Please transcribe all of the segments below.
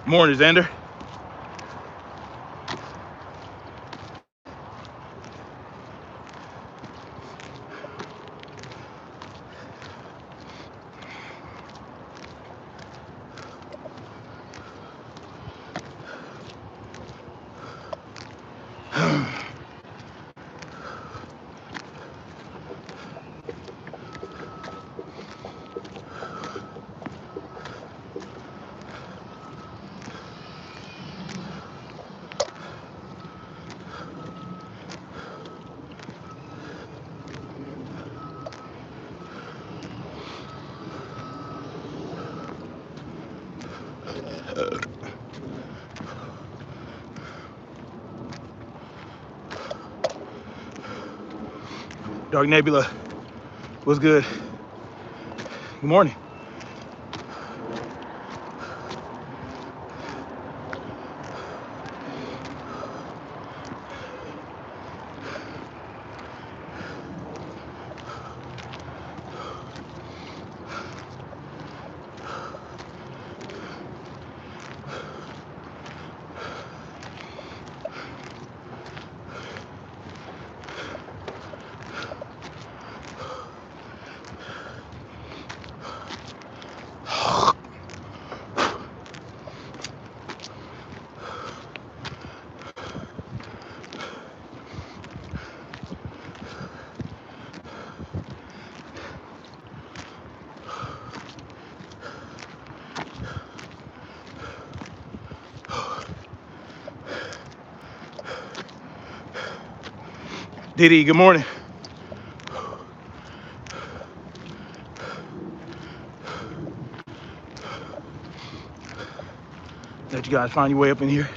Morning, Xander. Dark Nebula, what's good? Good morning. Diddy, good morning. Let you guys find your way up in here.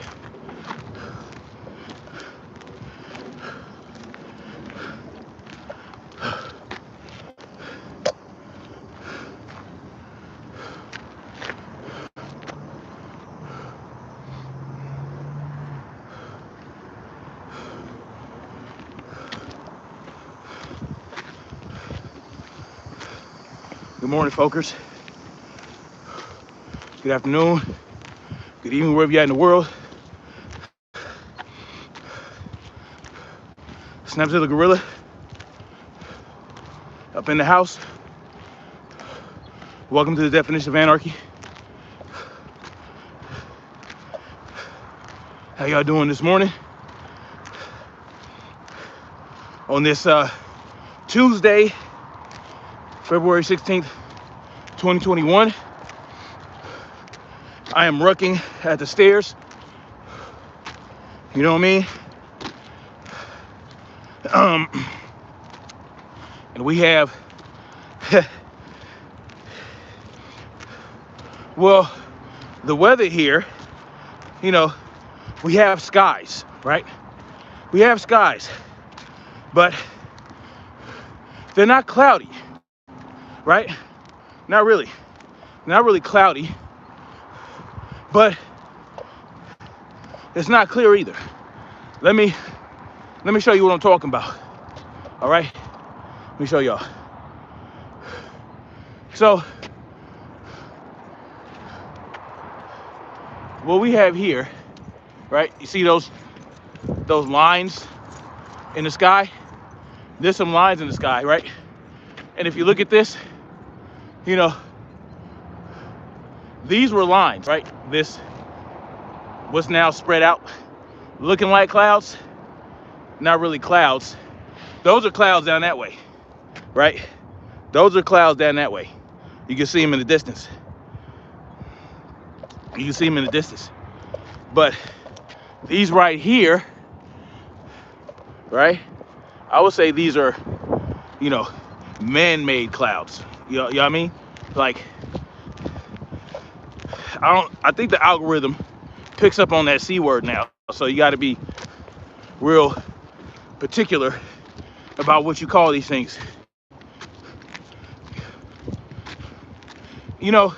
Good morning, folkers. Good afternoon. Good evening, wherever you're at in the world. Snapzilla Gorilla up in the house. Welcome to the definition of anarchy. How y'all doing this morning? On this Tuesday, February 16th, 2021. I am rucking at the stairs. You know what I mean? And we have, well, the weather here, you know, we have skies, right? We have skies, but they're not cloudy, right? Not really cloudy, but it's not clear either. Let me show you what I'm talking about. All right, let me show y'all. So what we have here, right? You see those lines in the sky? There's some lines in the sky, right? And if you look at this, you know, these were lines, right? This, what's now spread out, looking like clouds, not really clouds. Those are clouds down that way, right? Those are clouds down that way. You can see them in the distance. You can see them in the distance. But these right here, right? I would say these are, you know, man-made clouds. You know what I mean? Like, I think the algorithm picks up on that C word now. So you got to be real particular about what you call these things. You know,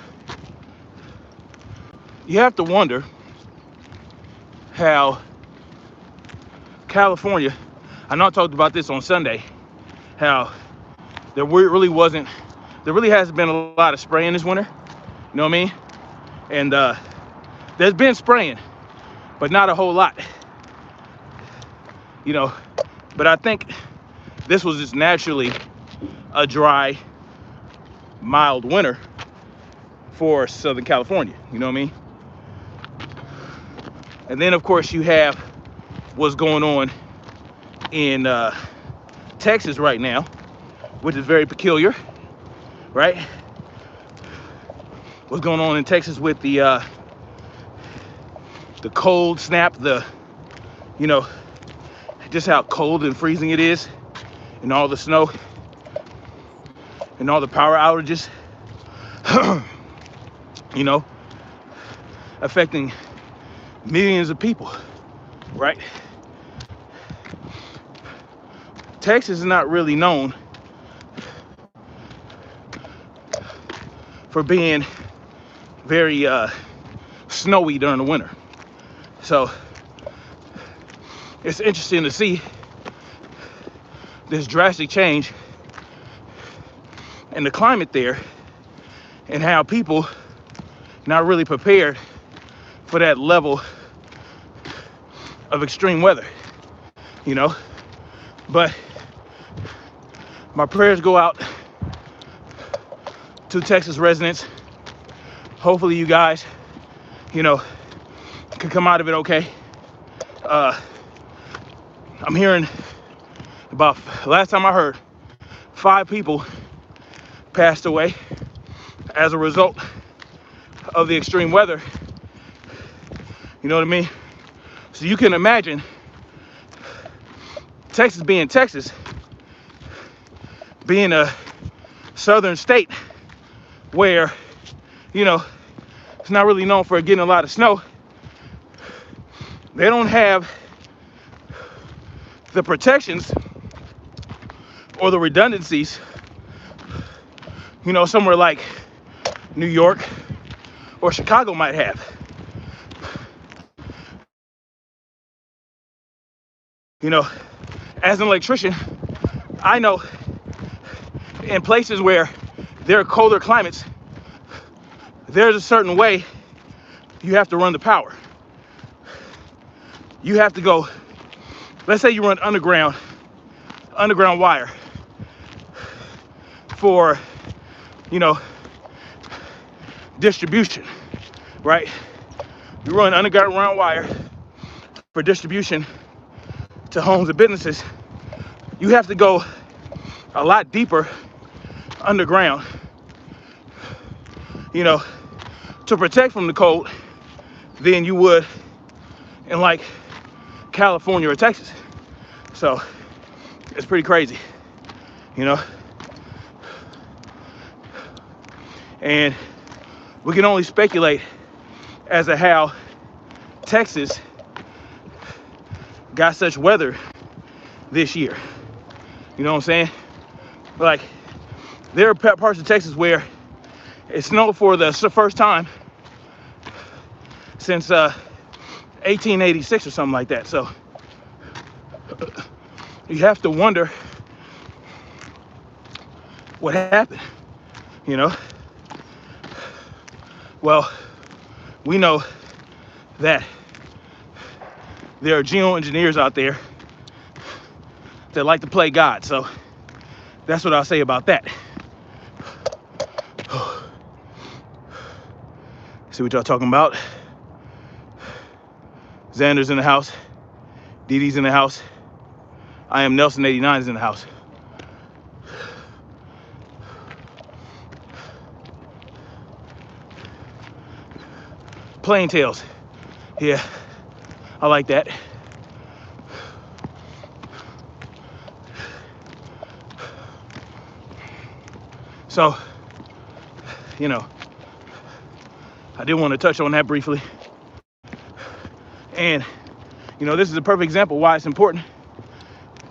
you have to wonder how California, I know I talked about this on Sunday, how there really hasn't been a lot of spraying this winter. You know what I mean? And There's been spraying, but not a whole lot, you know. But I think this was just naturally a dry, mild winter for Southern California, you know what I mean? And then of course you have what's going on in Texas right now, which is very peculiar, right? What's going on in Texas with the cold snap, you know, just how cold and freezing it is, and all the snow, and all the power outages, you know, affecting millions of people, right? Texas is not really known for being very snowy during the winter. So it's interesting to see this drastic change in the climate there, and how people not really prepared for that level of extreme weather, you know. But my prayers go out to Texas residents. Hopefully you guys, you know, can come out of it okay. I'm hearing about, last time I heard, 5 people passed away as a result of the extreme weather. You know what I mean? So you can imagine Texas being Texas, being a southern state where, you know, it's not really known for getting a lot of snow. They don't have the protections or the redundancies, you know, somewhere like New York or Chicago might have. You know, as an electrician, I know in places where there are colder climates, there's a certain way you have to run the power. You have to go, let's say you run underground wire for, you know, distribution, right? You run underground wire for distribution to homes and businesses. You have to go a lot deeper underground, you know, to protect from the cold than you would in like California or Texas. So it's pretty crazy, you know. And we can only speculate as to how Texas got such weather this year. You know what I'm saying? Like, there are parts of Texas where it snowed for the first time since 1886 or something like that. So you have to wonder what happened, you know? Well, we know that there are geoengineers out there that like to play God. So that's what I'll say about that. See what y'all talking about? Xander's in the house. Dee Dee's in the house. I am Nelson 89 is in the house. Plain Tales. Yeah, I like that. So, you know, I did want to touch on that briefly. And, you know, this is a perfect example why it's important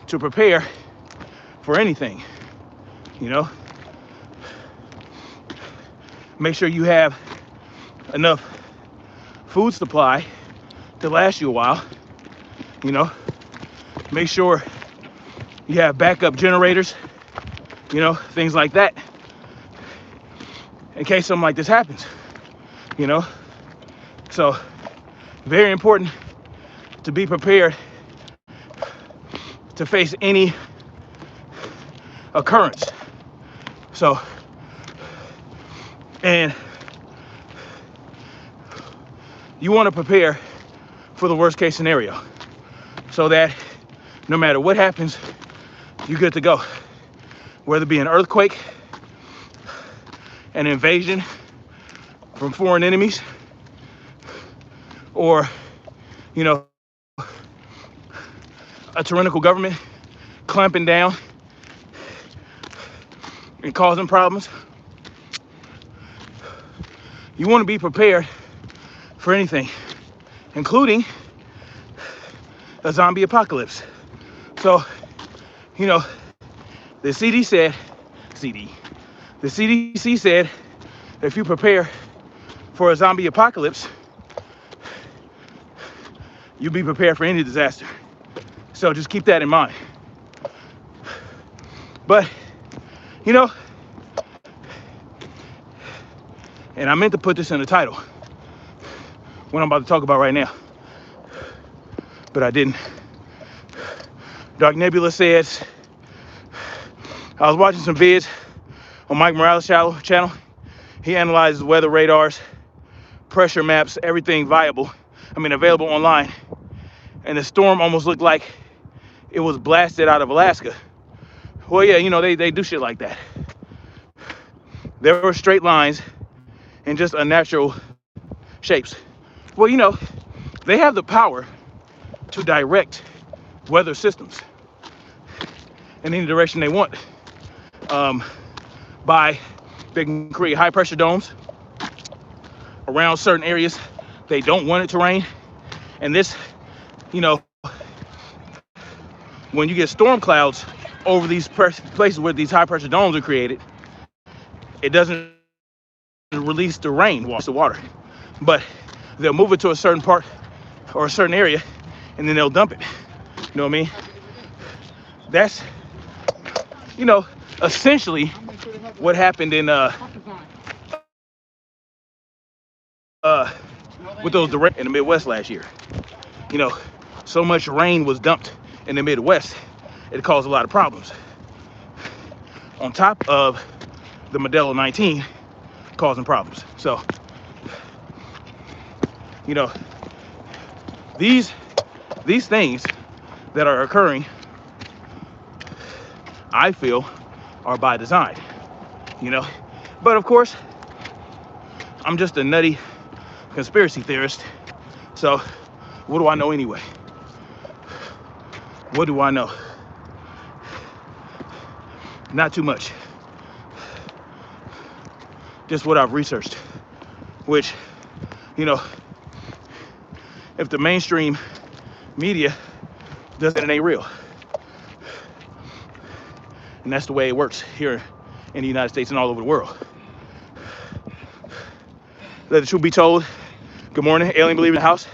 to prepare for anything, you know. Make sure you have enough food supply to last you a while, you know. Make sure you have backup generators, you know, things like that, in case something like this happens, you know. So very important to be prepared to face any occurrence. So, and you want to prepare for the worst case scenario so that no matter what happens, you're good to go. Whether it be an earthquake, an invasion from foreign enemies, or, you know, a tyrannical government clamping down and causing problems. You want to be prepared for anything, including a zombie apocalypse. So, you know, the CDC said if you prepare for a zombie apocalypse, you'll be prepared for any disaster. So just keep that in mind. But, you know, and I meant to put this in the title, what I'm about to talk about right now, but I didn't. Dark Nebula says, I was watching some vids on Mike Morales' channel. He analyzes weather radars, pressure maps, everything available online. And the storm almost looked like it was blasted out of Alaska. Well, yeah, you know, they do shit like that. There were straight lines and just unnatural shapes. Well, you know, they have the power to direct weather systems in any direction they want. They can create high pressure domes around certain areas they don't want it to rain. And this, you know, when you get storm clouds over these places where these high pressure domes are created, it doesn't release the rain, the water, but they'll move it to a certain part or a certain area and then they'll dump it. You know what I mean? That's, you know, essentially what happened in with those direct in the Midwest last year. You know, so much rain was dumped in the Midwest, it caused a lot of problems. On top of the Medela 19 causing problems. So, you know, these things that are occurring, I feel, are by design, you know. But of course, I'm just a nutty conspiracy theorist. So what do I know anyway? What do I know? Not too much. Just what I've researched, which, you know, if the mainstream media doesn't, it ain't real. And that's the way it works here in the United States and all over the world. Let the truth be told. Good morning, alien believer in the house.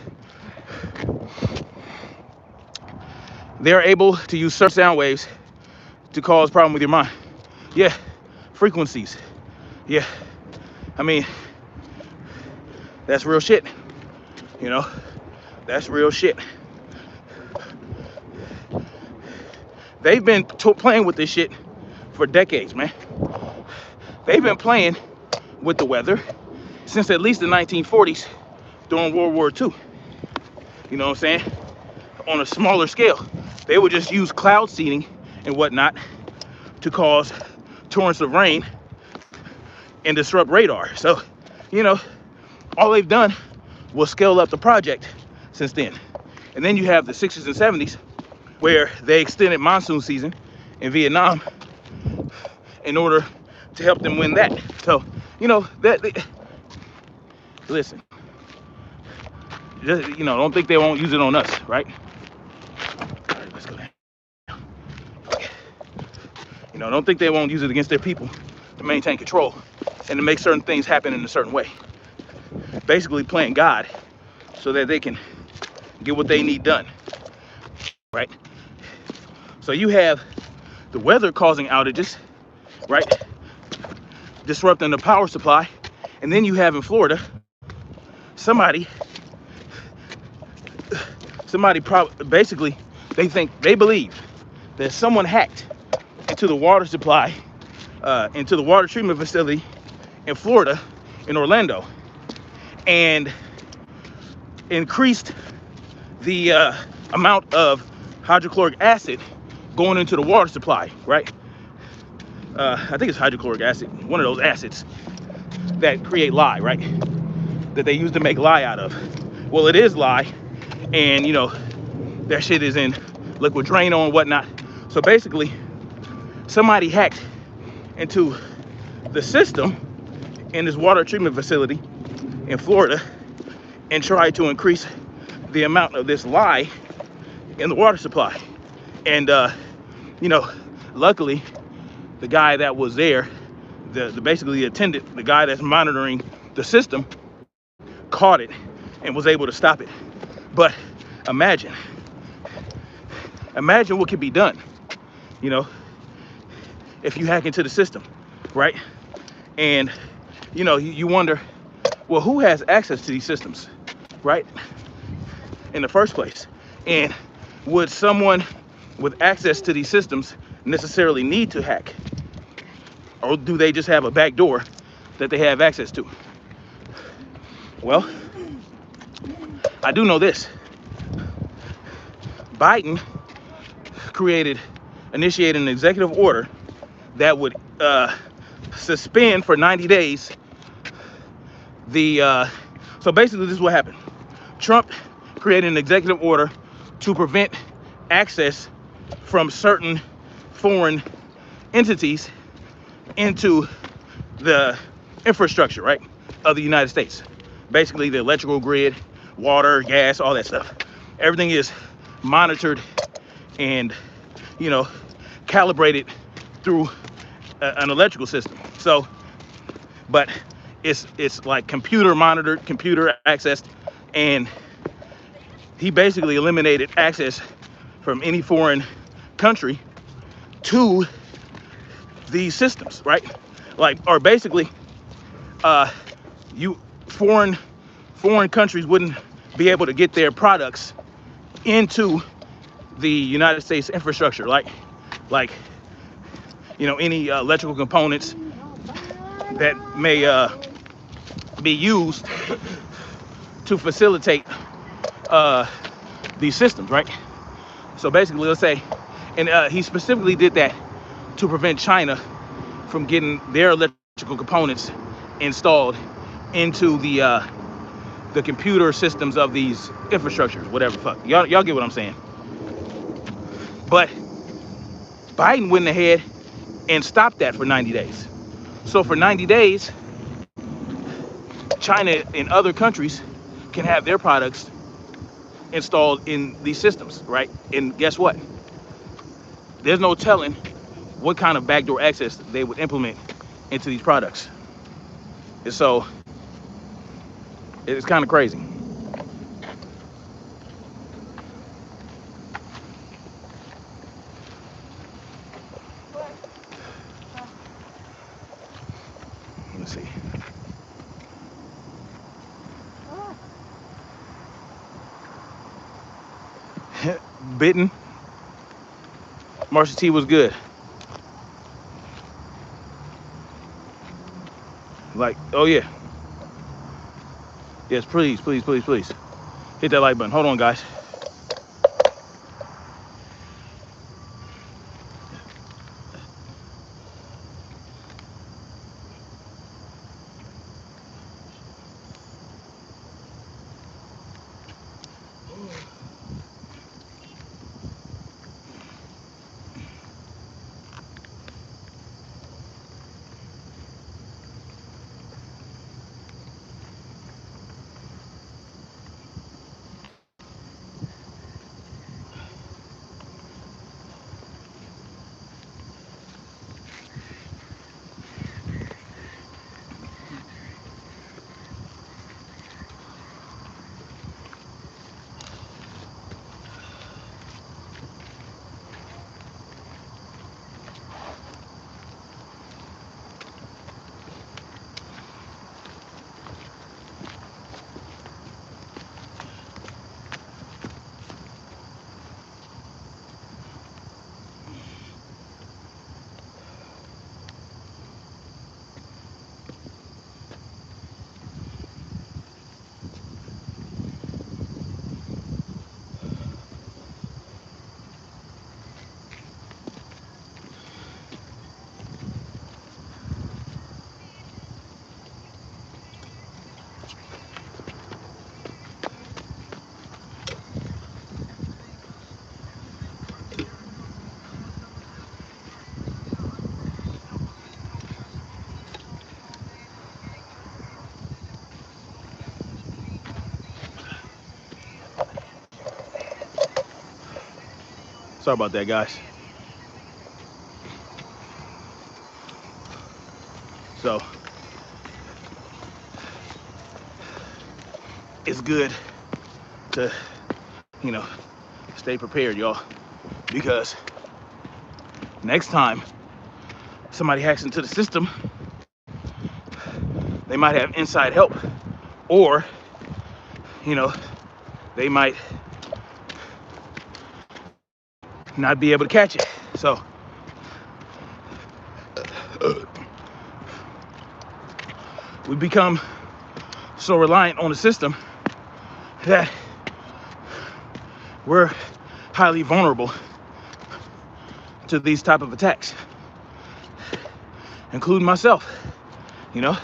They're able to use certain sound waves to cause problem with your mind. Yeah, frequencies. Yeah, I mean, that's real shit. You know, that's real shit. They've been playing with this shit for decades, man. They've been playing with the weather since at least the 1940s during World War II. You know what I'm saying? On a smaller scale. They would just use cloud seeding and whatnot to cause torrents of rain and disrupt radar. So, you know, all they've done was scale up the project since then. And then you have the 60s and 70s where they extended monsoon season in Vietnam in order to help them win that. So, you know, listen, just, you know, don't think they won't use it on us, right? All right, let's go down. Okay. You know, don't think they won't use it against their people to maintain control and to make certain things happen in a certain way. Basically playing God so that they can get what they need done, right? So you have the weather causing outages, right? Disrupting the power supply. And then you have in Florida, somebody somebody basically, they believe that someone hacked into the water supply, into the water treatment facility in Florida, in Orlando, and increased the amount of hydrochloric acid going into the water supply, right? I think it's hydrochloric acid, one of those acids that create lye, right? That they use to make lye out of. Well, it is lye, and you know, that shit is in liquid Drano and whatnot. So basically, somebody hacked into the system in this water treatment facility in Florida and tried to increase the amount of this lye in the water supply. And you know, luckily the guy that was there, basically the attendant, the guy that's monitoring the system, caught it and was able to stop it. But imagine what could be done, you know, if you hack into the system, right? And you know, you wonder, well, who has access to these systems, right, in the first place? And would someone with access to these systems necessarily need to hack? Or do they just have a back door that they have access to? Well, I do know this. Biden initiated an executive order that would suspend for 90 days so basically this is what happened. Trump created an executive order to prevent access from certain foreign entities into the infrastructure, right, of the United States. Basically the electrical grid, water, gas, all that stuff. Everything is monitored and, you know, calibrated through an electrical system. So, but it's like computer monitored, computer accessed, and he basically eliminated access from any foreign country to these systems, right? Like, or basically, foreign countries wouldn't be able to get their products into the United States infrastructure, like you know, any electrical components that may be used to facilitate these systems, right? So basically, let's say, and he specifically did that to prevent China from getting their electrical components installed into the computer systems of these infrastructures, whatever the fuck. Y'all get what I'm saying. But Biden went ahead and stopped that for 90 days. So for 90 days, China and other countries can have their products installed in these systems, right? And guess what? There's no telling what kind of backdoor access they would implement into these products. And so it's kind of crazy. Let's see. Bitten. Marsha T was good. Like, oh yeah. Yes, please, please, please, please. Hit that like button. Hold on, guys. Sorry about that, guys. So it's good to, you know, stay prepared, y'all, because next time somebody hacks into the system, they might have inside help, or, you know, they might not be able to catch it. So we become so reliant on the system that we're highly vulnerable to these type of attacks, including myself. You know,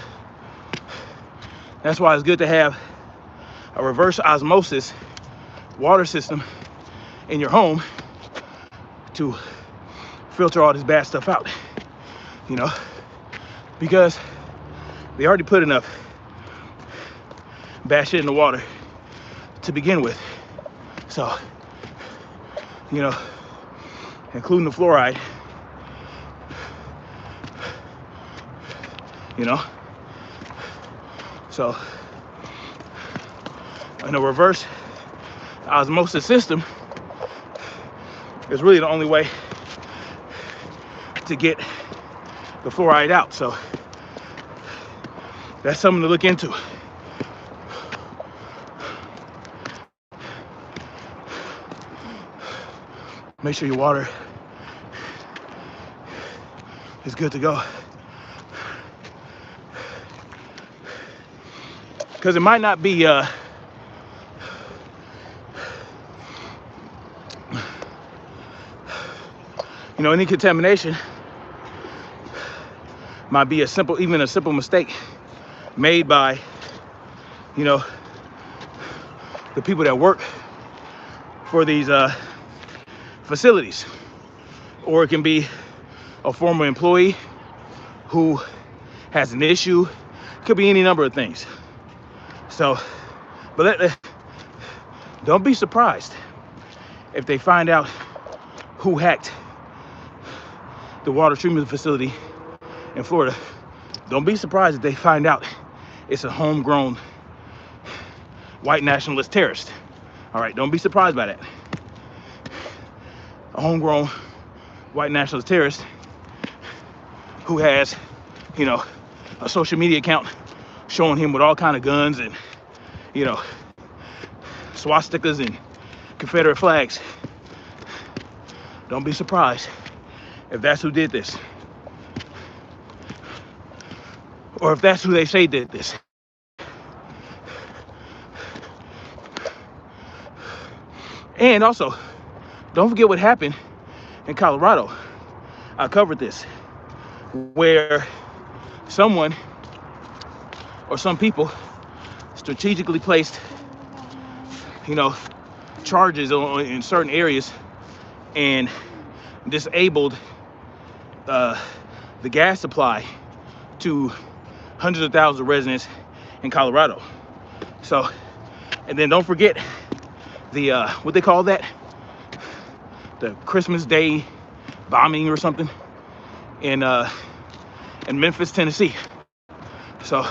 that's why it's good to have a reverse osmosis water system in your home to filter all this bad stuff out, you know, because they already put enough bad shit in the water to begin with. So, you know, including the fluoride, you know. So, in a reverse osmosis system is really the only way to get the fluoride out. So that's something to look into. Make sure your water is good to go. Because it might not be you know, any contamination might be even a simple mistake made by, you know, the people that work for these facilities, or it can be a former employee who has an issue. It could be any number of things. So, but don't be surprised if they find out who hacked the water treatment facility in Florida. Don't be surprised if they find out it's a homegrown white nationalist terrorist. All right, don't be surprised by that. A homegrown white nationalist terrorist who has, you know, a social media account showing him with all kind of guns and, you know, swastikas and Confederate flags. Don't be surprised if that's who did this, or if that's who they say did this. And also, don't forget what happened in Colorado. I covered this, where someone or some people strategically placed, you know, charges in certain areas and disabled the gas supply to hundreds of thousands of residents in Colorado. So, and then don't forget the what they call that, the Christmas Day bombing or something in Memphis, Tennessee. So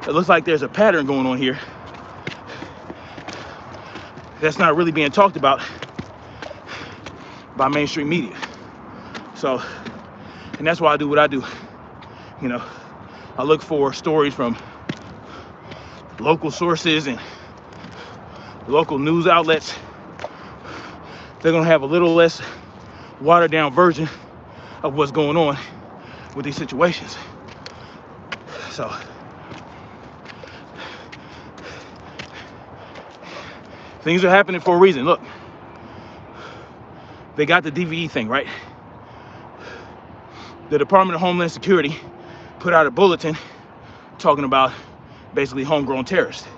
it looks like there's a pattern going on here that's not really being talked about by mainstream media. So, and that's why I do what I do. You know, I look for stories from local sources and local news outlets. They're gonna have a little less watered down version of what's going on with these situations. So, things are happening for a reason. Look, they got the DVE thing, right? The Department of Homeland Security put out a bulletin talking about basically homegrown terrorists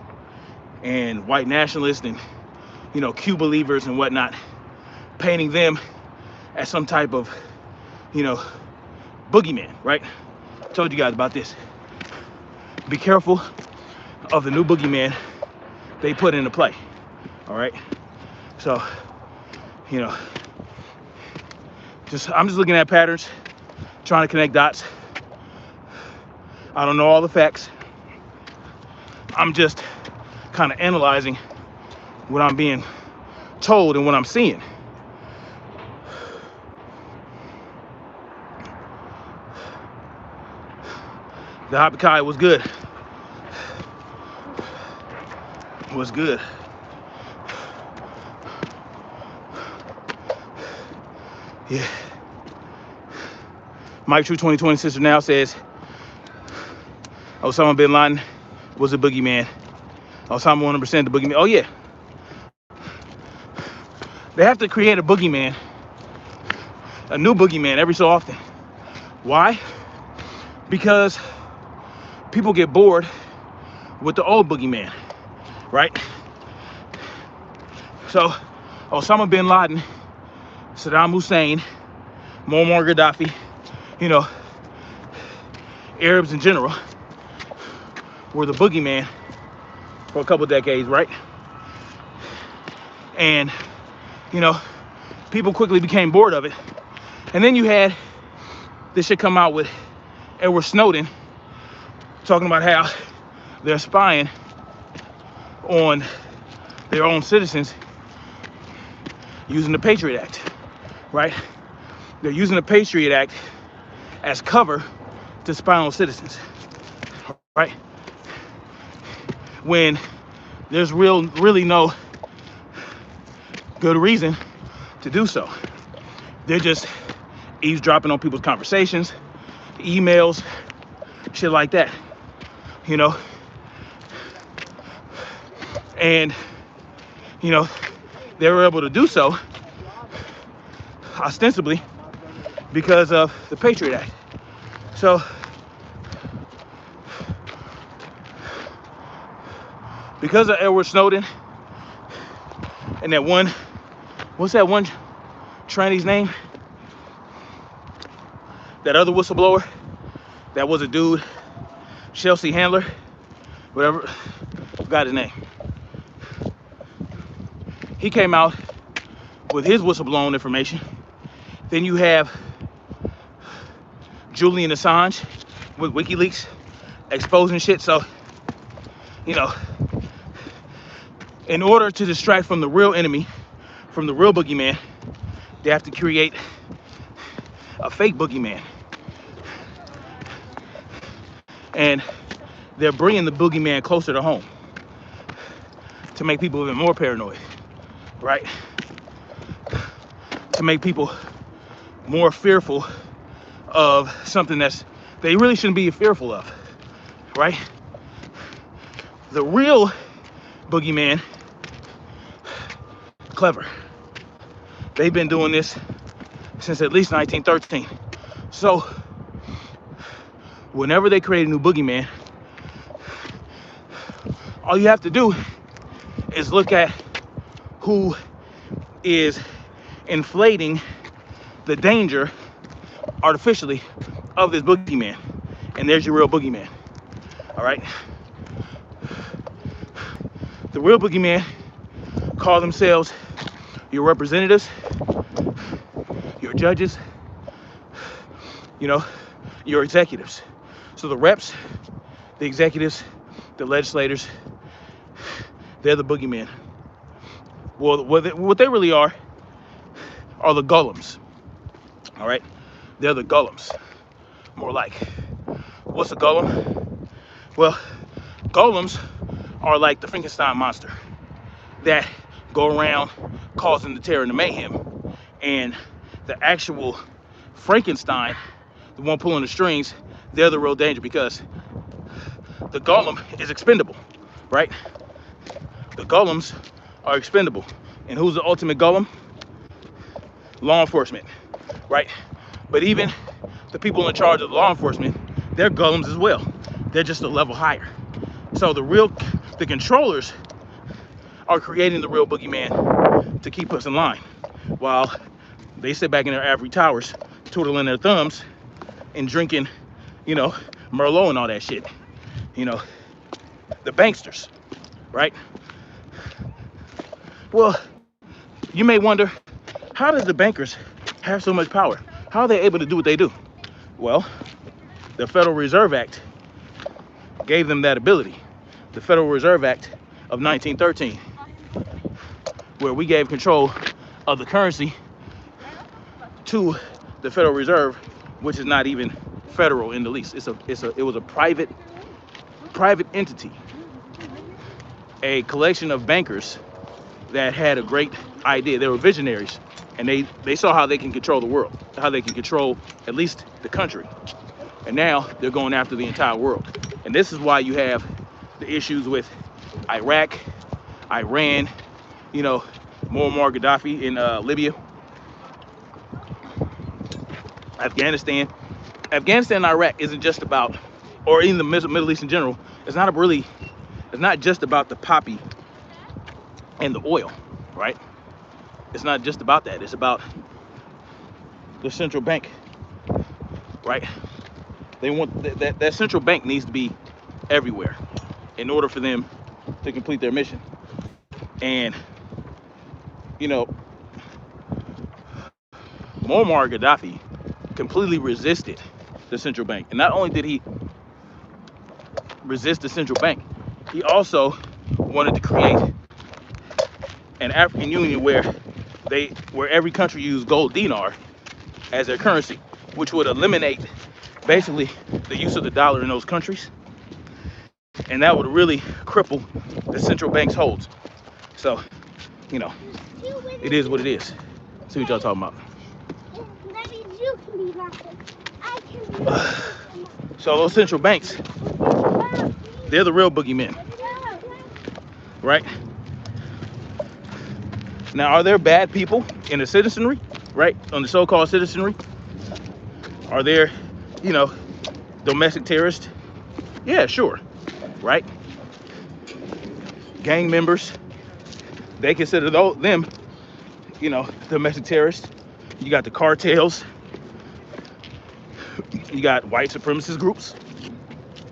and white nationalists and, you know, Q believers and whatnot, painting them as some type of, you know, boogeyman, right? I told you guys about this. Be careful of the new boogeyman they put into play, all right? So, you know, I'm just looking at patterns, trying to connect dots. I don't know all the facts. I'm just kind of analyzing what I'm being told and what I'm seeing. The Habakai was good. Was good. Yeah. Mike True 2020 Sister Now says Osama bin Laden was a boogeyman. Osama 100% the boogeyman. Oh yeah. They have to create a boogeyman, a new boogeyman every so often. Why? Because people get bored with the old boogeyman, right? So Osama bin Laden, Saddam Hussein, Muammar Gaddafi, you know, Arabs in general were the boogeyman for a couple decades, right? And, you know, people quickly became bored of it. And then you had this shit come out with Edward Snowden talking about how they're spying on their own citizens using the Patriot Act, right? They're using the Patriot Act as cover to spy on citizens, right? When there's really no good reason to do so. They're just eavesdropping on people's conversations, emails, shit like that, you know? And, you know, they were able to do so ostensibly because of the Patriot Act. So, because of Edward Snowden and that one, what's that one tranny's name? That other whistleblower that was a dude, Chelsea Handler, whatever, forgot his name. He came out with his whistleblowing information. Then you have Julian Assange with WikiLeaks exposing shit. So, you know, in order to distract from the real enemy, from the real boogeyman, they have to create a fake boogeyman. And they're bringing the boogeyman closer to home to make people even more paranoid, right? To make people more fearful of something they really shouldn't be fearful of, right? The real boogeyman, clever. They've been doing this since at least 1913. So whenever they create a new boogeyman, all you have to do is look at who is inflating the danger artificially of this boogeyman, and there's your real boogeyman. All right, the real boogeyman call themselves your representatives, your judges, you know, your executives. So the reps, the executives, the legislators, they're the boogeyman. Well, what they really are the golems. All right, they're the golems, more like. What's a golem? Well, golems are like the Frankenstein monster that go around causing the terror and the mayhem, and the actual Frankenstein, the one pulling the strings, they're the real danger, because the golem is expendable, right? The golems are expendable. And who's the ultimate golem? Law enforcement, right? But even the people in charge of law enforcement, they're golems as well. They're just a level higher. So the controllers are creating the real boogeyman to keep us in line, while they sit back in their ivory towers, twiddling their thumbs and drinking, you know, Merlot and all that shit. You know, the banksters, right? Well, you may wonder, how does the bankers have so much power? How are they able to do what they do? Well, the Federal Reserve Act gave them that ability. The Federal Reserve Act of 1913, where we gave control of the currency to the Federal Reserve, which is not even federal in the least. It was a private entity, a collection of bankers that had a great idea. They were visionaries, and they saw how they can control the world, how they can control at least the country. And now they're going after the entire world. And this is why you have the issues with Iraq, Iran, you know, Muammar Gaddafi in Libya, Afghanistan. Afghanistan and Iraq isn't just about, or even the Middle East in general, it's not just about the poppy and the oil, right? It's not just about that. It's about the central bank, right? They want that central bank needs to be everywhere in order for them to complete their mission. And, you know, Muammar Gaddafi completely resisted the central bank. And not only did he resist the central bank, he also wanted to create an African Union where every country used gold dinar as their currency, which would eliminate basically the use of the dollar in those countries. And that would really cripple the central bank's holds. So, you know, it is what it is. See what y'all talking about. So those central banks, they're the real boogeymen, right? Now, are there bad people in the citizenry, right? On the so-called citizenry? Are there, you know, domestic terrorists? Yeah, sure, right? Gang members, they consider them, you know, domestic terrorists. You got the cartels. You got white supremacist groups.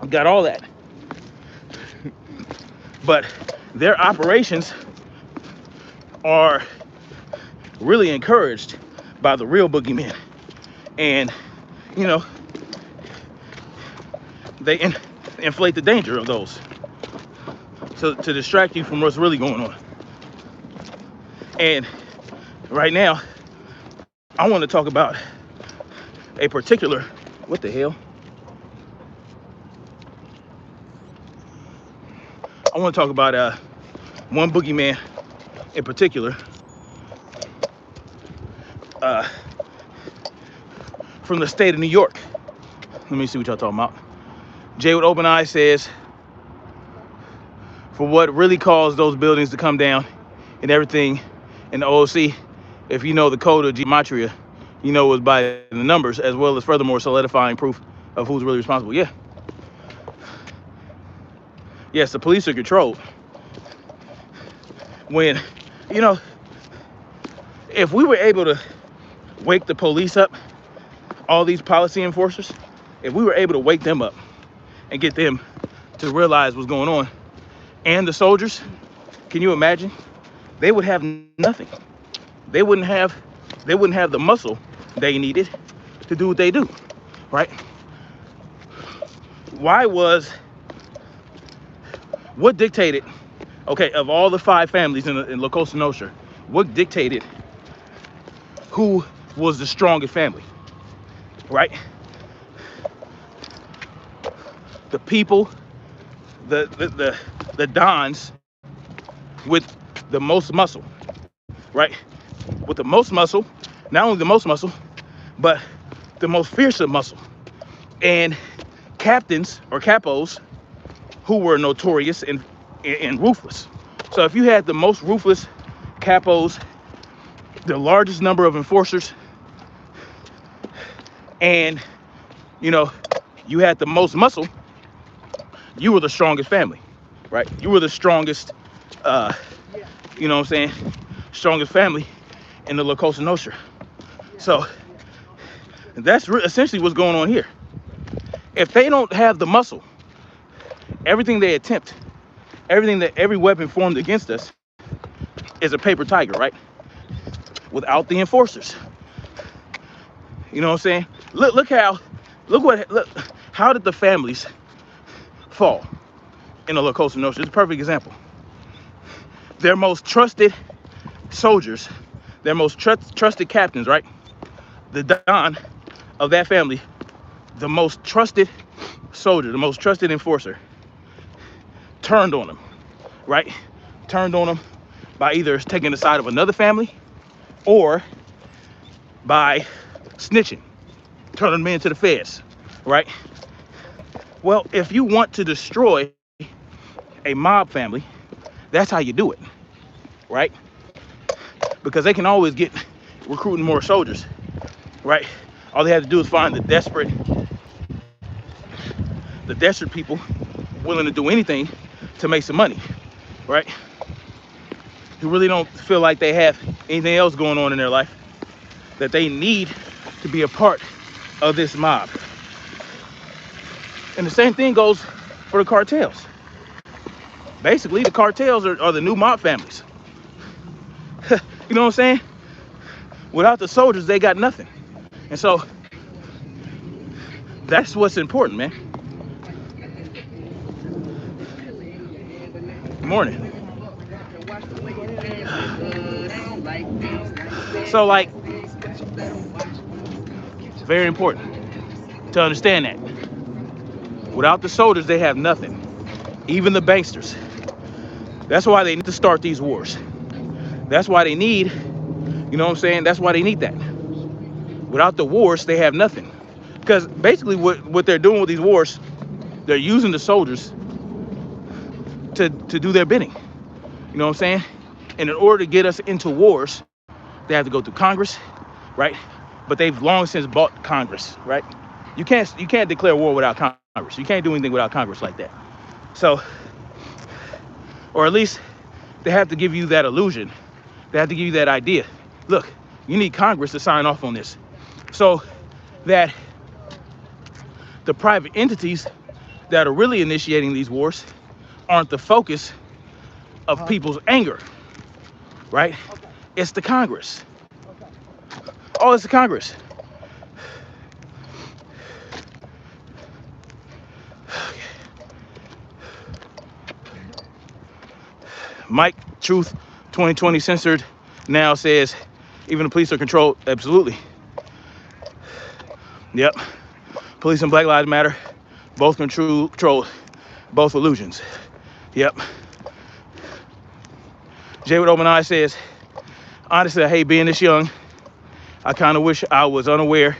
You got all that. But their operations are really encouraged by the real boogeymen. And, you know, they inflate the danger of those to distract you from what's really going on. And right now, I want to talk about a particular, what the hell? I want to talk about one boogeyman in particular, from the state of New York. Let me see what y'all talking about. Jay with Open Eyes says, for what really caused those buildings to come down and everything in the OOC, if you know the code of gematria, you know it was by the numbers, as well as furthermore solidifying proof of who's really responsible. Yeah. Yes, the police are controlled. When, you know, if we were able to wake the police up, all these policy enforcers, if we were able to wake them up and get them to realize what's going on, and the soldiers, can you imagine? They would have nothing. They wouldn't have the muscle they needed to do what they do, right? What dictated, okay, of all the 5 families in La Cosa Nostra, what dictated who was the strongest family, right? The people, the dons with the most muscle, right? With the most muscle, not only the most muscle, but the most fearsome muscle. And captains or capos who were notorious and ruthless. So if you had the most ruthless capos, the largest number of enforcers, and, you know, you had the most muscle, you were the strongest family, right? You were the strongest, you know what I'm saying, strongest family in the La Cosa Nostra. So that's essentially what's going on here. If they don't have the muscle, everything they attempt, every weapon formed against us is a paper tiger, right? Without the enforcers, You know what I'm saying? Look how did the families fall in the La Costa Nostra? It's a perfect example. Their most trusted soldiers, their most trusted captains, right? The Don of that family, the most trusted soldier, the most trusted enforcer, turned on them, right? Turned on them by either taking the side of another family or by snitching, turning them into the feds, right? Well, if you want to destroy a mob family, that's how you do it, right? Because they can always get recruiting more soldiers, right? All they have to do is find the desperate people willing to do anything to make some money, right? Who really don't feel like they have anything else going on in their life, that they need to be a part of this mob. And the same thing goes for the cartels. Basically, the cartels are the new mob families. You know what I'm saying? Without the soldiers, they got nothing. And so that's what's important, man. Good morning. So, like, very important to understand that. Without the soldiers, they have nothing. Even the banksters. That's why they need to start these wars. That's why they need, you know what I'm saying? That's why they need that. Without the wars, they have nothing. Because basically what they're doing with these wars, they're using the soldiers to do their bidding. You know what I'm saying? And in order to get us into wars, they have to go through Congress, right? But they've long since bought Congress, right? You can't declare war without Congress. You can't do anything without Congress like that. So, or at least they have to give you that illusion. They have to give you that idea. Look, you need Congress to sign off on this, so that the private entities that are really initiating these wars aren't the focus of people's anger, right? It's the Congress. Oh, it's the Congress. Mike Truth 2020 censored now says even the police are controlled. Absolutely. Yep. Police and Black Lives Matter both control both illusions. Yep. Jay with Open Eyes says, honestly, I hate being this young. I kind of wish I was unaware,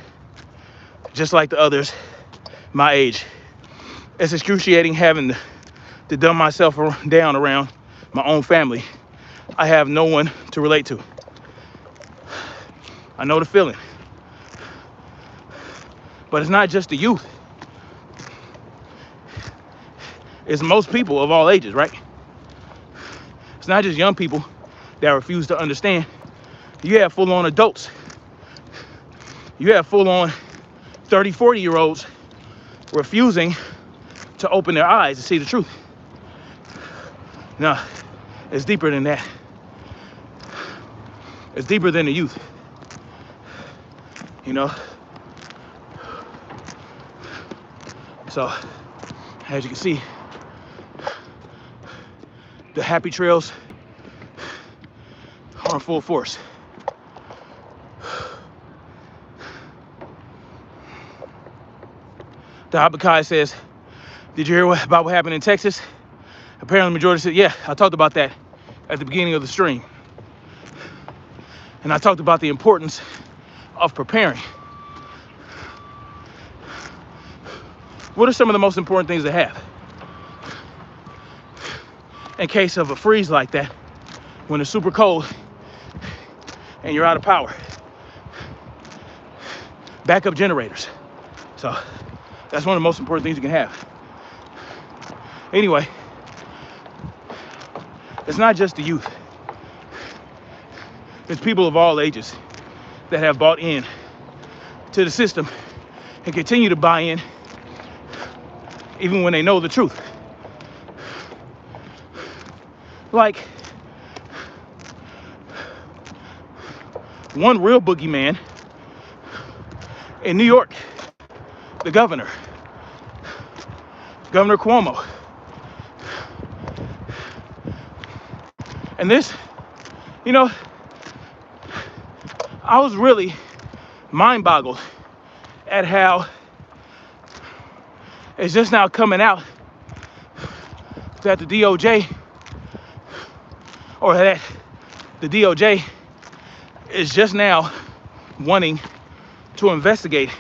just like the others my age. It's excruciating having to dumb myself down around my own family. I have no one to relate to. I know the feeling. But it's not just the youth. It's most people of all ages, right? It's not just young people that refuse to understand. You have full-on adults. You have full-on 30, 40-year-olds refusing to open their eyes to see the truth. No, it's deeper than that. It's deeper than the youth. You know? So, as you can see, the happy trails are in full force. The Habakai says, did you hear about what happened in Texas? Apparently the majority said, yeah, I talked about that at the beginning of the stream. And I talked about the importance of preparing. What are some of the most important things to have in case of a freeze like that, when it's super cold and you're out of power? Backup generators. So that's one of the most important things you can have. Anyway, it's not just the youth. It's people of all ages that have bought in to the system and continue to buy in even when they know the truth. Like, one real boogeyman In New York, the governor Cuomo. And this, you know, I was really mind boggled at how it's just now coming out that the DOJ, or that the DOJ is just now wanting to investigate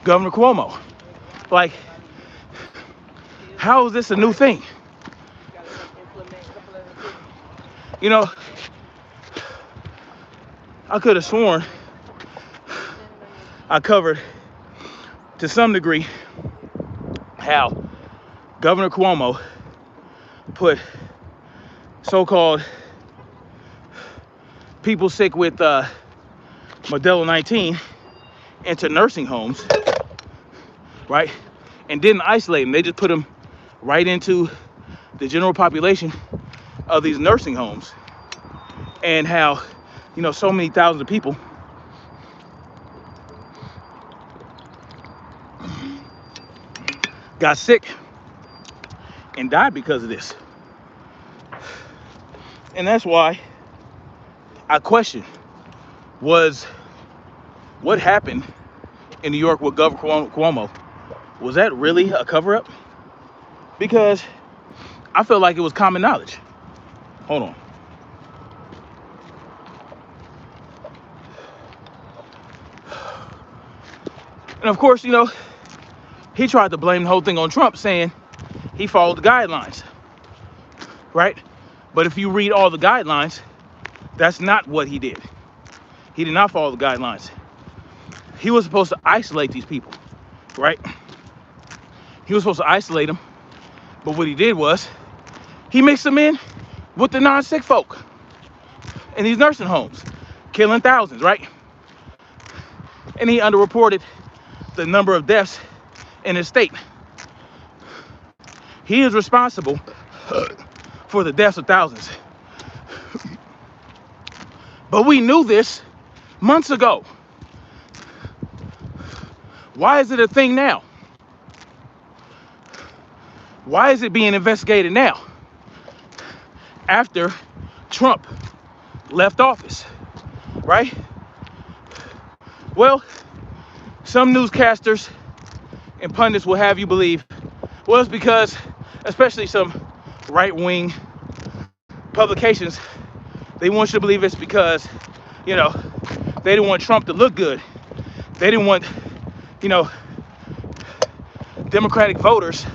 Governor Cuomo. Like, how is this a new thing? You know, I could have sworn I covered to some degree how Governor Cuomo put so-called people sick with Modelo 19 into nursing homes, right? And didn't isolate them. They just put them right into the general population of these nursing homes. And how, you know, so many thousands of people got sick and died because of this. And that's why I question, was what happened in New York with Governor Cuomo, was that really a cover-up? Because I feel like it was common knowledge. Hold on. And of course, you know, he tried to blame the whole thing on Trump, saying he followed the guidelines, right? But if you read all the guidelines, that's not what he did. He did not follow the guidelines. He was supposed to isolate these people, right? He was supposed to isolate them, but what he did was he mixed them in with the non-sick folk in these nursing homes, killing thousands, right? And he underreported the number of deaths in his state. He is responsible for the deaths of thousands. But we knew this months ago. Why is it a thing now? Why is it being investigated now? After Trump left office, right? Well, some newscasters and pundits will have you believe, well, it's because, especially some right-wing publications, they want you to believe it's because, you know, they didn't want Trump to look good. They didn't want, you know, Democratic voters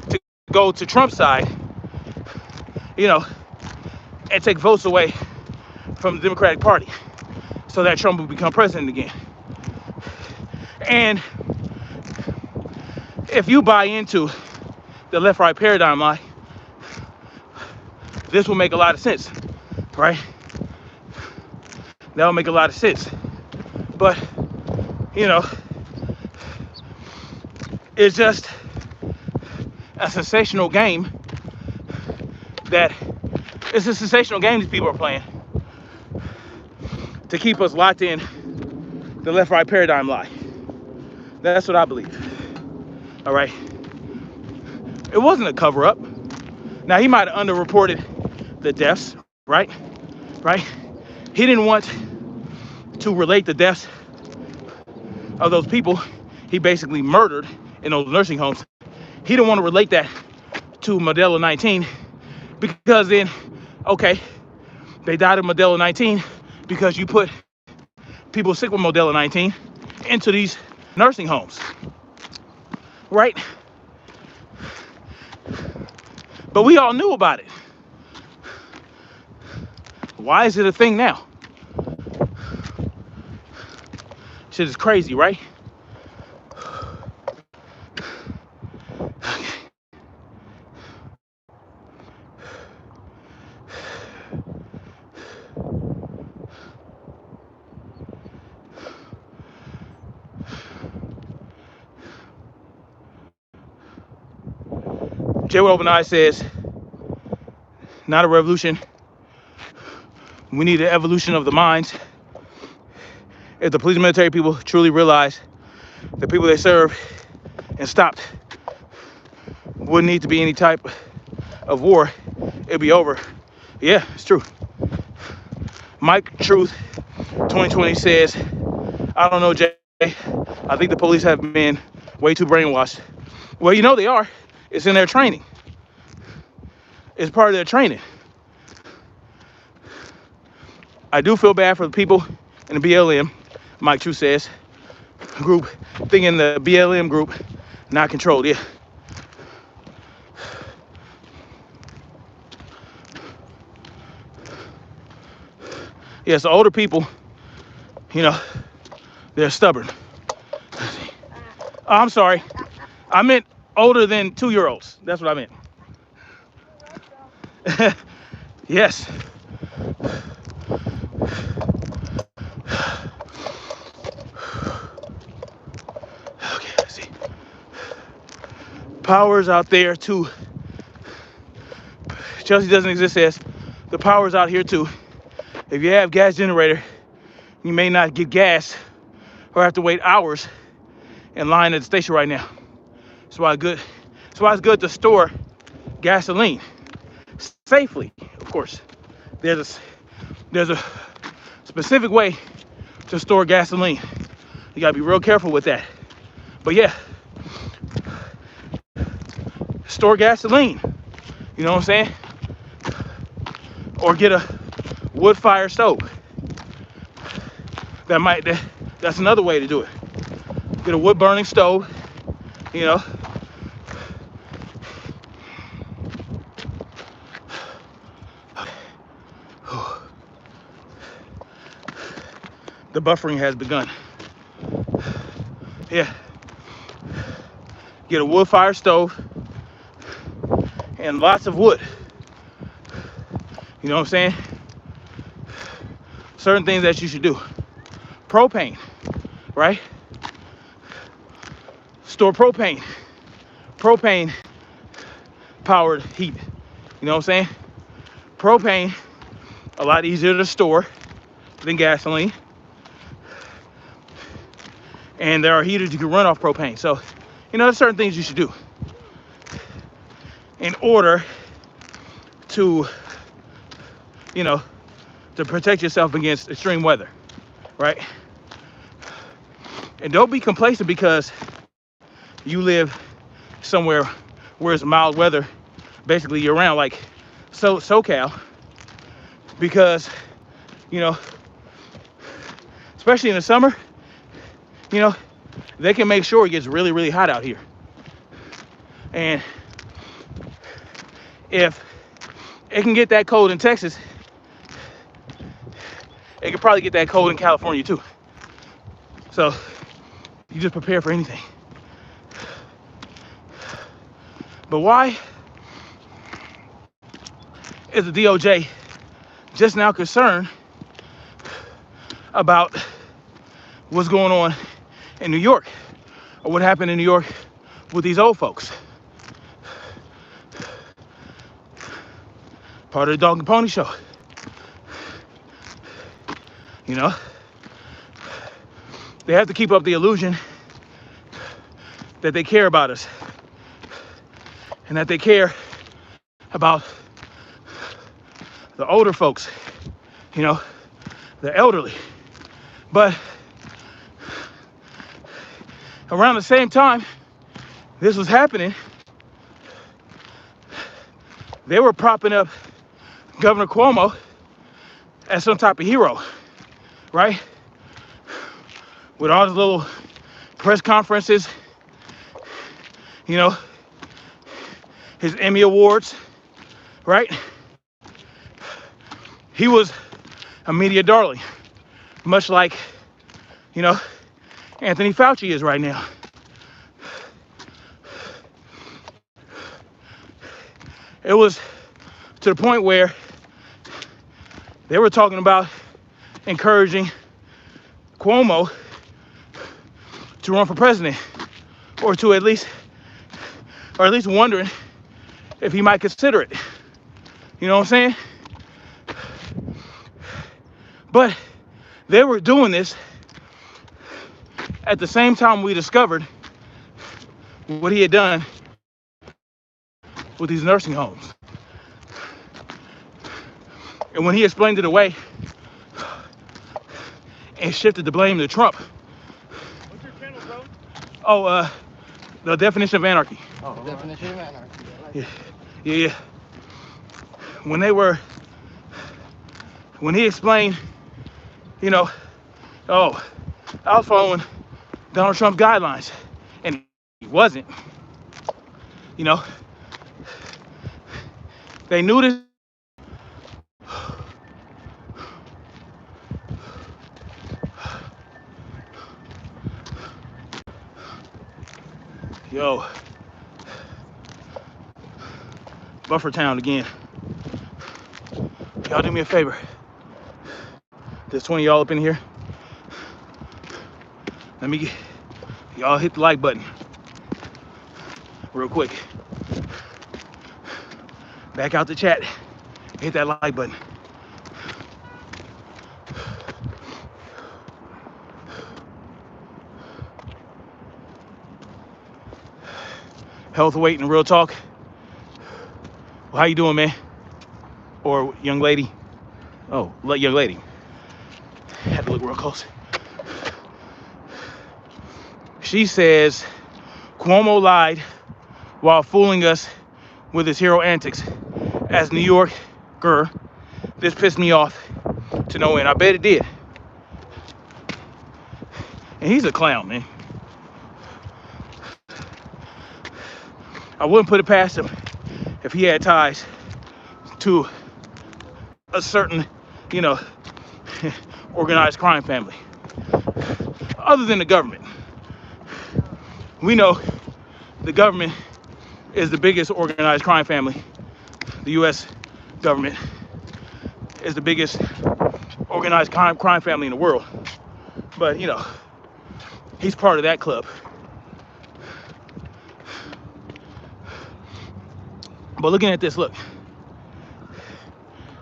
to go to Trump's side, you know, and take votes away from the Democratic Party so that Trump would become president again. And if you buy into the left-right paradigm lie, this will make a lot of sense, right? That'll make a lot of sense. But, you know, it's just a sensational game these people are playing to keep us locked in the left-right paradigm lie. That's what I believe. All right. It wasn't a cover-up. Now, he might have underreported the deaths, right? Right? He didn't want to relate the deaths of those people he basically murdered in those nursing homes. He didn't want to relate that to Modelo 19 because then, okay, they died of Modelo 19 because you put people sick with Modelo 19 into these nursing homes, right? But we all knew about it. Why is it a thing now? Shit is crazy, right? J. Open Eye says, not a revolution, We need the evolution of the minds. If the police and military people truly realize the people they serve and stopped, wouldn't need to be any type of war, it'd be over. Yeah, it's true. Mike Truth 2020 says, I don't know, Jay. I think the police have been way too brainwashed. Well, you know they are. It's in their training. It's part of their training. I do feel bad for the people in the BLM, Mike Truth says, group, thinking the BLM group not controlled. Yeah. Yeah, so older people, you know, they're stubborn. Oh, I'm sorry. I meant older than 2-year-olds. That's what I meant. Yes. Okay, let's see. Power's out there too. Chelsea doesn't exist says the power's out here too. If you have gas generator, you may not get gas or have to wait hours in line at the station right now. That's why it's good to store gasoline safely, of course. There's a specific way to store gasoline. You gotta be real careful with that. But yeah, store gasoline. You know what I'm saying? Or get a wood fire stove. That's another way to do it. Get a wood burning stove, you know. The buffering has begun. Yeah. Get a wood fire stove and lots of wood. You know what I'm saying? Certain things that you should do. Propane, right? Store propane. Propane powered heat. You know what I'm saying? Propane, a lot easier to store than gasoline. And there are heaters you can run off propane. So, you know, there's certain things you should do in order to, you know, to protect yourself against extreme weather, right? And don't be complacent because you live somewhere where it's mild weather basically year round, like SoCal, because, you know, especially in the summer, you know, they can make sure it gets really, really hot out here. And if it can get that cold in Texas, it could probably get that cold in California too. So you just prepare for anything. But why is the DOJ just now concerned about what's going on in New York, or what happened in New York with these old folks? Part of the dog and pony show. You know, they have to keep up the illusion that they care about us and that they care about the older folks, you know, the elderly. But around the same time this was happening, they were propping up Governor Cuomo as some type of hero, right? With all his little press conferences, you know, his Emmy Awards, right? He was a media darling, much like, you know, Anthony Fauci is right now. It was to the point where they were talking about encouraging Cuomo to run for president, or at least wondering if he might consider it. You know what I'm saying? But they were doing this at the same time we discovered what he had done with these nursing homes. And when he explained it away and shifted the blame to Trump. What's your channel, bro? Oh, the definition of anarchy. Oh, the definition of anarchy. Yeah. When he explained, you know, oh, I was following Donald Trump's guidelines, and he wasn't. You know, they knew this. Yo, Buffer Town again. Y'all do me a favor. There's 20 y'all up in here. Let me get y'all hit the like button real quick. Back out the chat. Hit that like button. Health, weight, and real talk. Well, how you doing, man? Or young lady? Oh, young lady. Had to look real close. She says Cuomo lied while fooling us with his hero antics. As New Yorker, this pissed me off to no end. I bet it did. And he's a clown, man. I wouldn't put it past him if he had ties to a certain, you know, organized crime family. Other than the government. We know the government is the biggest organized crime family. The U.S. government is the biggest organized crime family in the world. But, you know, he's part of that club. But looking at this, look,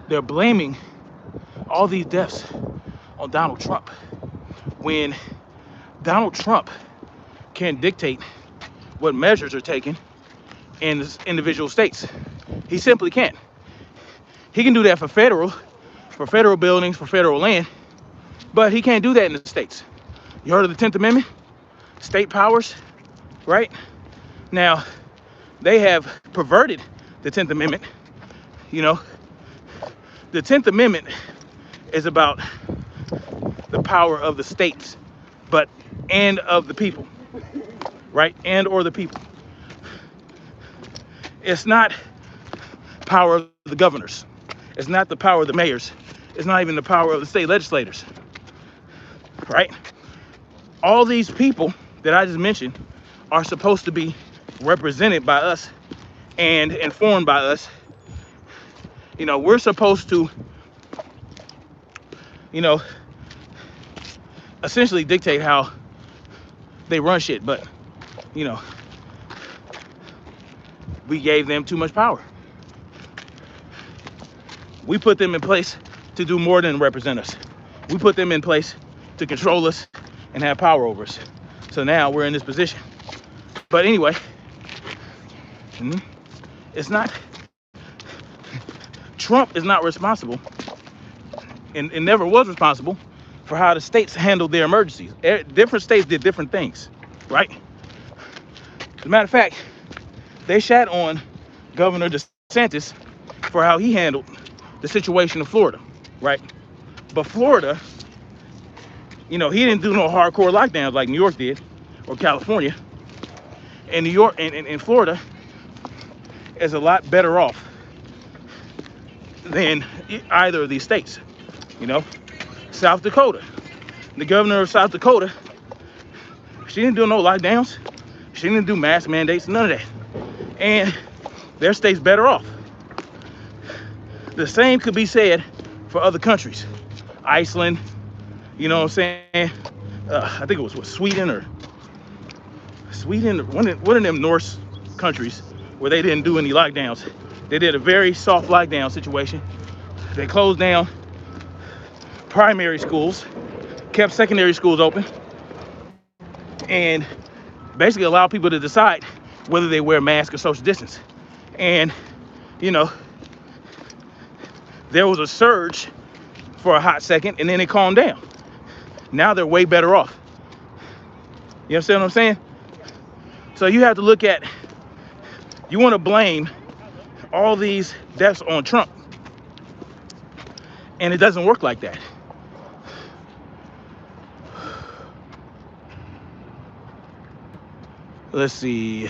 they're blaming all these deaths on Donald Trump when Donald Trump can dictate what measures are taken in individual states. He simply can't. He can do that for federal buildings, for federal land, but he can't do that in the states. You heard of the 10th Amendment? State powers, right? Now, they have perverted the 10th Amendment. You know, the 10th Amendment is about the power of the states, and of the people, right? And or the people. It's not power of the governors. It's not the power of the mayors. It's not even the power of the state legislators, right? All these people that I just mentioned are supposed to be represented by us and informed by us. You know, we're supposed to, you know, essentially dictate how they run shit, but, you know, we gave them too much power. We put them in place to do more than represent us. We put them in place to control us and have power over us. So now we're in this position. But anyway, it's not, Trump is not responsible and never was responsible for how the states handled their emergencies. Different states did different things, right? As a matter of fact, they shat on Governor DeSantis for how he handled the situation in Florida, right? But Florida, you know, he didn't do no hardcore lockdowns like New York did, or California. And New York and Florida is a lot better off than either of these states, you know? South Dakota, the governor of South Dakota, she didn't do no lockdowns. She didn't do mask mandates, none of that. And their state's better off. The same could be said for other countries. Iceland, you know what I'm saying? I think it was Sweden, one of them Norse countries where they didn't do any lockdowns. They did a very soft lockdown situation. They closed down primary schools, kept secondary schools open, and basically allowed people to decide whether they wear masks or social distance. And, you know, there was a surge for a hot second, and then it calmed down. Now they're way better off. You understand what I'm saying? So you have to look at, you want to blame all these deaths on Trump, and it doesn't work like that. Let's see.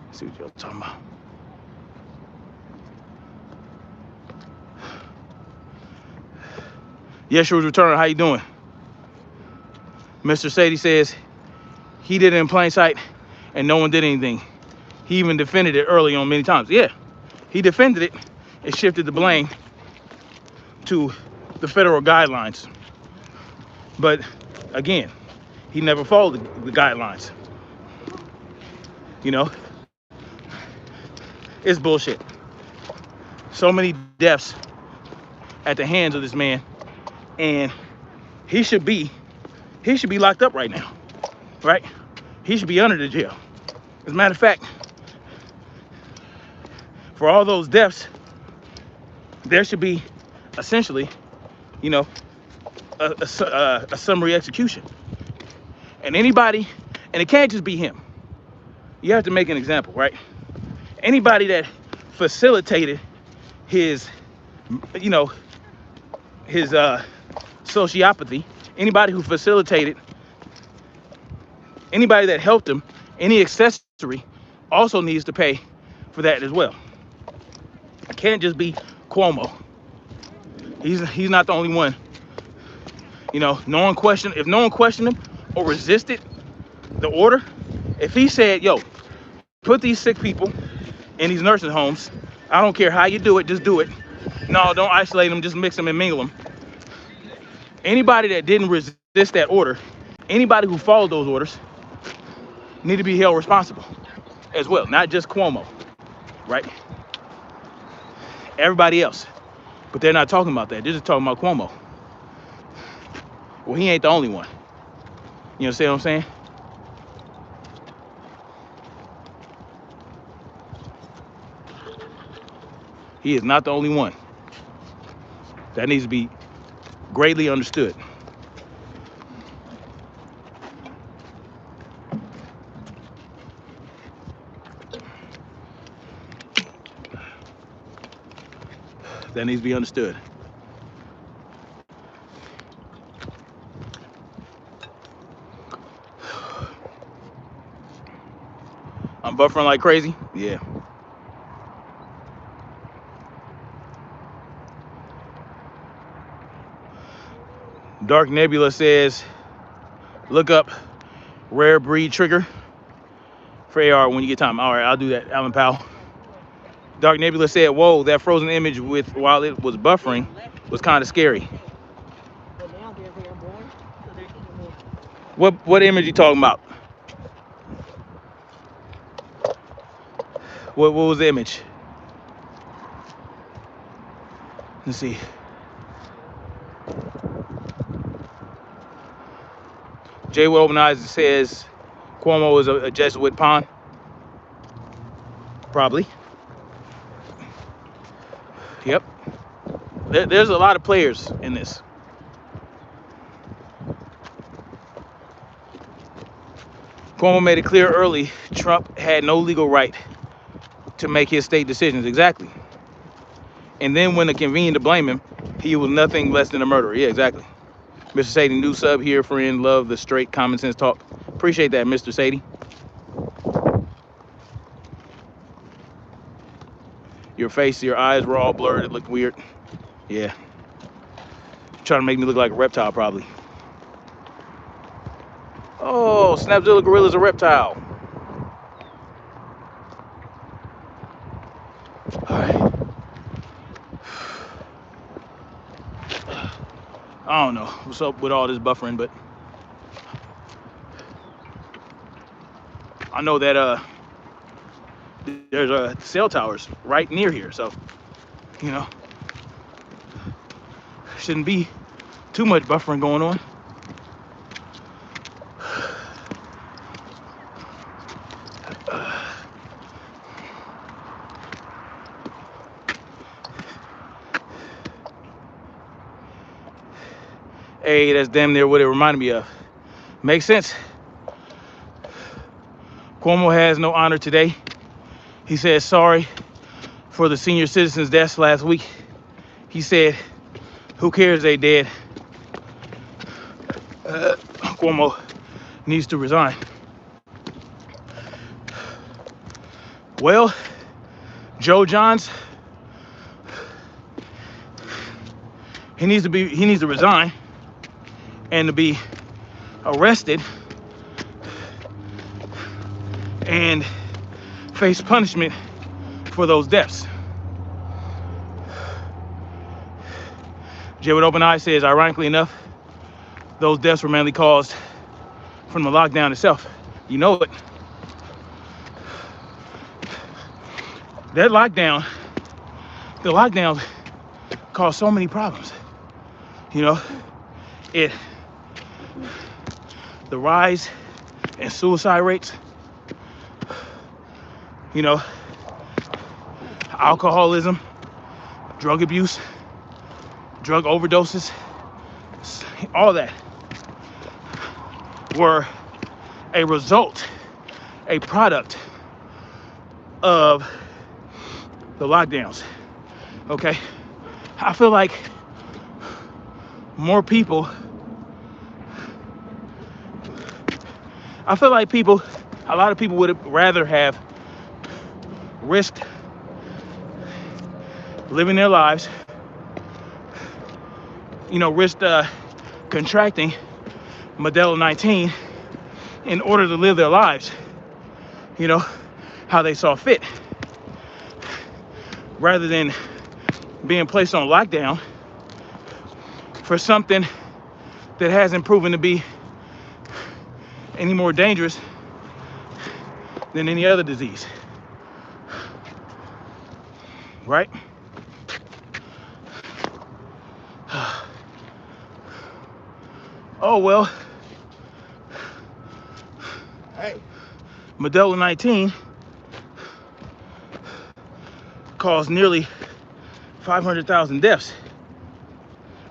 Let's see what y'all talking about. Yeshua's returning. How you doing? Mr. Sadie says he did it in plain sight and no one did anything. He even defended it early on many times. Yeah, he defended it and shifted the blame to the federal guidelines. But again, he never followed the guidelines. You know, it's bullshit. So many deaths at the hands of this man, and he should be locked up right now, right? He should be under the jail. As a matter of fact, for all those deaths, there should be essentially, you know, a summary execution. And anybody, and it can't just be him. You have to make an example, right? Anybody that facilitated his, you know, his sociopathy, anybody who facilitated, anybody that helped him, any accessory also needs to pay for that as well. It can't just be Cuomo. He's not the only one. You know, if no one questioned him or resisted the order, if he said, yo, put these sick people in these nursing homes, I don't care how you do it, just do it. No, don't isolate them, just mix them and mingle them. Anybody that didn't resist that order, anybody who followed those orders, need to be held responsible as well, not just Cuomo, right? Everybody else. But they're not talking about that. They're just talking about Cuomo. Well, he ain't the only one. You understand what I'm saying? He is not the only one. That needs to be greatly understood. That needs to be understood. I'm buffering like crazy. Yeah. Dark Nebula says, look up rare breed trigger for AR when you get time. All right, I'll do that, Alan Powell. Dark Nebula said, whoa, that frozen image with while it was buffering was kind of scary. What image you talking about? What was the image? Let's see. Jay with Open Eyes says Cuomo is a Jesuit pawn. Probably. Yep. There's a lot of players in this. Cuomo made it clear early Trump had no legal right to make his state decisions. Exactly. And then when it convened to blame him, he was nothing less than a murderer. Yeah, exactly. Mr. Sadie, new sub here, friend. Love the straight common sense talk. Appreciate that, Mr. Sadie. Your face, your eyes were all blurred. It looked weird. Yeah. Trying to make me look like a reptile, probably. Oh, Snapzilla Gorilla's a reptile. All right. I don't know what's up with all this buffering, but I know that there's cell towers right near here, so you know Shouldn't be too much buffering going on. Hey, that's damn near what it reminded me of. Makes sense. Cuomo has no honor today. He said sorry for the senior citizens' deaths last week. He said, who cares they dead? Cuomo needs to resign. Well, Joe Johns, he needs to resign and to be arrested and face punishment for those deaths. Jay with Open Eyes says, ironically enough, those deaths were mainly caused from the lockdown itself. You know it. That lockdown, the lockdown caused so many problems. You know, the rise in suicide rates, you know, alcoholism, drug abuse, drug overdoses, all that were a result, a product of the lockdowns. Okay, I feel like more people, a lot of people would rather have risked living their lives, you know, risked contracting Medela 19 in order to live their lives, you know, how they saw fit, rather than being placed on lockdown for something that hasn't proven to be any more dangerous than any other disease. Right? Oh, well, Hey. Medela 19 caused nearly 500,000 deaths.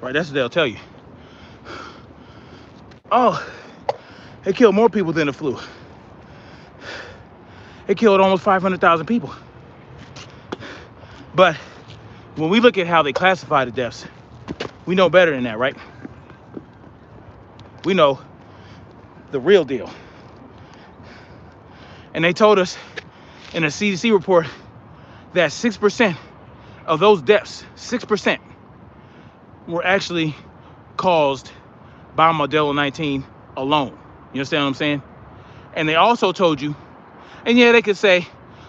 Right, that's what they'll tell you. Oh, it killed more people than the flu. It killed almost 500,000 people. But when we look at how they classify the deaths, we know better than that, right? We know the real deal. And they told us in a CDC report that 6% of those deaths, 6%, were actually caused by Medela 19 alone. You understand what I'm saying? And they also told you, and yeah, they could say,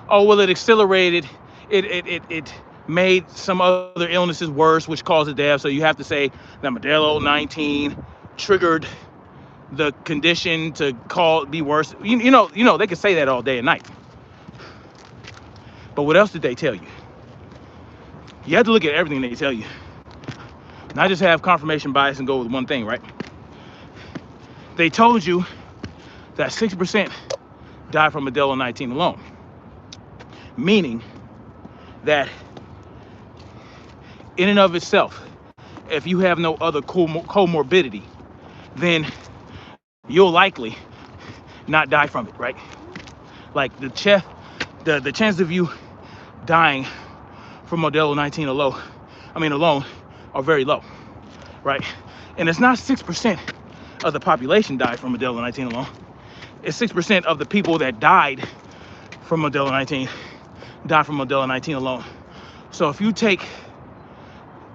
oh, well, it accelerated, it made some other illnesses worse, which caused the death. So you have to say that Medela 19 triggered the condition to be worse. You know, they could say that all day and night. But what else did they tell you? You have to look at everything they tell you. Not just have confirmation bias and go with one thing, right? They told you that 6% died from Medela 19 alone. Meaning that in and of itself, if you have no other comorbidity, then you'll likely not die from it, right? Like the chance of you dying from Medela 19 alone are very low, right? And it's not 6% of the population died from Medela 19 alone. It's 6% of the people that died from Medela 19 died from Medela 19 alone. So if you take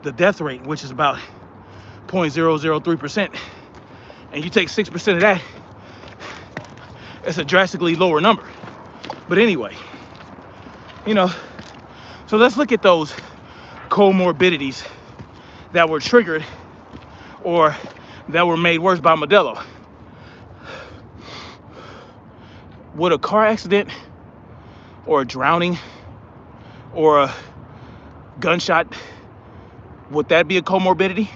the death rate, which is about 0.003%, and you take 6% of that, it's a drastically lower number. But anyway, you know, so let's look at those comorbidities that were triggered or that were made worse by Medela. Would a car accident or a drowning or a gunshot, would that be a comorbidity?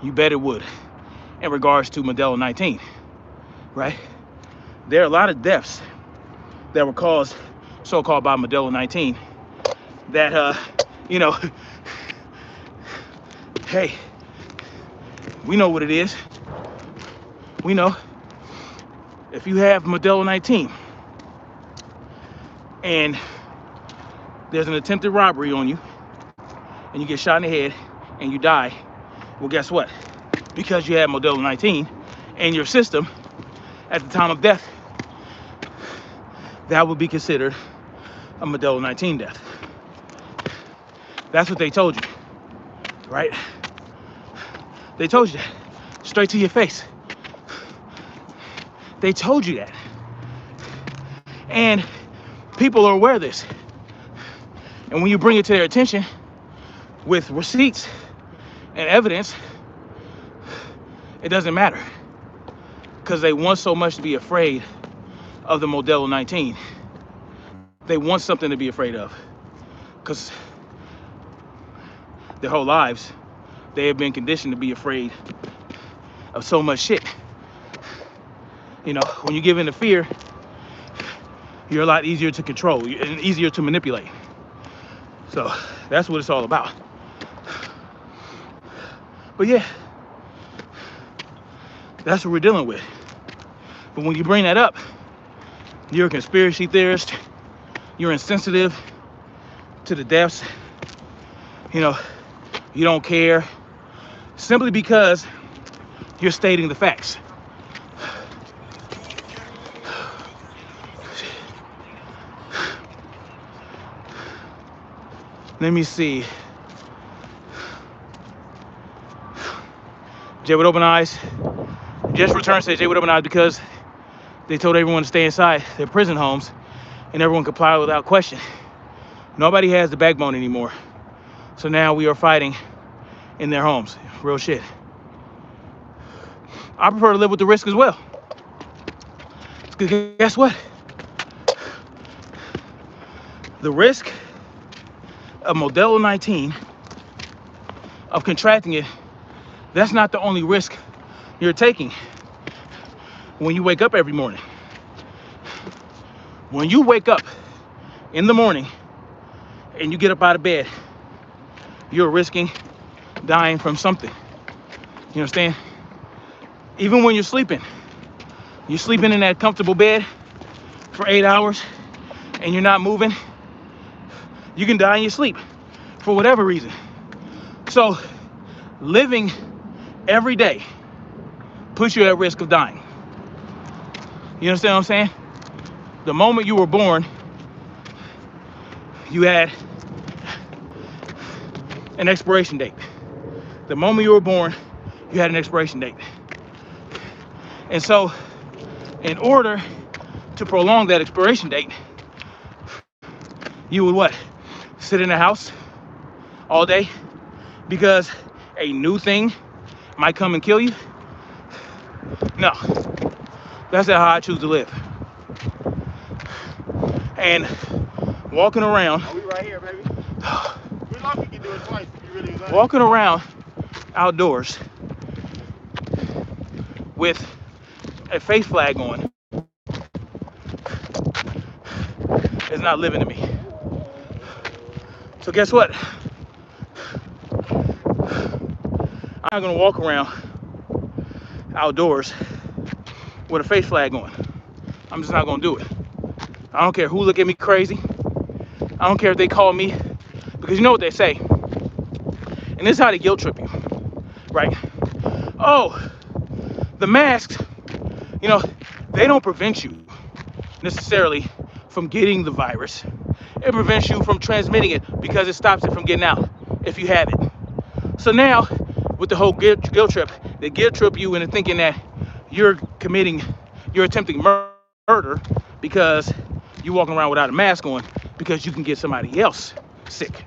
You bet it would in regards to Modelo 19, right? There are a lot of deaths that were caused, so-called, by Modelo 19 that, you know, hey, we know what it is. We know if you have Modelo 19 and there's an attempted robbery on you and you get shot in the head and you die, well, guess what? Because you had Modelo 19 in your system at the time of death, that would be considered a Modelo 19 death. That's what they told you, right? They told you that straight to your face. They told you that. And people are aware of this. And when you bring it to their attention with receipts and evidence, it doesn't matter. Because they want so much to be afraid of the Modelo 19. They want something to be afraid of. Because their whole lives, they have been conditioned to be afraid of so much shit. You know, when you give in to fear, you're a lot easier to control and easier to manipulate. So that's what it's all about. But yeah, that's what we're dealing with. But when you bring that up, you're a conspiracy theorist, you're insensitive to the deaths, you know, you don't care, simply because you're stating the facts. Let me see. Jay with open eyes. Just returned, said Jay with open eyes, because they told everyone to stay inside their prison homes and everyone complied without question. Nobody has the backbone anymore. So now we are fighting in their homes. Real shit. I prefer to live with the risk as well. Because guess what? The risk of Modelo 19, of contracting it, that's not the only risk you're taking when you wake up every morning. When you wake up in the morning and you get up out of bed, you're risking dying from something. You understand? Even when you're sleeping in that comfortable bed for 8 hours and you're not moving, you can die in your sleep for whatever reason. So living every day puts you at risk of dying. You understand what I'm saying? The moment you were born, you had an expiration date. The moment you were born, you had an expiration date. And so, in order to prolong that expiration date, you would what? Sit in the house all day because a new thing might come and kill you? No. That's not how I choose to live. And walking around. Oh, we right here, baby. We lucky you can do it twice if you really like. Walking around outdoors with a face flag on is not living to me. So guess what? I'm not gonna walk around outdoors with a face flag on. I'm just not gonna do it. I don't care who look at me crazy. I don't care if they call me, because you know what they say. And this is how they guilt trip you, right? Oh, the masks, you know, they don't prevent you necessarily from getting the virus. It prevents you from transmitting it because it stops it from getting out if you have it. So now, with the whole guilt trip, they guilt trip you into thinking that you're attempting murder because you're walking around without a mask on because you can get somebody else sick,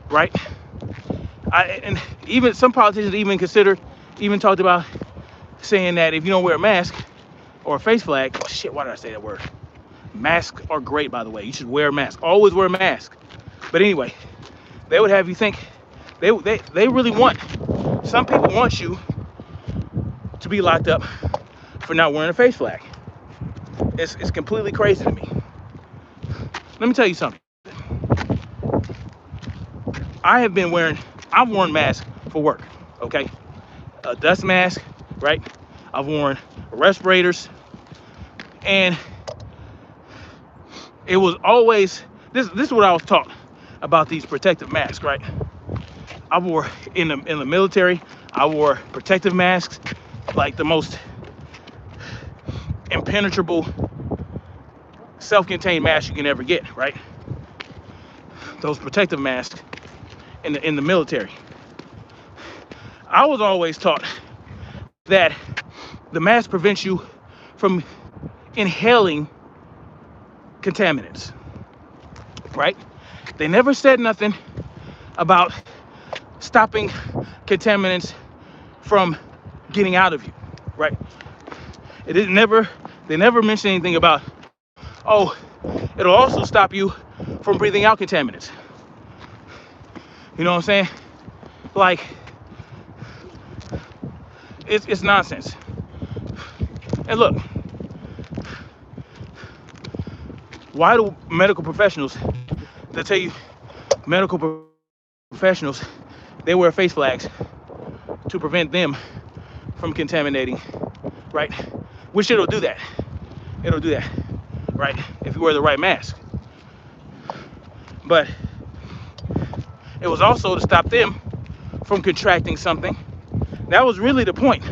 right? And even some politicians even talked about saying that if you don't wear a mask or a face flag, oh shit, why did I say that word? Masks are great, by the way. You should wear a mask. Always wear a mask. But anyway, they would have you think they really want Some people want you to be locked up for not wearing a face flag. It's completely crazy to me. Let me tell you something. I've worn masks for work, okay? A dust mask, right? I've worn respirators, and it was always, this is what I was taught about these protective masks, right? I wore, in the military, I wore protective masks, like the most impenetrable self-contained mask you can ever get, right? Those protective masks in the military. I was always taught that the mask prevents you from inhaling contaminants, right? They never said nothing about stopping contaminants from getting out of you, right? They never mentioned anything about, oh, it'll also stop you from breathing out contaminants. You know what I'm saying? Like, it's nonsense. And look, why do medical professionals, they tell you, medical professionals, they wear face flags to prevent them from contaminating, right? Which it'll do that. It'll do that, right? If you wear the right mask. But it was also to stop them from contracting something. That was really the point,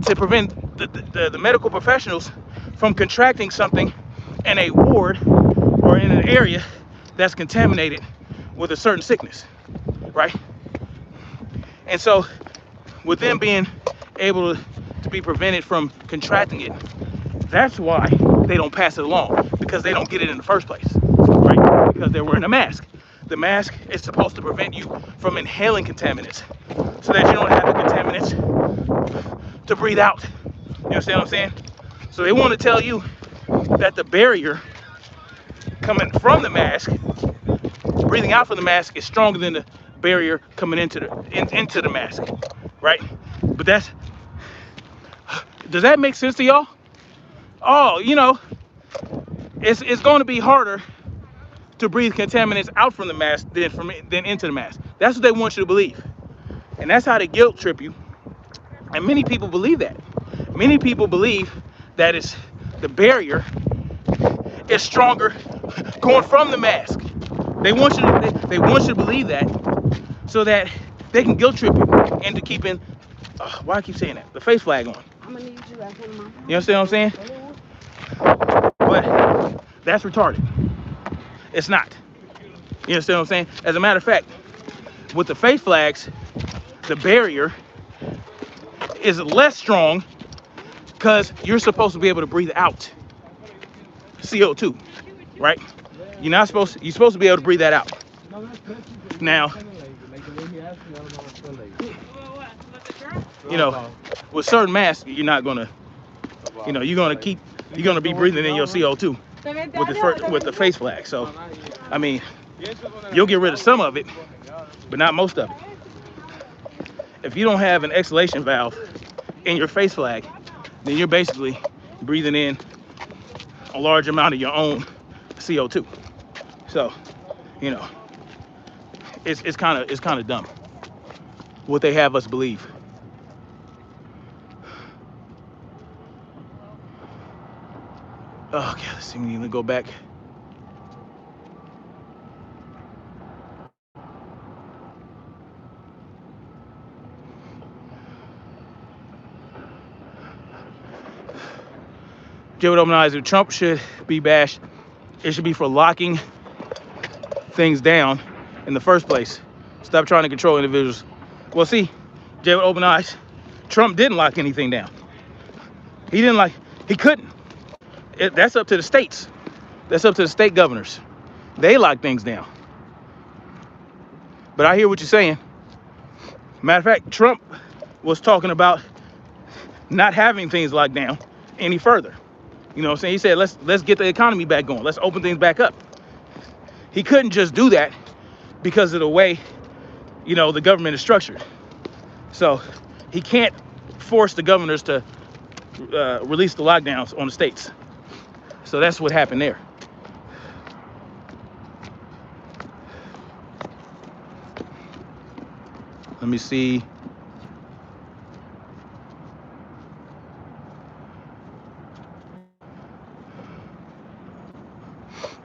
to prevent the medical professionals from contracting something in a ward or in an area that's contaminated with a certain sickness, right? And so with them being able to be prevented from contracting it, that's why they don't pass it along, because they don't get it in the first place, right? Because they're wearing a mask. The mask is supposed to prevent you from inhaling contaminants so that you don't have the contaminants to breathe out. You understand what I'm saying? So they want to tell you that the barrier coming from the mask, breathing out from the mask, is stronger than the barrier coming into the mask, right? But does that make sense to y'all? Oh, you know, it's going to be harder to breathe contaminants out from the mask than into the mask. That's what they want you to believe. And that's how they guilt trip you. And many people believe that. Many people believe that it's the barrier is stronger going from the mask. They want you to believe that so that they can guilt trip you into keeping, why I keep saying that, the face flag on. I'm gonna need you after my. You understand what I'm saying? But that's retarded. It's not. You understand what I'm saying? As a matter of fact, with the face flags, the barrier is less strong because you're supposed to be able to breathe out CO2, right? You're supposed to be able to breathe that out. Now, you know, with certain masks, you're not gonna, you know, you're gonna be breathing in your CO2 with the face flag. So, I mean, you'll get rid of some of it, but not most of it. If you don't have an exhalation valve in your face flag, then you're basically breathing in a large amount of your own CO2. So, you know, it's kind of dumb what they have us believe. Oh, okay, let's see, we need to go back. Jay would open eyes. If Trump should be bashed, it should be for locking things down in the first place. Stop trying to control individuals. Well, see, Jay would open eyes. Trump didn't lock anything down. He couldn't. That's up to the states. That's up to the state governors. They lock things down. But I hear what you're saying. Matter of fact, Trump was talking about not having things locked down any further. You know what I'm saying? He said, let's get the economy back going. Let's open things back up. He couldn't just do that because of the way, you know, the government is structured. So he can't force the governors to release the lockdowns on the states. So that's what happened there. Let me see.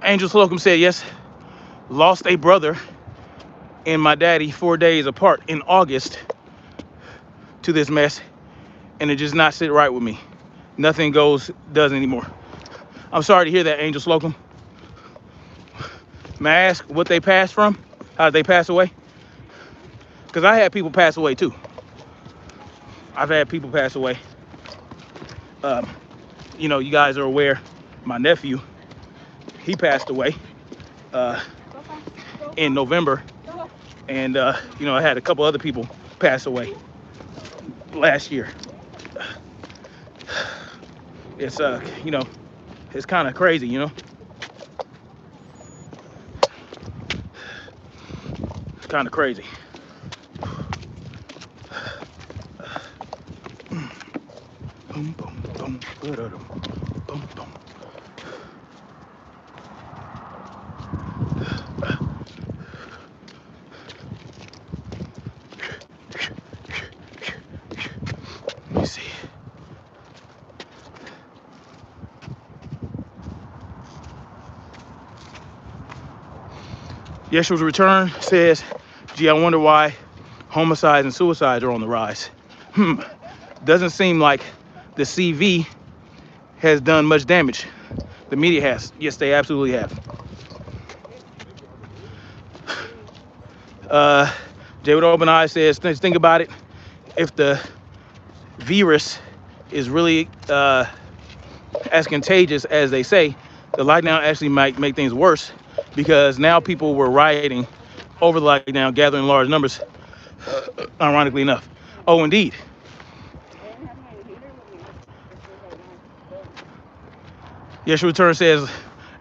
Angel Slocum said, yes, lost a brother and my daddy 4 days apart in August to this mess, and it just not sit right with me. Nothing does anymore. I'm sorry to hear that, Angel Slocum. May I ask what they passed from? How did they pass away? Because I had people pass away too. I've had people pass away. You know, you guys are aware, my nephew, he passed away in November. And, you know, I had a couple other people pass away last year. It's, you know, it's kind of crazy, you know? It's kind of crazy. Boom, boom, boom, boom, boom. Let me see. Yeshua's Return says, gee, I wonder why homicides and suicides are on the rise. Doesn't seem like the CV has done much damage. The media has. Yes, they absolutely have. Jay with Open Eyes says, think about it. If the virus is really as contagious as they say, the lockdown actually might make things worse, because now people were rioting over the lockdown, gathering large numbers, ironically enough. Oh, indeed. Yeshua Return says,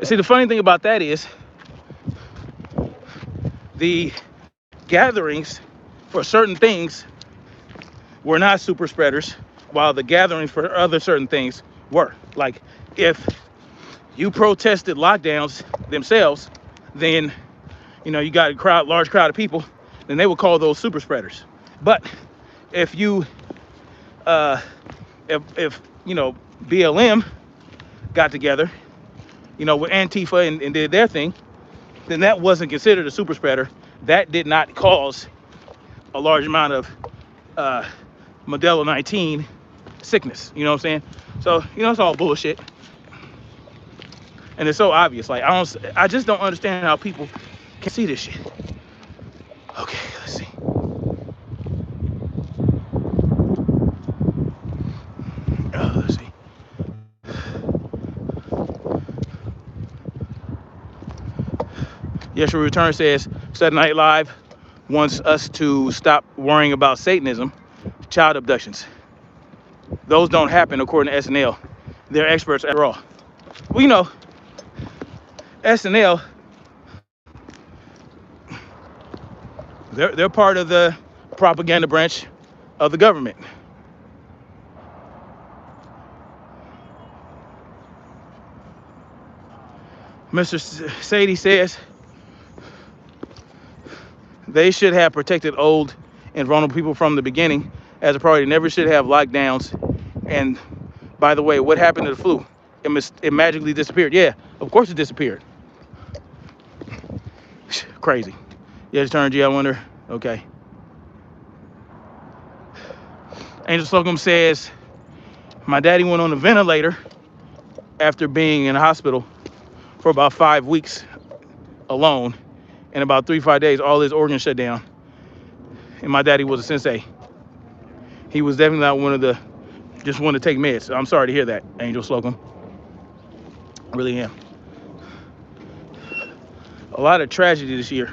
see, the funny thing about that is the gatherings for certain things were not super spreaders, while the gatherings for other certain things were. Like, if you protested lockdowns themselves, then, you know, you got a large crowd of people, then they would call those super spreaders. But if you, if you know, BLM got together, you know, with Antifa and did their thing, then that wasn't considered a super spreader. That did not cause a large amount of Modelo 19 sickness. You know what I'm saying? So, you know, it's all bullshit. And it's so obvious. Like, I just don't understand how people can see this shit. Okay, let's see. Let's see. Yeshua Return says, Saturday Night Live wants us to stop worrying about Satanism, child abductions. Those don't happen according to SNL. They're experts after all. Well, you know, SNL, they're part of the propaganda branch of the government. Mr. Sadie says they should have protected old and vulnerable people from the beginning as a priority. Never should have lockdowns. And by the way, what happened to the flu? It magically disappeared. Yeah, of course it disappeared. Crazy. Yeah, just turned G, I wonder. Okay. Angel Slocum says, my daddy went on a ventilator after being in the hospital for about 5 weeks alone. In about 3-5 days, all his organs shut down. And my daddy was a sensei. He was definitely not one of the, just want to take meds. I'm sorry to hear that, Angel Slocum. I really am. A lot of tragedy this year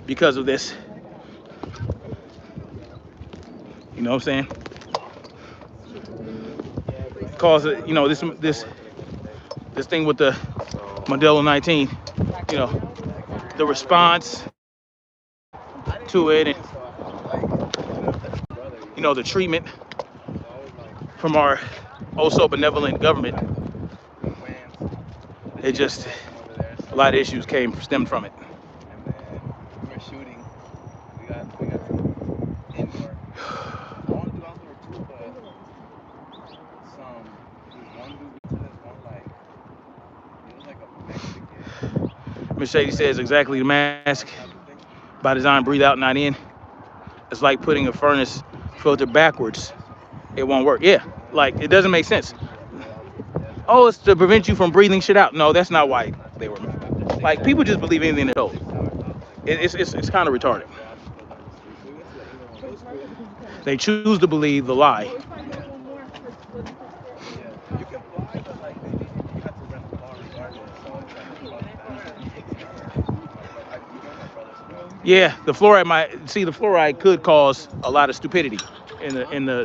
because of this. You know what I'm saying? Cause, you know, this thing with the Modelo 19, you know, the response to it, and you know, the treatment from our oh so benevolent government. It just, a lot of issues stemmed from it. And then we're shooting. We got some indoor. I want to do outdoor too, but there's one boogie to this one, like, it was like a Mexican Mercedes says exactly the mask type of thing. by design, breathe out, not in. It's like putting a furnace filter backwards. It won't work. Yeah, like it doesn't make sense. Oh, it's to prevent you from breathing shit out. No, that's not why they were. Like, people just believe anything they're told. It's kind of retarded. They choose to believe the lie. You can fly, but like you have to rent a car regardless. So it's like Yeah, the fluoride could cause a lot of stupidity in the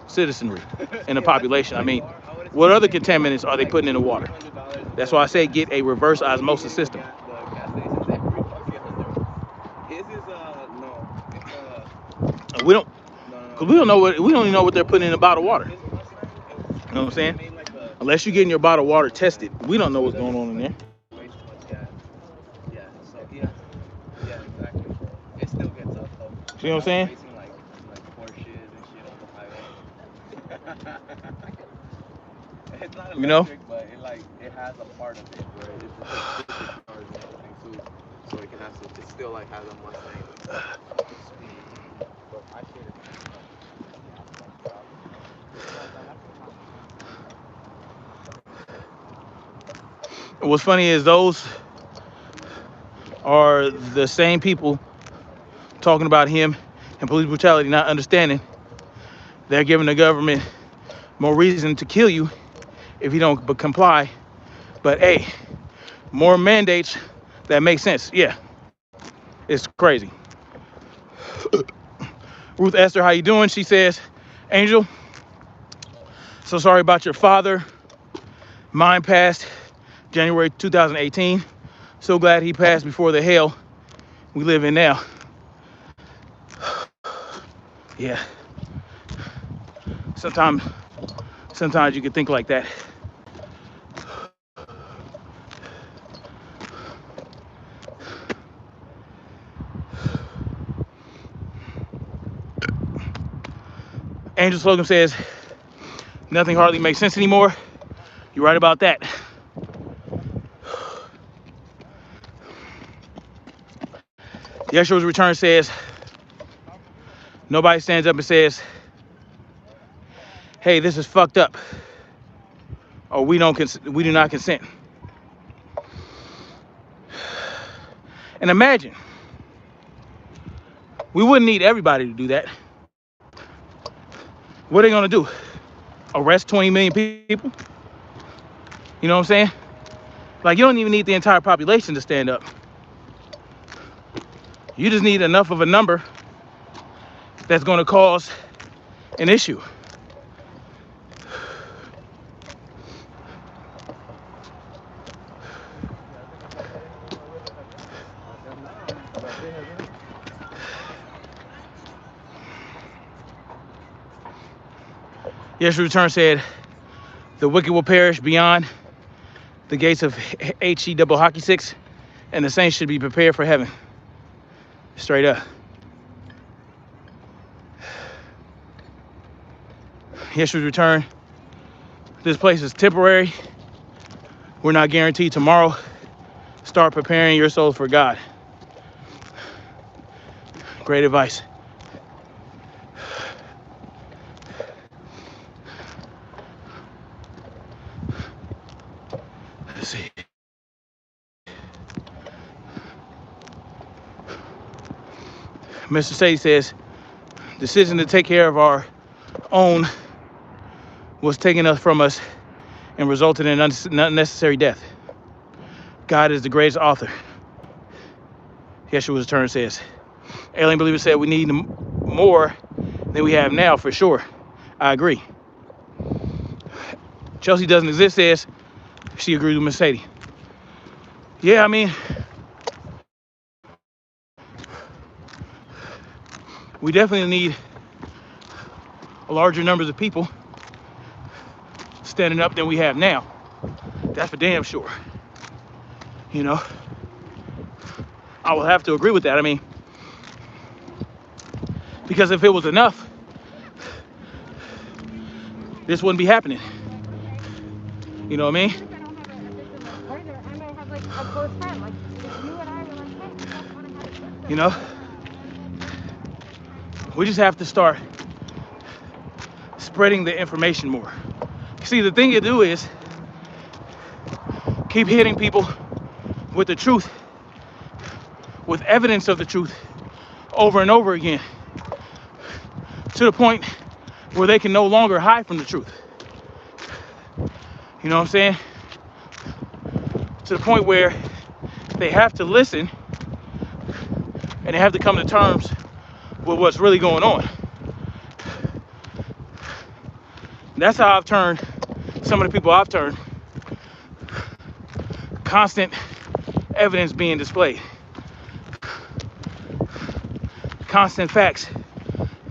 citizenry, in the population. I mean, what other contaminants are they putting in the water? That's why I say get a reverse osmosis system. We don't, cause we don't even know what they're putting in a bottle of water. You know what I'm saying? Unless you're getting your bottle of water tested, we don't know what's going on in there. See what I'm saying? It's not electric, You know? but it has a part of it where it's just cars and everything too. So it can have it still like has a Mustang speed. But my shit is What's funny is those are the same people talking about him and police brutality, not understanding they're giving the government more reason to kill you if you don't comply. But hey, more mandates that make sense. Yeah, it's crazy. Ruth Esther, how you doing? She says, Angel, so sorry about your father. Mine passed January 2018. So glad he passed before the hell we live in now. Yeah. Sometimes you can think like that. Angel Slogan says, nothing hardly makes sense anymore. You're right about that. Yeshua's return says, nobody stands up and says, hey, this is fucked up, or we do not consent. And imagine, we wouldn't need everybody to do that. What are they gonna do? Arrest 20 million people? You know what I'm saying? Like, you don't even need the entire population to stand up. You just need enough of a number that's gonna cause an issue. Yeshua's return said, the wicked will perish beyond the gates of HE double hockey sticks, and the saints should be prepared for heaven. Straight up. Yeshua's return. This place is temporary. We're not guaranteed tomorrow. Start preparing your souls for God. Great advice. Let's see. Mr. Sadie says, decision to take care of our own was taken from us and resulted in unnecessary death. God is the greatest author. Yeshua's turn says, alien believer said we need more than we have now for sure. I agree. Chelsea doesn't exist says she agrees with Miss Sadie. Yeah, I mean, we definitely need larger numbers of people standing up than we have now. That's for damn sure. You know, I will have to agree with that. I mean, because if it was enough, this wouldn't be happening. You know what I mean? You know, we just have to start spreading the information more. See, the thing you do is keep hitting people with the truth, with evidence of the truth over and over again, to the point where they can no longer hide from the truth. You know what I'm saying? To the point where they have to listen and they have to come to terms with what's really going on. That's how I've turned some of the people I've turned. Constant evidence being displayed. Constant facts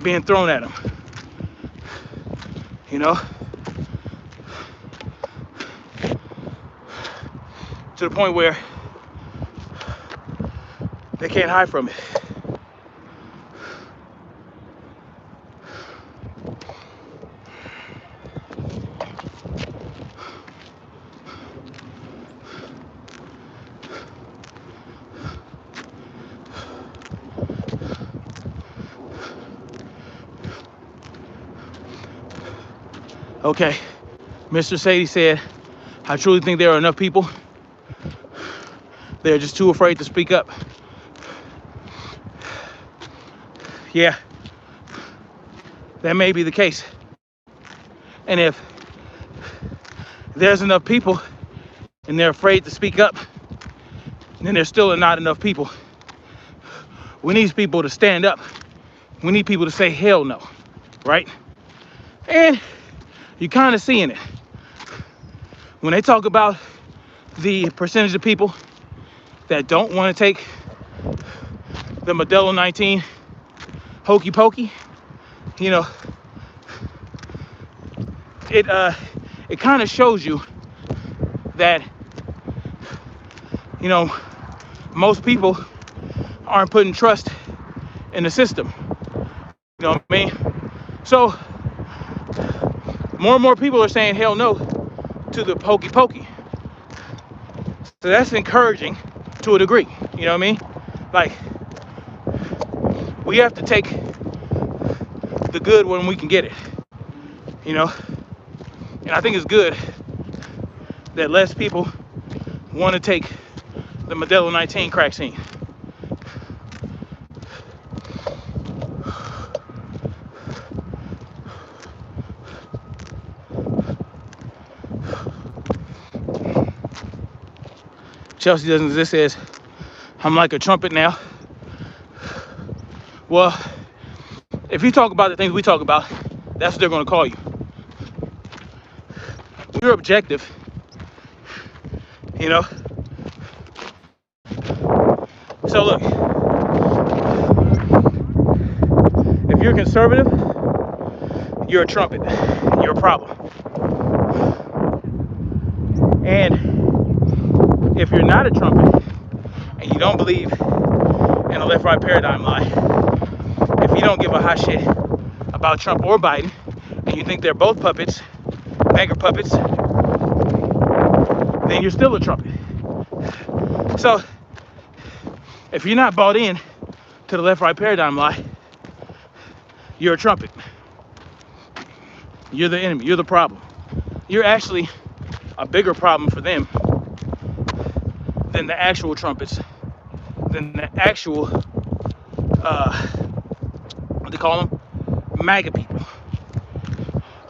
being thrown at them. You know? To the point where they can't hide from it. Okay, Mr. Sadie said, I truly think there are enough people. They're just too afraid to speak up. Yeah, that may be the case. And if there's enough people and they're afraid to speak up, then there's still not enough people. We need people to stand up. We need people to say hell no, right? And you're kind of seeing it. When they talk about the percentage of people that don't want to take the Modelo 19 hokey pokey, you know, it kind of shows you that, you know, most people aren't putting trust in the system. You know what I mean? So more and more people are saying hell no to the hokey pokey. So that's encouraging to a degree. You know what I mean? Like, we have to take the good when we can get it. You know? And I think it's good that less people want to take the Modelo 19 crack scene. Chelsea doesn't exist says, I'm like a trumpet now. Well, if you talk about the things we talk about, that's what they're going to call you. We're objective, you know? So look, if you're conservative, you're a trumpet. You're a problem. And if you're not a trumpet and you don't believe in a left-right paradigm lie, if you don't give a hot shit about Trump or Biden and you think they're both puppets, beggar puppets, then you're still a trumpet. So if you're not bought in to the left-right paradigm lie, you're a trumpet. You're the enemy. You're the problem. You're actually a bigger problem for them than the actual trumpets, than the actual, what they call them? MAGA people.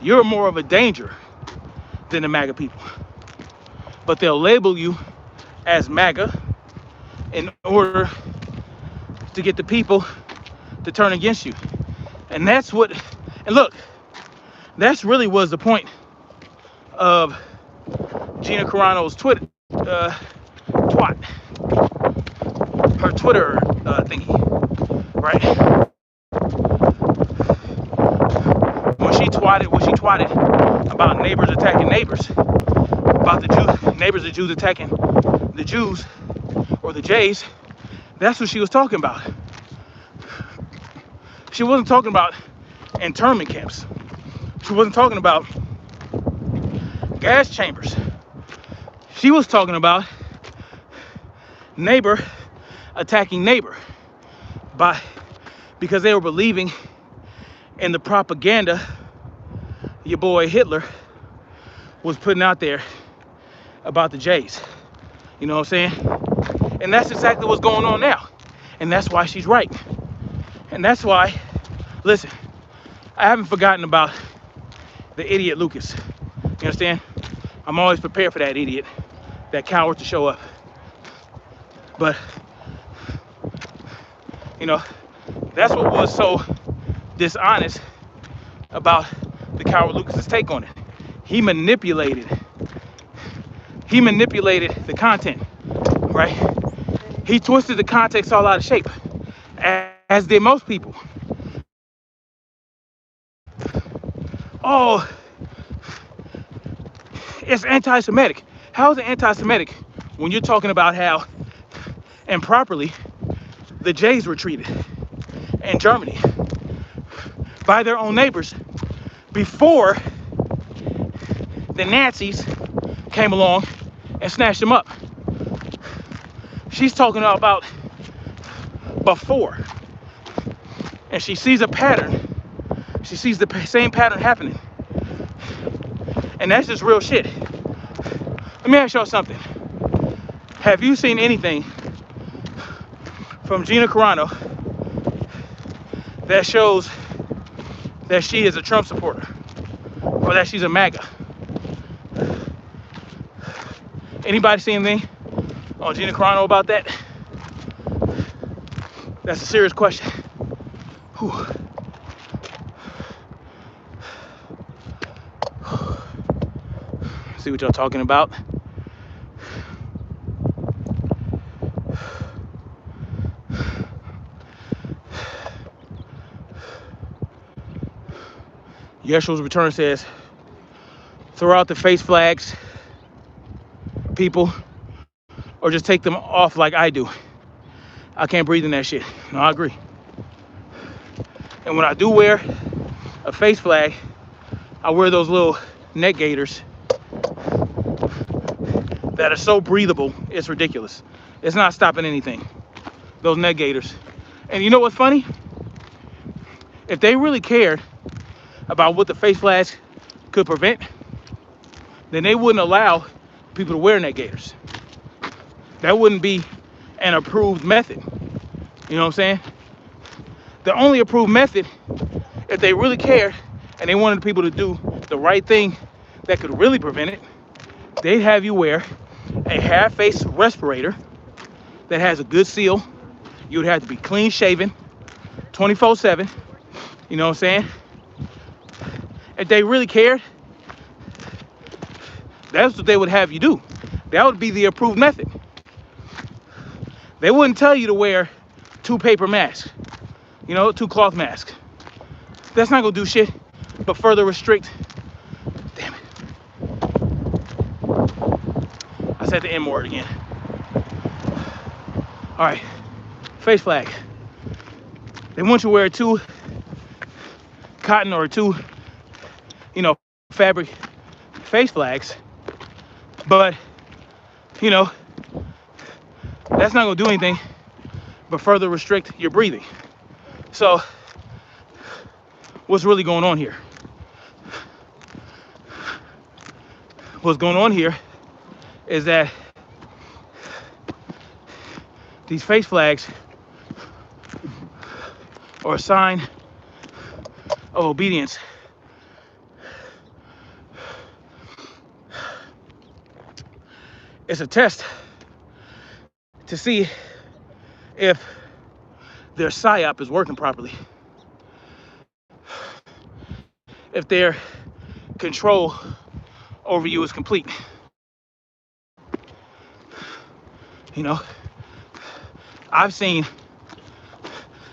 You're more of a danger than the MAGA people. But they'll label you as MAGA in order to get the people to turn against you. And that's what, and look, that's really was the point of Gina Carano's Twitter, twat, her Twitter thingy, right? When she twatted what she twatted about neighbors attacking neighbors, about the neighbors of Jews attacking the Jews or the Jays, that's what she was talking about. She wasn't talking about internment camps. She wasn't talking about gas chambers. She was talking about neighbor attacking neighbor because they were believing in the propaganda your boy Hitler was putting out there about the Jays. You know what I'm saying? And that's exactly what's going on now. And that's why she's right. And that's why, listen, I haven't forgotten about the idiot Lucas. You understand? I'm always prepared for that idiot, that coward to show up. But, you know, that's what was so dishonest about the coward Lucas's take on it. He manipulated the content, right? He twisted the context all out of shape, as did most people. Oh, it's anti-Semitic. How is it anti-Semitic when you're talking about how improperly the Jays were treated in Germany by their own neighbors before the Nazis came along and snatched them up? She's talking about before, and she sees a pattern. She sees the same pattern happening, and that's just real shit. Let me ask y'all something. Have you seen anything from Gina Carano that shows that she is a Trump supporter or that she's a MAGA? Anybody see anything on Gina Carano about that? That's a serious question. Whew. See what y'all talking about. Yeshua's return says, throw out the face flags, people, or just take them off like I do. I can't breathe in that shit. No, I agree. And when I do wear a face flag, I wear those little neck gaiters that are so breathable, it's ridiculous. It's not stopping anything. Those neck gaiters. And you know what's funny? If they really cared about what the face flags could prevent, then they wouldn't allow people to wear neck gaiters. That wouldn't be an approved method. You know what I'm saying? The only approved method, if they really cared and they wanted people to do the right thing that could really prevent it, they'd have you wear a half-face respirator that has a good seal. You would have to be clean shaven 24/7. You know what I'm saying? If they really cared, that's what they would have you do. That would be the approved method. They wouldn't tell you to wear 2 paper masks, 2 cloth masks. That's not gonna do shit but further restrict. Damn it. I said the M word again. All right, face flag. They want you to wear 2 cotton or 2, fabric face flags, but, that's not gonna do anything but further restrict your breathing. So, what's really going on here? What's going on here is that these face flags are a sign of obedience. It's a test to see if their psyop is working properly, if their control over you is complete. I've seen,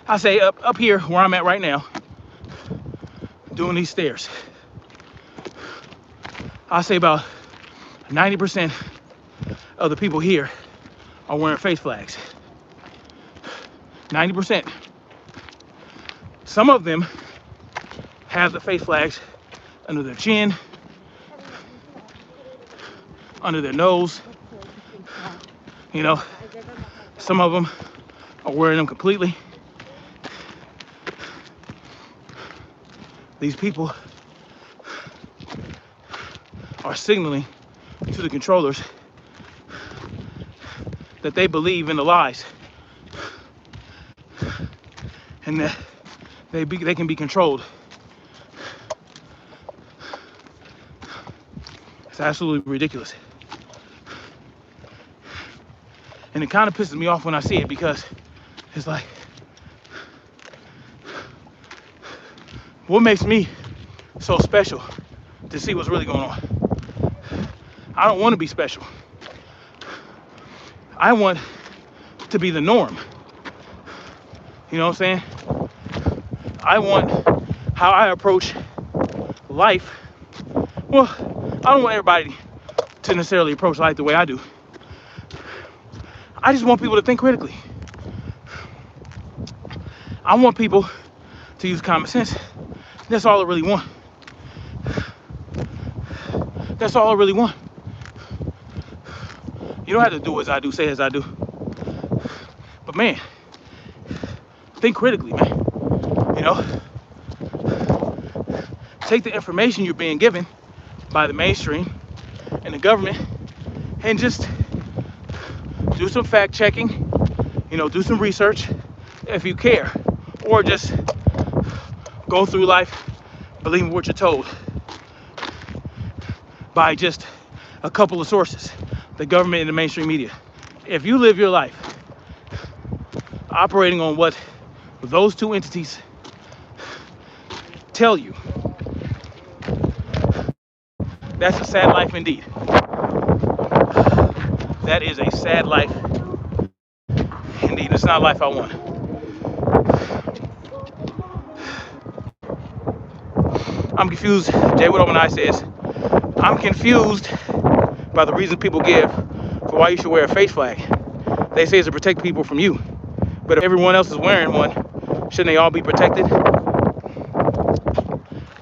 I say up here where I'm at right now, doing these stairs, I'll say about 90% of the people here are wearing face flags. 90%. Some of them have the face flags under their chin, under their nose. You know, some of them are wearing them completely. These people are signaling to the controllers that they believe in the lies and that they can be controlled. It's absolutely ridiculous. And it kind of pisses me off when I see it, because it's like, what makes me so special to see what's really going on? I don't want to be special. I want to be the norm. You know what I'm saying? I want how I approach life. Well, I don't want everybody to necessarily approach life the way I do. I just want people to think critically. I want people to use common sense. That's all I really want. That's all I really want. You don't have to do as I do, say as I do. But man, think critically, man. You know, take the information you're being given by the mainstream and the government and just do some fact checking, you know, do some research if you care, or just go through life believing what you're told by just a couple of sources, the government and the mainstream media. If you live your life operating on what those two entities tell you, that's a sad life indeed. That is a sad life indeed. It's not a life I want. I'm confused. Jay Wood I says, I'm confused by the reason people give for why you should wear a face flag. They say it's to protect people from you. But if everyone else is wearing one, shouldn't they all be protected?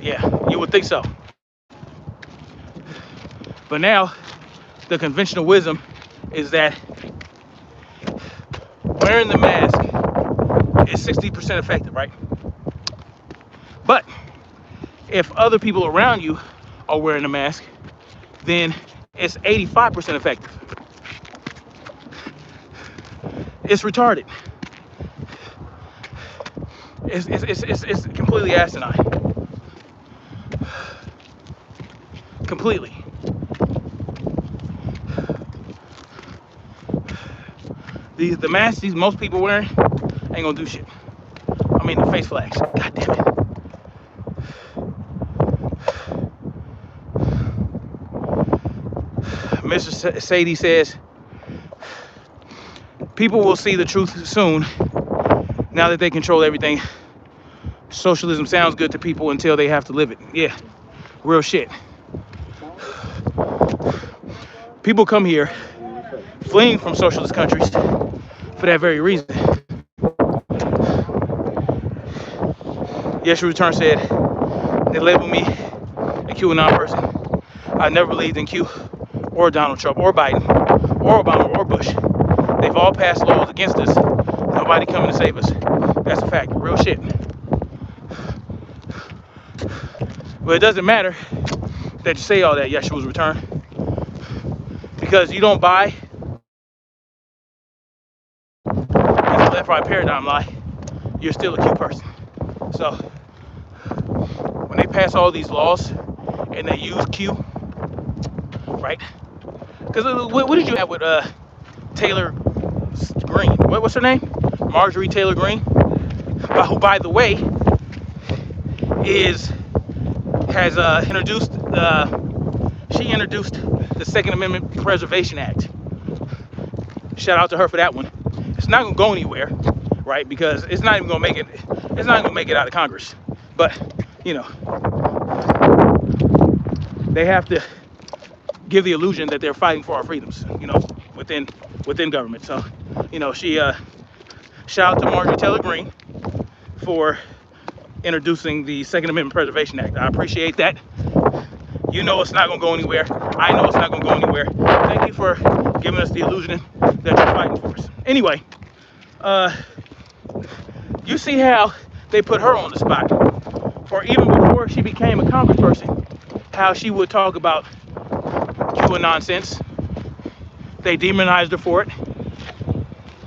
Yeah, you would think so. But now, the conventional wisdom is that wearing the mask is 60% effective, right? But if other people around you are wearing a mask, then it's 85% effective. It's retarded. It's completely asinine. Completely. The masks these most people wearing ain't gonna do shit. I mean the face flags. God damn it. Mr. Sadie says, people will see the truth soon now that they control everything. Socialism sounds good to people until they have to live it. Yeah, real shit. People come here fleeing from socialist countries for that very reason. Yeshua Return said, they labeled me a QAnon person. I never believed in Q or Donald Trump or Biden or Obama or Bush. They've all passed laws against us. Nobody coming to save us. That's a fact. Real shit. But it doesn't matter that you say all that, Yeshua's Return, because you don't buy into left right paradigm lie, you're still a Q person. So when they pass all these laws and they use Q, right? Because what did you have with Taylor Greene? What's her name? Marjorie Taylor Greene, who, by the way, has introduced the Second Amendment Preservation Act. Shout out to her for that one. It's not gonna go anywhere, right? Because it's not even gonna make it. It's not gonna make it out of Congress. But you know, they have to give the illusion that they're fighting for our freedoms, you know, within government. So, you know, she shout out to Marjorie Taylor Greene for introducing the Second Amendment Preservation Act. I appreciate that. You know it's not gonna go anywhere. I know it's not gonna go anywhere. Thank you for giving us the illusion that you're fighting for us. Anyway, you see how they put her on the spot, or even before she became a congressperson, how she would talk about Cuban nonsense. They demonized her for it,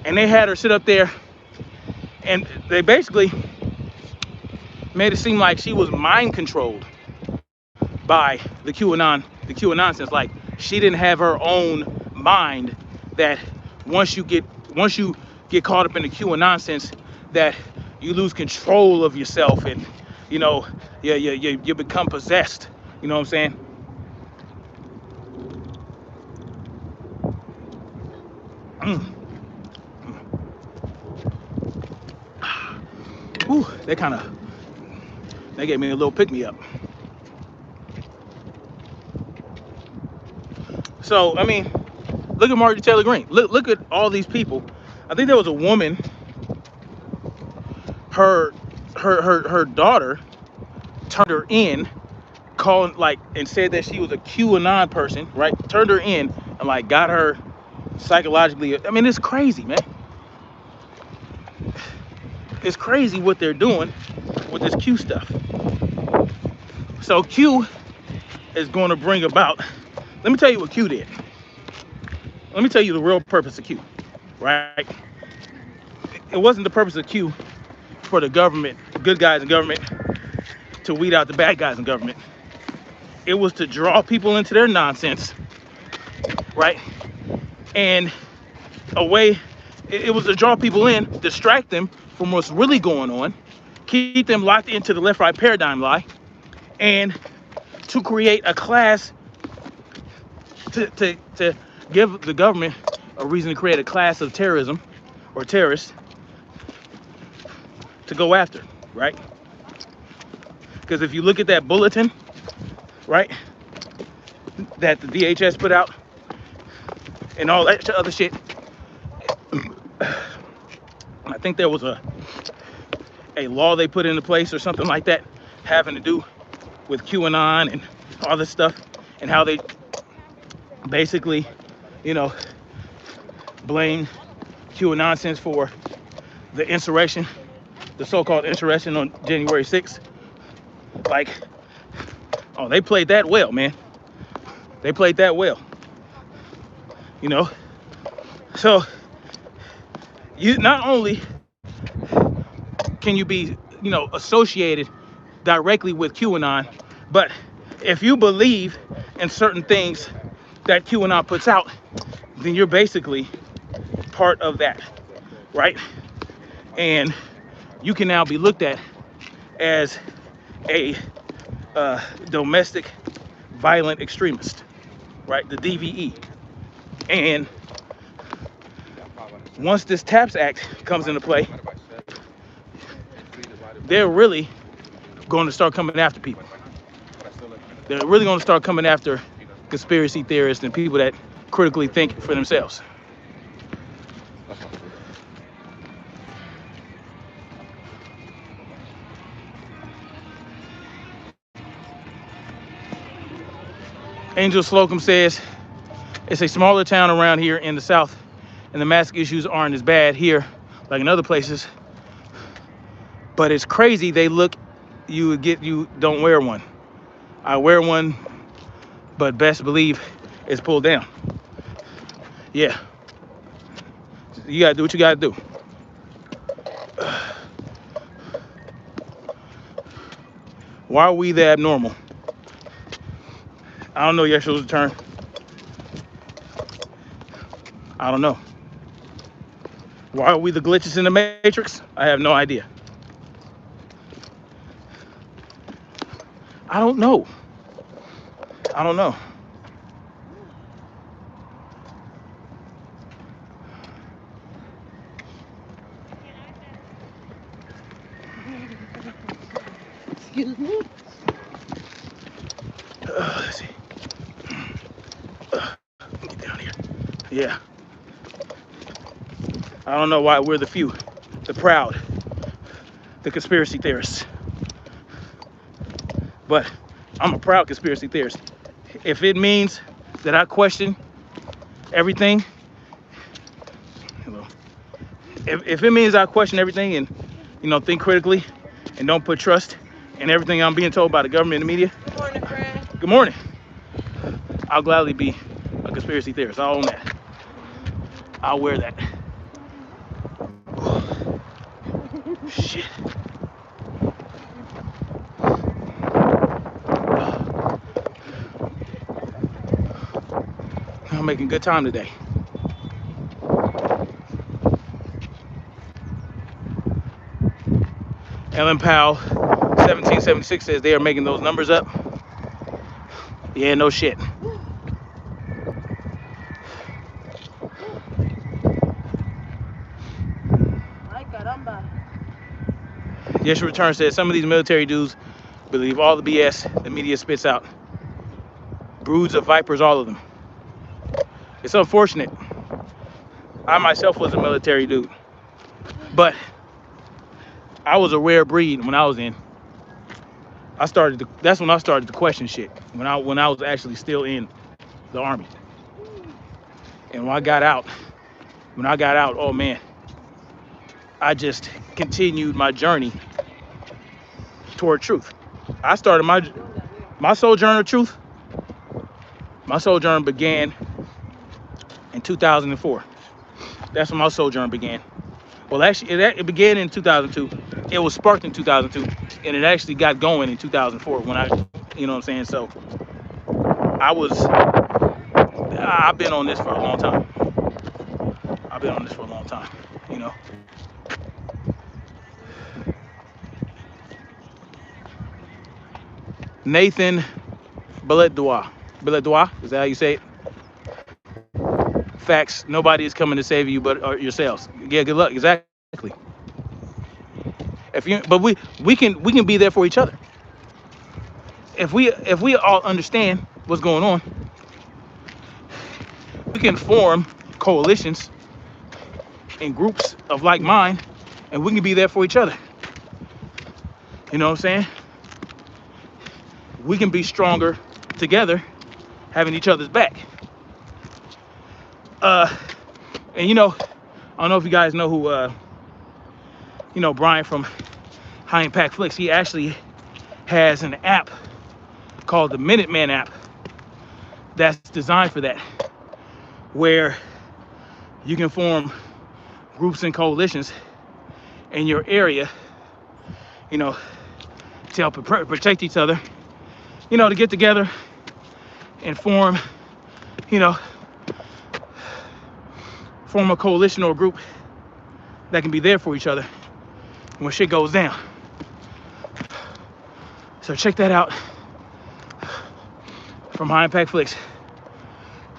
and they had her sit up there, and they basically made it seem like she was mind controlled by the QAnon nonsense. Like she didn't have her own mind. That once you get caught up in the QAnon nonsense, that you lose control of yourself, and you know, you become possessed. You know what I'm saying? Ooh, they gave me a little pick me up. So I mean, look at Marjorie Taylor Greene. Look at all these people. I think there was a woman. Her daughter turned her in, called like and said that she was a QAnon person, right? Turned her in and like got her psychologically. I mean, it's crazy, man. It's crazy what they're doing with this Q stuff. So Q is going to bring about. Let me tell you what Q did. Let me tell you the real purpose of Q, right? It wasn't the purpose of Q for the government, good guys in government, to weed out the bad guys in government. It was to draw people into their nonsense, right? And it was to draw people in, distract them from what's really going on, keep them locked into the left-right paradigm lie, and to create a class to give the government a reason to create a class of terrorism or terrorists to go after, right? Because if you look at that bulletin, right, that the DHS put out and all that other shit, I think there was a law they put into place or something like that having to do with QAnon and all this stuff, and how they basically, you know, blame QAnon nonsense for the insurrection, the so-called insurrection on January 6th. Like, oh, they played that well, man. They played that well, you know. So you not only can you be, you know, associated directly with QAnon, but if you believe in certain things that QAnon puts out, then you're basically part of that, right? And you can now be looked at as a domestic violent extremist, right? The DVE. And once this TAPS Act comes into play, they're really going to start coming after people. They're really going to start coming after conspiracy theorists and people that critically think for themselves. Angel Slocum says, it's a smaller town around here in the South, and the mask issues aren't as bad here like in other places. But it's crazy, they look, you don't wear one. I wear one, but best believe it's pulled down. Yeah. You gotta do what you gotta do. Why are we the abnormal? I don't know, Yeshua's turn. I don't know. Why are we the glitches in the matrix? I have no idea. I don't know. I don't know. Excuse me. Let's see. Yeah. I don't know why we're the few, the proud, the conspiracy theorists. But I'm a proud conspiracy theorist. If it means that I question everything, if it means I question everything and, you know, think critically and don't put trust in everything I'm being told by the government and the media. Good morning, friend. Good morning. I'll gladly be a conspiracy theorist. I'll own that. I'll wear that. Shit. I'm making good time today. Ellen Powell, 1776 says they are making those numbers up. Yeah, no shit. Ay, caramba. Yeshua Return says some of these military dudes believe all the BS the media spits out. Broods of vipers, all of them. It's unfortunate. I myself was a military dude, but I was a rare breed when I was in. That's when I started to question shit. When I was actually still in the Army. And when I got out, oh man, I just continued my journey toward truth. I started my sojourn of truth. My sojourn began in 2004. That's when my sojourn began. Well, actually, it began in 2002. It was sparked in 2002, and it actually got going in 2004 when you know what I'm saying? So I've been on this for a long time. You know. Nathan Backdoor, is that how you say it? Facts. Nobody is coming to save you but yourselves. Yeah, good luck. Exactly. But we can be there for each other. If we all understand what's going on, we can form coalitions and groups of like mind, and we can be there for each other. You know what I'm saying? We can be stronger together, having each other's back. And you know, I don't know if you guys know who you know, Brian from High Impact Flicks. He actually has an app called the Minuteman app that's designed for that, where you can form groups and coalitions in your area, you know, to help protect each other, you know, to get together and form, you know, form a coalition or a group that can be there for each other when shit goes down. So check that out from High Impact Flicks.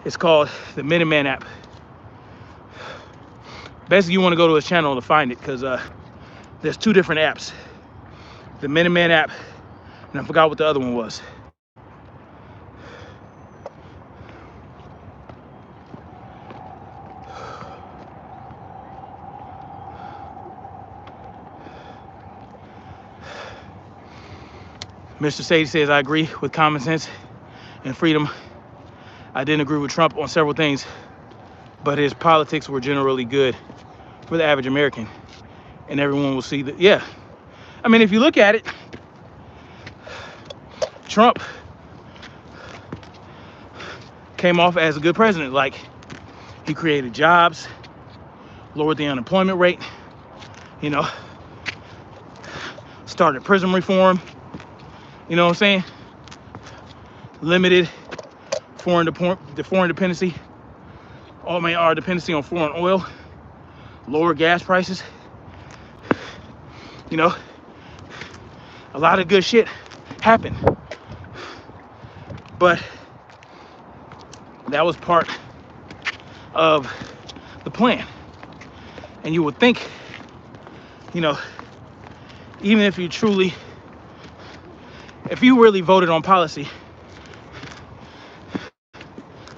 It's called the Minuteman app. Basically, you want to go to his channel to find it, because there's two different apps. The Minuteman app, and I forgot what the other one was. Mr. Sadie says, I agree with common sense and freedom. I didn't agree with Trump on several things, but his politics were generally good for the average American. And everyone will see that, yeah. I mean, if you look at it, Trump came off as a good president. Like, he created jobs, lowered the unemployment rate, you know, started prison reform, you know what I'm saying? Limited foreign dependency, our dependency on foreign oil, lower gas prices, you know, a lot of good shit happened. But that was part of the plan. And you would think, you know, even if you really voted on policy,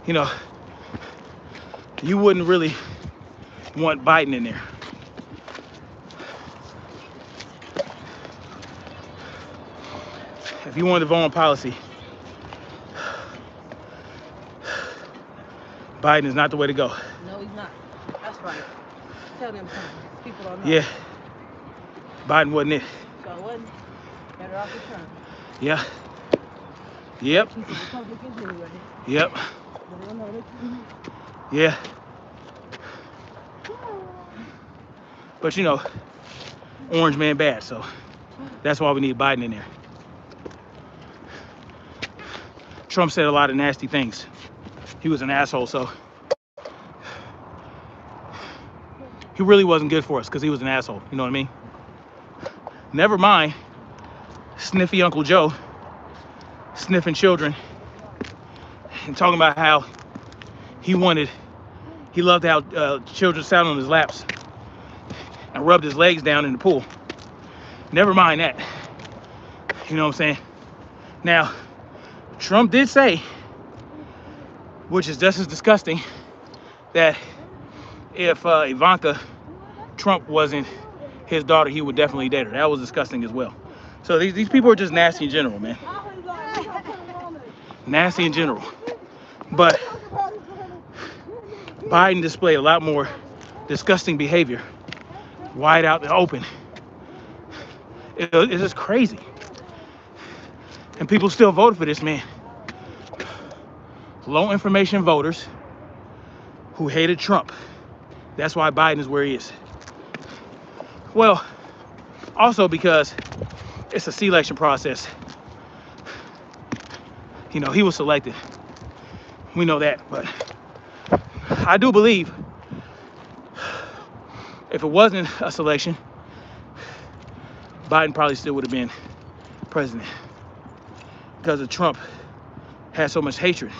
you know, you wouldn't really want Biden in there. If you wanted to vote on policy, Biden is not the way to go. No, he's not. That's right. Tell them something. People don't know. Yeah. Biden wasn't it. So it wasn't. Better off with Trump. Yeah. Yep. He's a Republican anyway. Yep. They don't know that. Yeah. But you know, orange man bad, so that's why we need Biden in there. Trump said a lot of nasty things. He was an asshole, so he really wasn't good for us because he was an asshole. You know what I mean? Never mind sniffy Uncle Joe sniffing children and talking about how he loved how children sat on his laps and rubbed his legs down in the pool. Never mind that. You know what I'm saying? Now, Trump did say, which is just as disgusting, that if Ivanka Trump wasn't his daughter, he would definitely date her. That was disgusting as well. So these people are just nasty in general, man. Nasty in general. But Biden displayed a lot more disgusting behavior, wide out and open. It's just crazy. And people still voted for this man. Low information voters who hated Trump. That's why Biden is where he is. Well, also because it's a selection process. You know, he was selected. We know that, but I do believe if it wasn't a selection, Biden probably still would have been president because of Trump had so much hatred,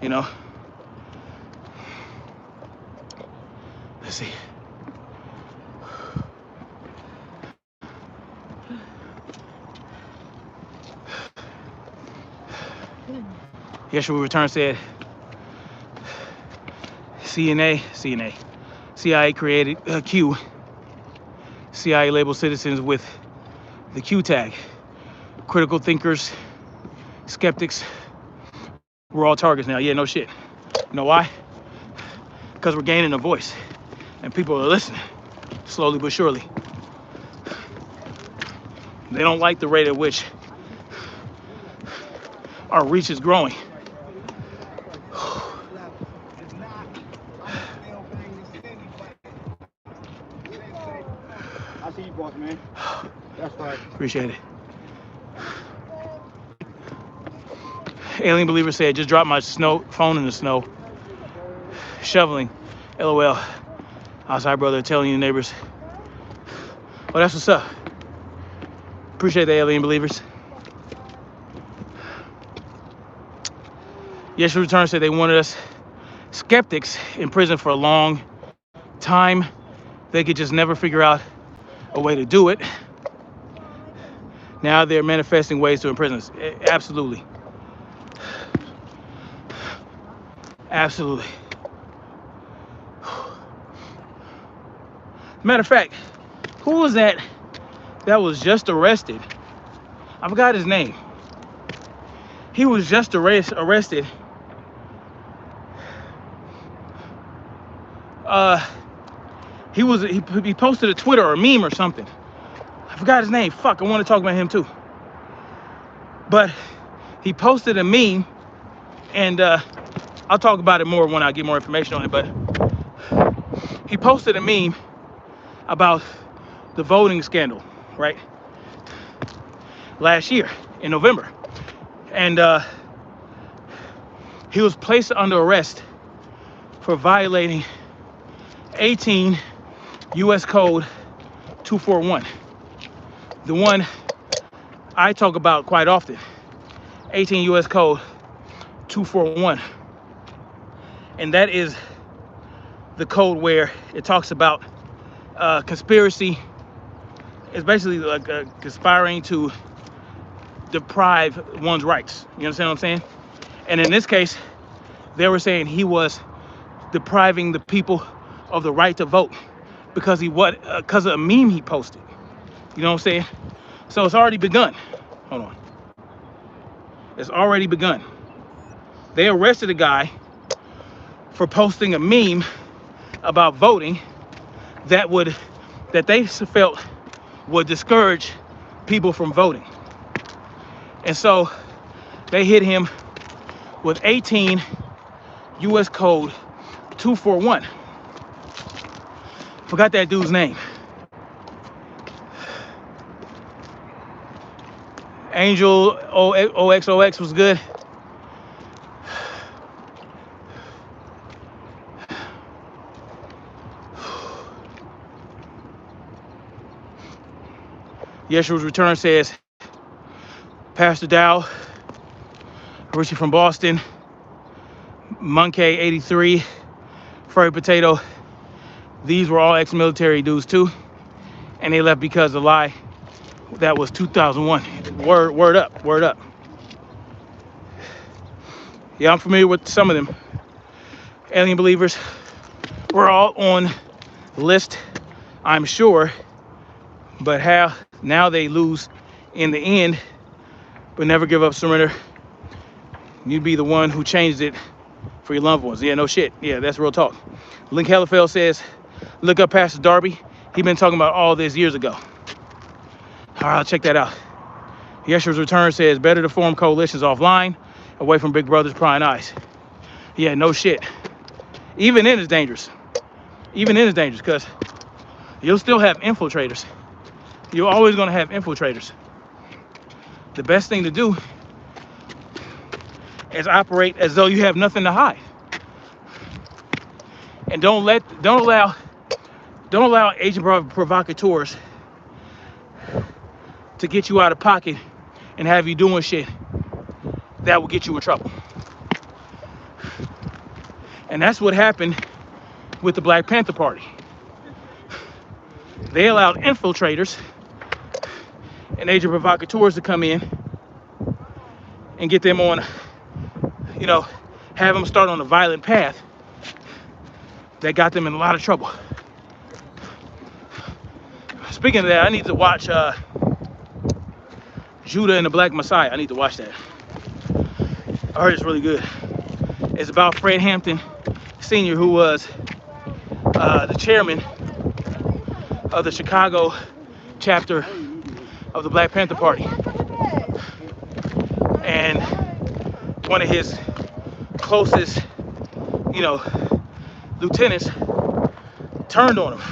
you know. Let's see. Yesterday, Return said CIA created Q. CIA labeled citizens with the Q tag. Critical thinkers, skeptics, we're all targets now. Yeah, no shit. You know why? Because we're gaining a voice and people are listening, slowly but surely. They don't like the rate at which our reach is growing. I see you, boss man. That's right. Appreciate it. Alien Believer said, just dropped my phone in the snow. Shoveling. LOL. Outside brother telling you neighbors. Well, that's what's up. Appreciate the Alien Believers. Yes, Return said they wanted us skeptics in prison for a long time. They could just never figure out a way to do it. Now they're manifesting ways to imprison us. Absolutely. Absolutely. Matter of fact, who was that was just arrested? I forgot his name. He was just arrested. He posted a Twitter or a meme or something. I forgot his name. Fuck, I want to talk about him too. But he posted a meme, and I'll talk about it more when I get more information on it. But he posted a meme about the voting scandal, right? Last year in November. And he was placed under arrest for violating 18 U.S. Code 241. The one I talk about quite often. 18 U.S. Code 241. And that is the code where it talks about conspiracy. It's basically like conspiring to deprive one's rights. You understand what I'm saying? And in this case, they were saying he was depriving the people of the right to vote because because of a meme he posted. You know what I'm saying? So it's already begun. Hold on. It's already begun. They arrested a guy for posting a meme about voting that they felt would discourage people from voting. And so they hit him with 18 US code 241. Forgot that dude's name. Angel OXOX was good. Yeshua's Return says, Pastor Dow, Richie from Boston, Monkey 83, Furry Potato, these were all ex-military dudes too, and they left because the lie that was 2001. Word up. Yeah, I'm familiar with some of them. Alien believers were all on the list, I'm sure, but how now they lose in the end, but never give up, surrender. You'd be the one who changed it for your loved ones. Yeah, no shit. Yeah, that's real talk. Link Hellefeld says, look up Pastor Darby. He been talking about all this years ago. All right, I'll check that out. Yeshua's Return says, better to form coalitions offline, away from Big Brother's prying eyes. Yeah, no shit. Even then it's dangerous. Because you'll still have infiltrators. You're always gonna have infiltrators. The best thing to do is operate as though you have nothing to hide. And don't allow agent provocateurs to get you out of pocket and have you doing shit that will get you in trouble. And that's what happened with the Black Panther Party. They allowed infiltrators and agent provocateurs to come in and get them on, have them start on a violent path that got them in a lot of trouble. Speaking of that, I need to watch Judah and the Black Messiah. I need to watch that. I heard it's really good. It's about Fred Hampton Sr., who was the chairman of the Chicago chapter of the Black Panther Party. And one of his closest, lieutenants turned on him,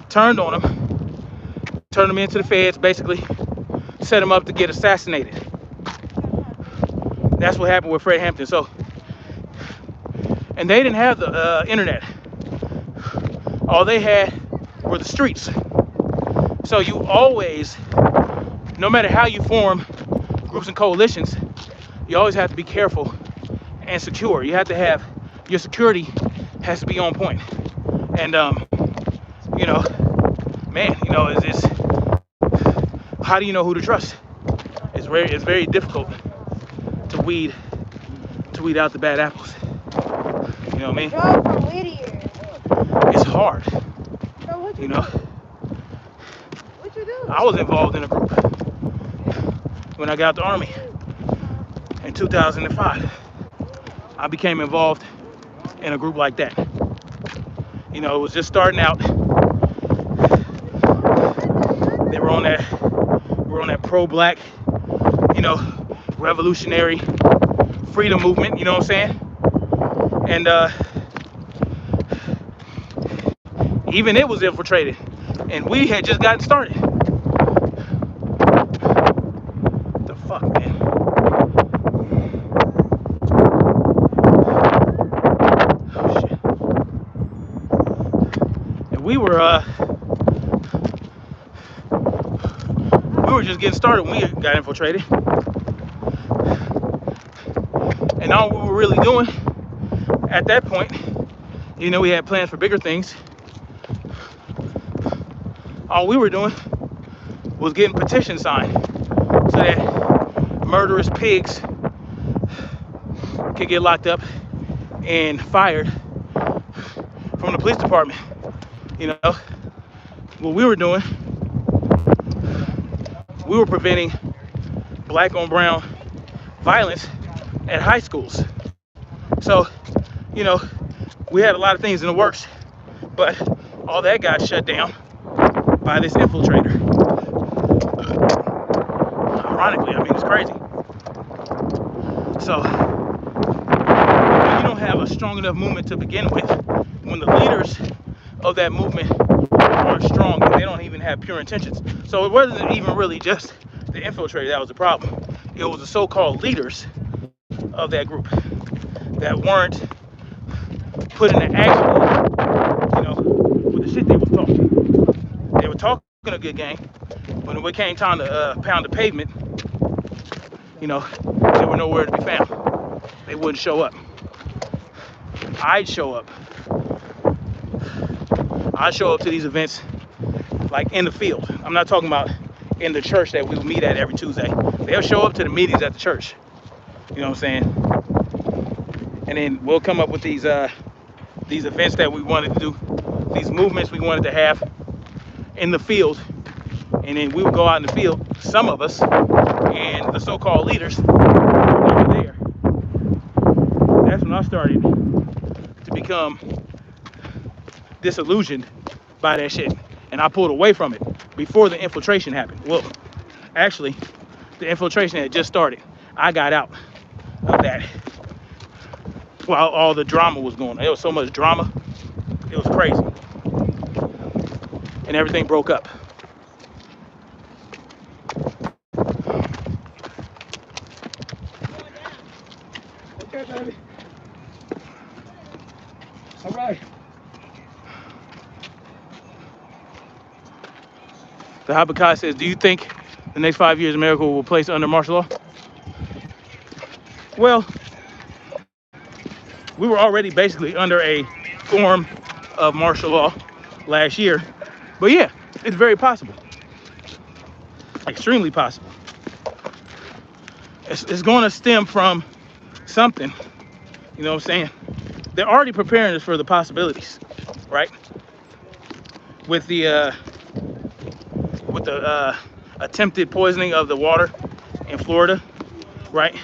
turned him into the feds, basically set him up to get assassinated. That's what happened with Fred Hampton. So, and they didn't have the internet. All they had were the streets. So you always, no matter how you form groups and coalitions, you always have to be careful and secure. You have to have, your security has to be on point. And, it's how do you know who to trust? It's very difficult to weed out the bad apples. You know what I mean? Bro, from Whittier. It's hard. Bro, what you You know? do? What you do? I was involved in a group when I got out the Army in 2005. I became involved in a group like that. It was just starting out. They were on that pro-black, revolutionary freedom movement, you know what I'm saying? And even it was infiltrated, and we had just gotten started. The fuck, man? Oh shit! And we were just getting started when we got infiltrated, and all we were really doing at that point, we had plans for bigger things. All we were doing was getting petitions signed so that murderous pigs could get locked up and fired from the police department. You know, what we were doing, we were preventing black on brown violence at high schools. So, you know, we had a lot of things in the works, but all that got shut down by this infiltrator. Ironically, I mean, it's crazy. So, when you don't have a strong enough movement to begin with, when the leaders of that movement aren't strong, they don't even have pure intentions. So it wasn't even really just the infiltrator that was the problem. It was the so-called leaders of that group that weren't putting the action, you know, with the shit they was talking. They were talking a good game, but when it came time to pound the pavement, you know, they were nowhere to be found. They wouldn't show up. I'd show up. I'd show up to these events like in the field. I'm not talking about in the church that we would meet at every Tuesday. They'll show up to the meetings at the church. You know what I'm saying? And then we'll come up with these events that we wanted to do, these movements we wanted to have in the field. And then we would go out in the field, some of us, and the so-called leaders were never there. That's when I started to become disillusioned by that shit. And I pulled away from it before the infiltration happened. Well, actually, the infiltration had just started. I got out of that while all the drama was going on. There was so much drama. It was crazy. And everything broke up. Okay, baby. All right. The Habakkuk says, do you think the next 5 years America will place under martial law? Well, we were already basically under a form of martial law last year. But yeah, it's very possible. Extremely possible. It's going to stem from something. You know what I'm saying? They're already preparing us for the possibilities, right? With the attempted poisoning of the water in Florida, right?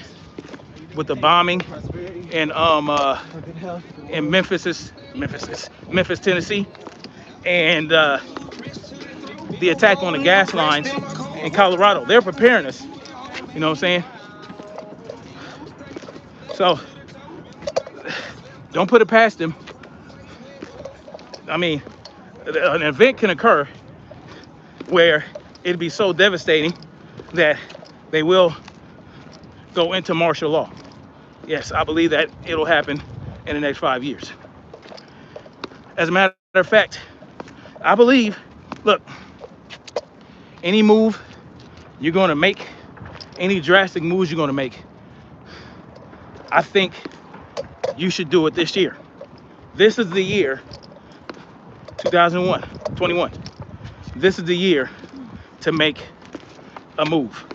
With the bombing in Memphis, Tennessee, and the attack on the gas lines in Colorado. They're preparing us. You know what I'm saying? So don't put it past them. I mean, an event can occur where it'd be so devastating that they will go into martial law. Yes, I believe that it'll happen in the next 5 years. As a matter of fact, I believe, look, any move you're going to make, any drastic moves you're going to make, I think you should do it this year. This is the year, 2021. This is the year to make a move.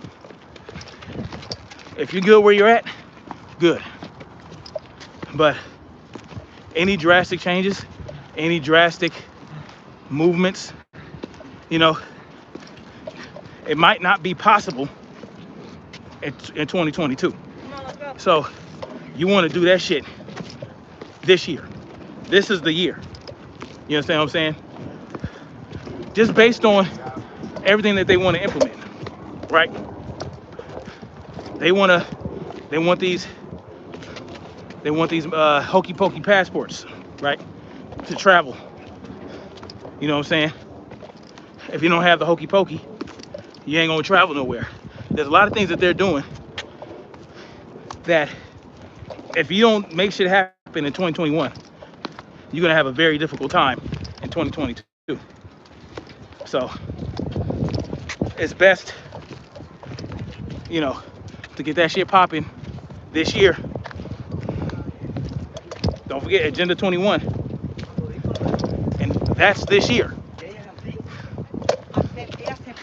If you're good where you're at, good. But any drastic changes, any drastic movements, you know, it might not be possible in 2022. So you want to do that shit this year. This is the year. You understand what I'm saying? Just based on everything that they want to implement, right? They want these hokey pokey passports, right? To travel. You know what I'm saying? If you don't have the hokey pokey, you ain't gonna travel nowhere. There's a lot of things that they're doing that if you don't make shit happen in 2021, you're gonna have a very difficult time in 2022. So it's best, you know, to get that shit popping this year. Don't forget Agenda 21, and that's this year.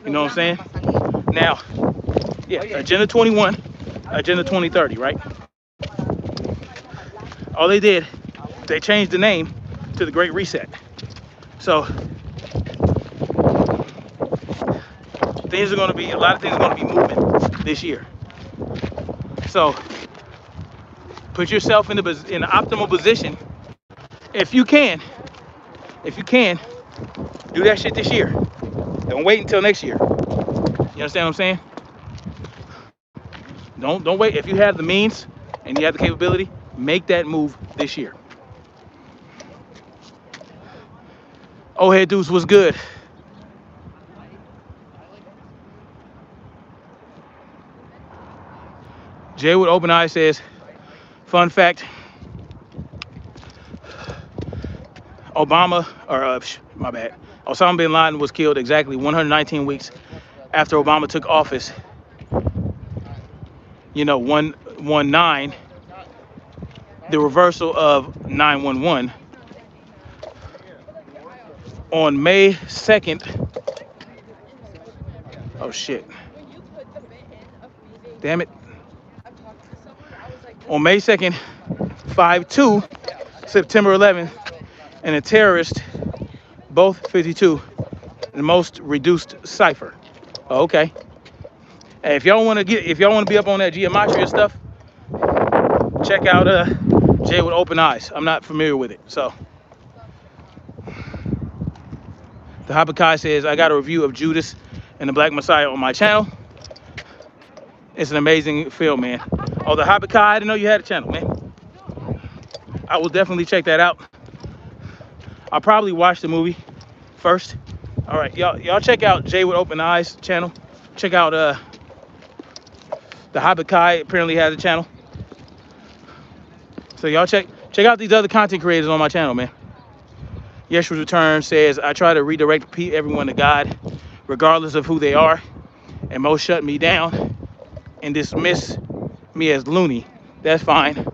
You know what I'm saying? Now, yeah, Agenda 21, Agenda 2030, right? All they did they changed the name to the Great Reset. So things are going to be, a lot of things are going to be moving this year. So put yourself in the optimal position. If you can, do that shit this year. Don't wait until next year. You understand what I'm saying? Don't wait. If you have the means and you have the capability, make that move this year. Oh, hey, dudes, what's good? Jay with open eyes says, fun fact, Osama bin Laden was killed exactly 119 weeks after Obama took office. You know, 119, the reversal of 911. On May 2nd, oh shit, damn it. On May 2nd, 5/2, September 11th, and a terrorist, both 52, the most reduced cipher. Oh, okay. Hey, if y'all want to be up on that geometry stuff, check out Jay with open eyes. I'm not familiar with it, so. The Habakkuk says, I got a review of Judas and the Black Messiah on my channel. It's an amazing film, man. Oh, the Habakkuk, I didn't know you had a channel, man. I will definitely check that out. I'll probably watch the movie first. All right, y'all check out Jay with Open Eyes channel. Check out the Habakkuk apparently has a channel. So y'all check out these other content creators on my channel, man. Yeshua's Return says, I try to redirect everyone to God, regardless of who they are, and most shut me down and dismiss me as loony. That's fine,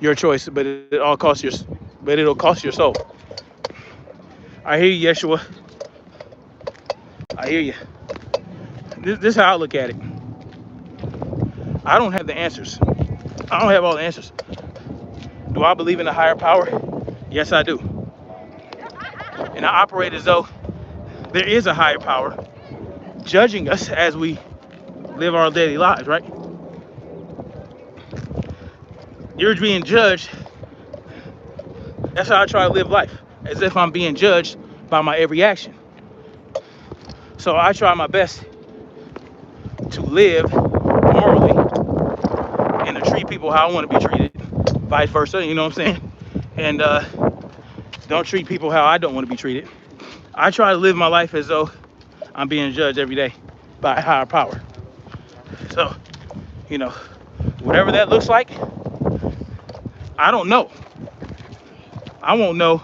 your choice, but it'll cost your soul. I hear you, Yeshua. I hear you. This is how I look at it. I don't have the answers. I don't have all the answers. Do I believe in a higher power? Yes, I do. And I operate as though there is a higher power judging us as we live our daily lives, right? You're being judged. That's how I try to live life, as if I'm being judged by my every action. So I try my best to live morally and to treat people how I want to be treated, vice versa, you know what I'm saying? And don't treat people how I don't want to be treated. I try to live my life as though I'm being judged every day by a higher power. So, you know, whatever that looks like, I don't know. I won't know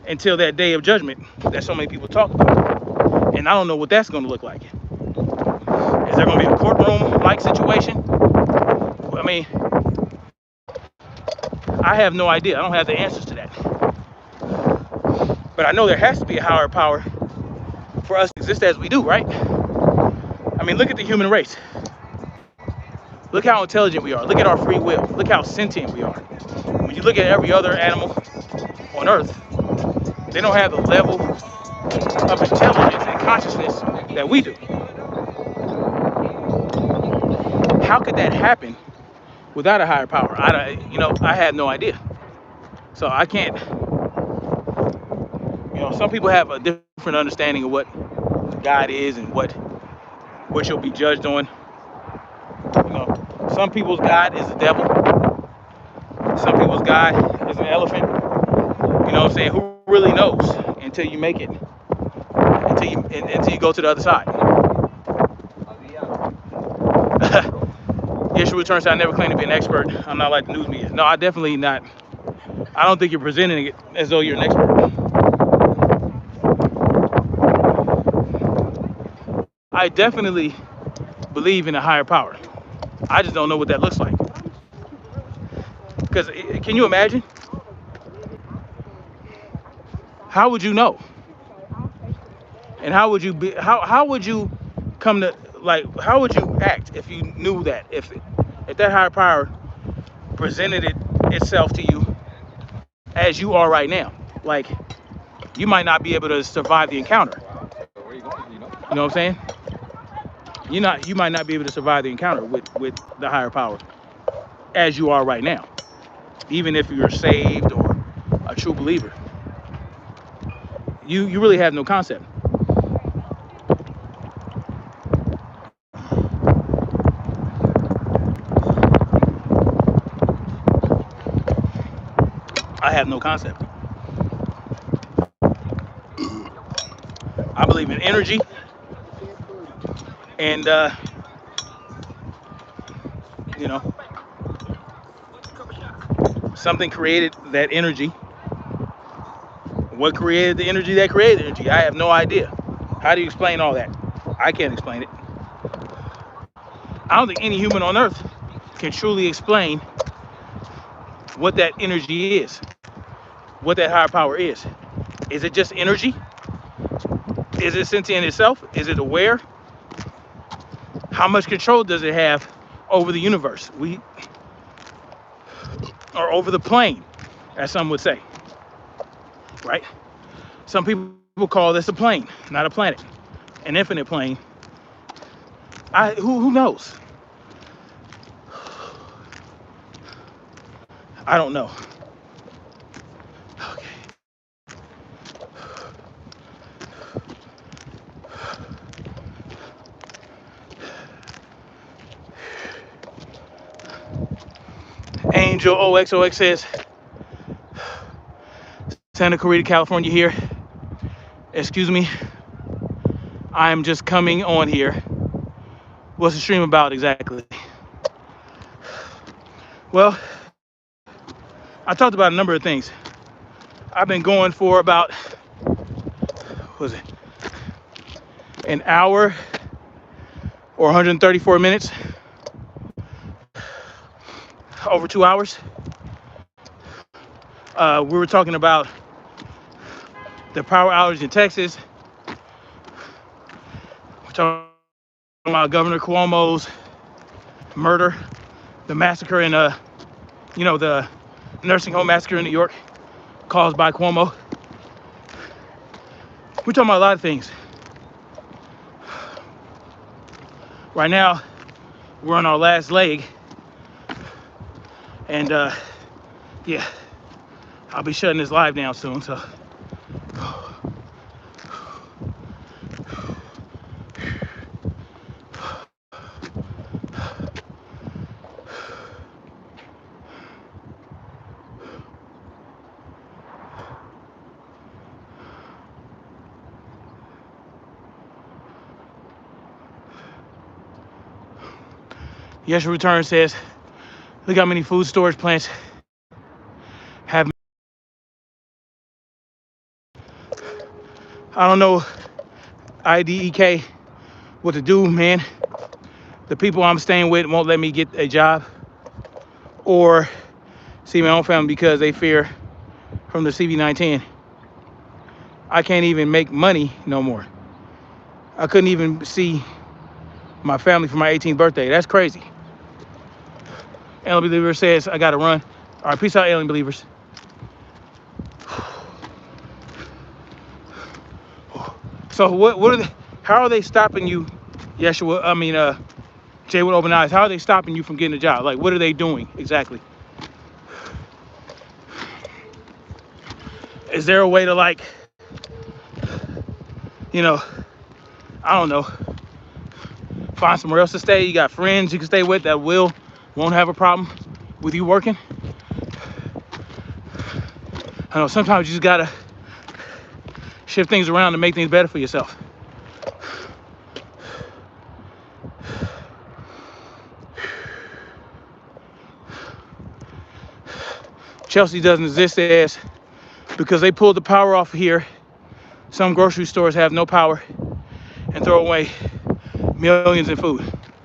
until that day of judgment that so many people talk about. And I don't know what that's going to look like. Is there going to be a courtroom-like situation? I mean, I have no idea. I don't have the answers to that. But I know there has to be a higher power for us to exist as we do, right? I mean, look at the human race. Look how intelligent we are. Look at our free will. Look how sentient we are. When you look at every other animal on Earth, they don't have the level of intelligence and consciousness that we do. How could that happen without a higher power? I have no idea. So I can't, some people have a different understanding of what God is and what you'll be judged on. Some people's God is the devil. Some people's God is an elephant. You know what I'm saying? Who really knows until you make it? Until you go to the other side. Yeshua Returns, I never claim to be an expert. I'm not like the news media. No, I definitely not. I don't think you're presenting it as though you're an expert. I definitely believe in a higher power. I just don't know what that looks like. Because can you imagine? How would you know? And how would you be? How would you come to, like, how would you act if you knew that? If that higher power presented itself to you as you are right now. Like, you might not be able to survive the encounter. Where you going? You know? You know what I'm saying? You might not be able to survive the encounter with the higher power as you are right now, even if you're saved or a true believer. You really have no concept. I have no concept. I believe in energy, and you know, something created that energy. What created the energy that created the energy? I have no idea. How do you explain all that? I can't explain it. I don't think any human on earth can truly explain what that energy is, what that higher power is. Is it just energy? Is it sentient itself? Is it aware? How much control does it have over the universe? Or over the plane, as some would say, right? Some people call this a plane, not a planet, an infinite plane. Who knows? I don't know. Okay. Angel OXOX says, Santa Clarita, California here. Excuse me, I'm just coming on here. What's the stream about exactly? Well, I talked about a number of things. I've been going for about, what was it, an hour or 134 minutes, over 2 hours. We were talking about the power outage in Texas. We're talking about Governor Cuomo's murder, the massacre in, the nursing home massacre in New York caused by Cuomo. We're talking about a lot of things. Right now, we're on our last leg. And yeah, I'll be shutting this live down soon, so. Yeshua Return says, look how many food storage plants have. I don't know, IDEK, what to do, man. The people I'm staying with won't let me get a job or see my own family because they fear from the CV-19. I can't even make money no more. I couldn't even see my family for my 18th birthday. That's crazy. Alien Believer says, I gotta run. All right, peace out, Alien Believers. So how are they stopping you, Yeshua, Jay with open eyes, how are they stopping you from getting a job? Like, what are they doing exactly? Is there a way to, like, I don't know, find somewhere else to stay? You got friends you can stay with that won't have a problem with you working? I know sometimes you just gotta shift things around to make things better for yourself. Chelsea doesn't exist as because they pulled the power off here. Some grocery stores have no power and throw away millions in food.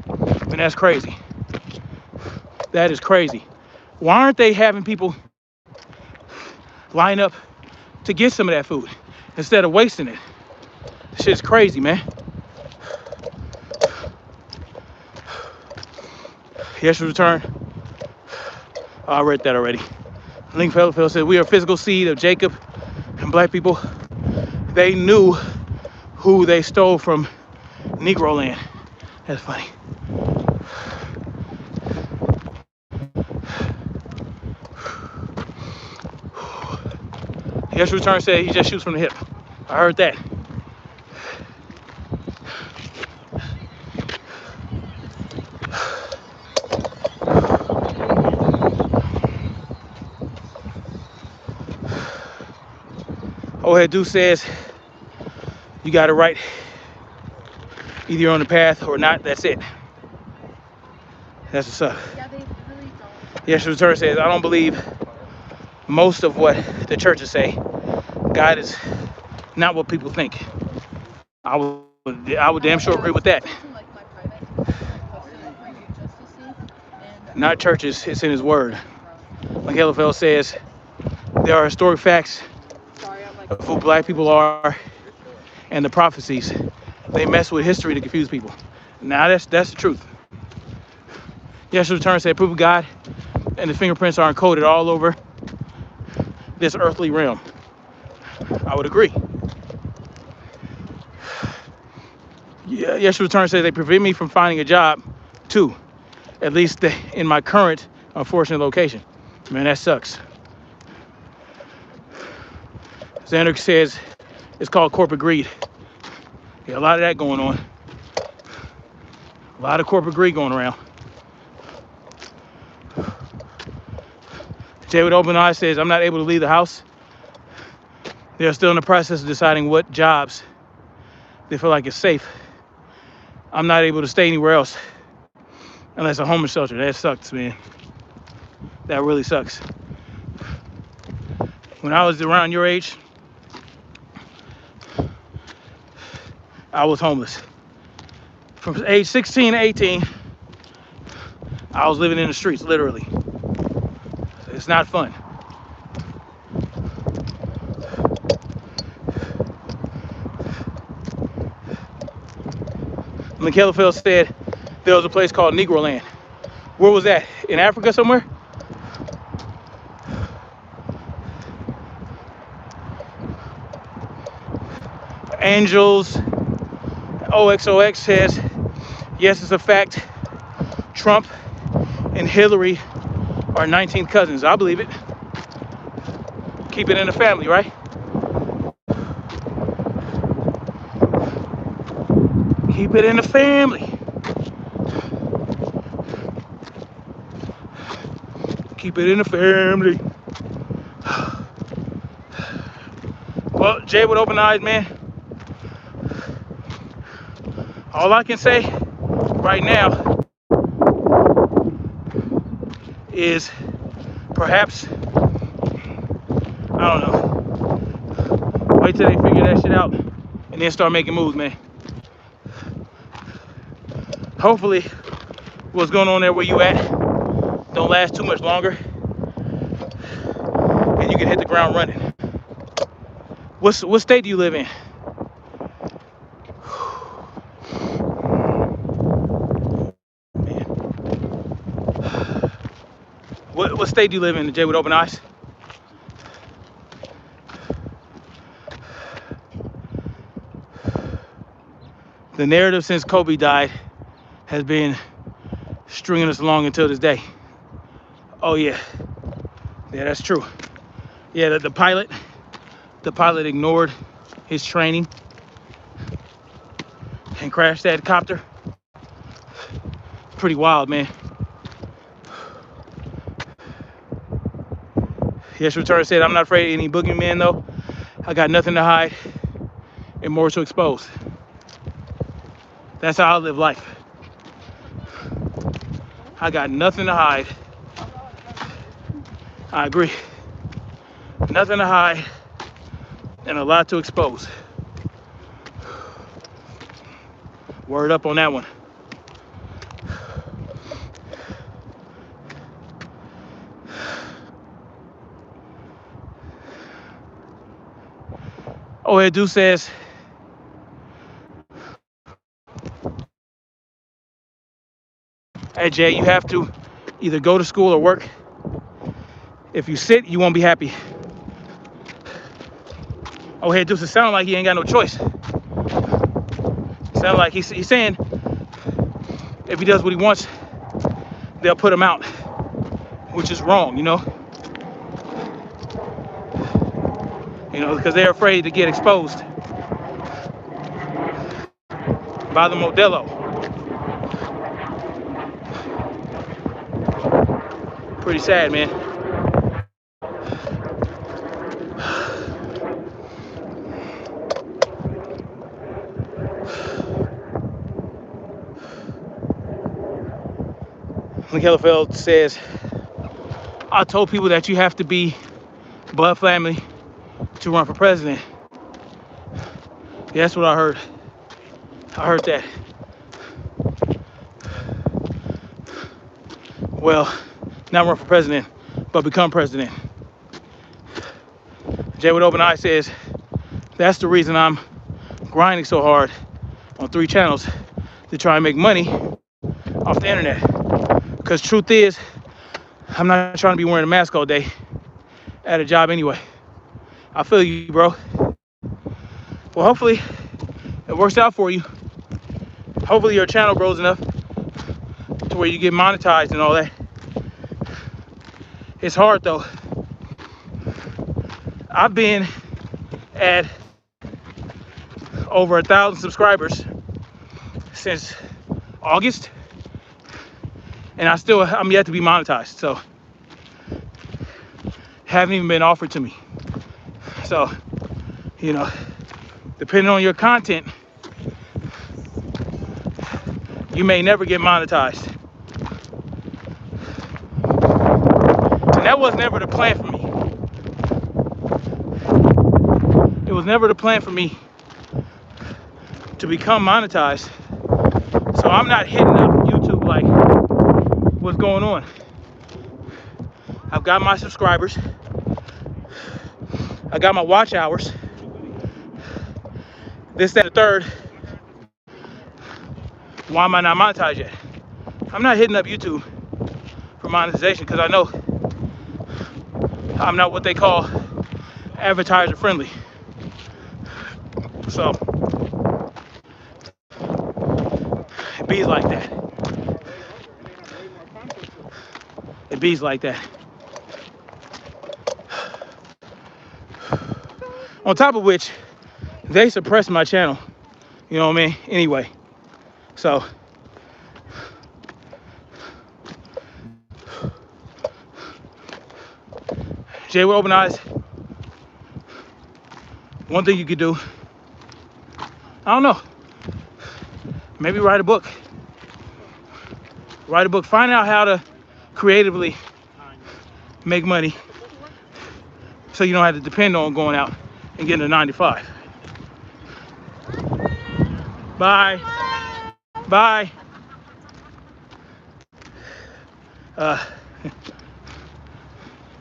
And that's crazy. That is crazy. Why aren't they having people line up to get some of that food instead of wasting it? This shit's crazy, man. Yes, return. Oh, I read that already. Lincoln said, we are physical seed of Jacob and black people. They knew who they stole from Negro land. That's funny. Yes, return said he just shoots from the hip. I heard that. Old dude says you got it right. Either you're on the path or not. That's it. That's what's up. Yeah, they really don't. Yes, return says I don't believe most of what the churches say. God is not what people think. I would damn sure agree with that. Like my private, I posted it for you just to see. And Not churches, it's in his word. Like Elefel says, there are historic facts sorry, I'm like, of who black people are and the prophecies. They mess with history to confuse people. Now that's the truth. Yeshua return said, proof of God and the fingerprints are encoded all over this earthly realm. I would agree. Yeah, Yeshua return says they prevent me from finding a job too, at least in my current unfortunate location. Man, that sucks. Xander says it's called corporate greed. Yeah, a lot of that going on. A lot of corporate greed going around. Jay with open eyes says, I'm not able to leave the house. They're still in the process of deciding what jobs they feel like is safe. I'm not able to stay anywhere else unless a homeless shelter. That sucks, man. That really sucks. When I was around your age, I was homeless. From age 16 to 18, I was living in the streets, literally. It's not fun. McKellifield said there was a place called Negro Land. Where was that? In Africa somewhere? Angels OXOX says, yes, it's a fact. Trump and Hillary are 19th cousins. I believe it. Keep it in the family, right? Keep it in the family. Keep it in the family. Well, Jay with open eyes, man. All I can say right now is perhaps, I don't know, wait till they figure that shit out and then start making moves, man. Hopefully what's going on there where you at don't last too much longer and you can hit the ground running. What state do you live in? Man. What state do you live in, Jay with open eyes? The narrative since Kobe died has been stringing us along until this day. Oh yeah, yeah, that's true. Yeah, the pilot ignored his training and crashed that copter. Pretty wild, man. Yes, return said, I'm not afraid of any boogeyman though. I got nothing to hide and more to expose. That's how I live life. I got nothing to hide. I agree. Nothing to hide and a lot to expose. Word up on that one. Oh, Edu says, hey Jay, you have to either go to school or work. If you sit, you won't be happy. Oh, hey, Deuce, it sound like he ain't got no choice. Sound like he's saying if he does what he wants, they'll put him out, which is wrong, you know? You know, because they're afraid to get exposed by the Modelo. Pretty sad, man. Hellerfeld says, I told people that you have to be blood family to run for president. Yeah, that's what I heard. I heard that. Well, not run for president, but become president. Jay with Open Eye says, that's the reason I'm grinding so hard on 3 channels to try and make money off the internet. Because truth is, I'm not trying to be wearing a mask all day at a job anyway. I feel you, bro. Well, hopefully it works out for you. Hopefully your channel grows enough to where you get monetized and all that. It's hard though. I've been at over 1,000 subscribers since August, and I'm yet to be monetized, so haven't even been offered to me. So, you know, depending on your content, you may never get monetized. And that was never the plan for me. It was never the plan for me to become monetized. So I'm not hitting up YouTube like, what's going on? I've got my subscribers. I got my watch hours. This, that, and the third. Why am I not monetized yet? I'm not hitting up YouTube for monetization because I know I'm not what they call advertiser friendly. So it bees like that. It bees like that. On top of which, they suppressed my channel. You know what I mean? Anyway, so Jay with Open Eyes, one thing you could do, I don't know, maybe write a book. Write a book, find out how to creatively make money so you don't have to depend on going out and getting a 9 to 5. Bye. Bye.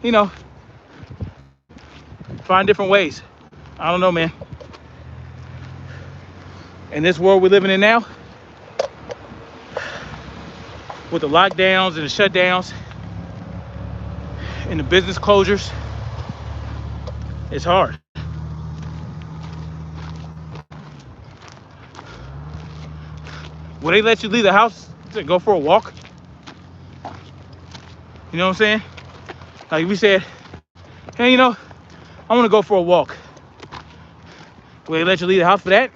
You know, find different ways. I don't know, man. In this world we're living in now, with the lockdowns and the shutdowns and the business closures, it's hard. Will they let you leave the house to go for a walk? You know what I'm saying? Like we said, hey, you know, I want to go for a walk. Will they let you leave the house for that?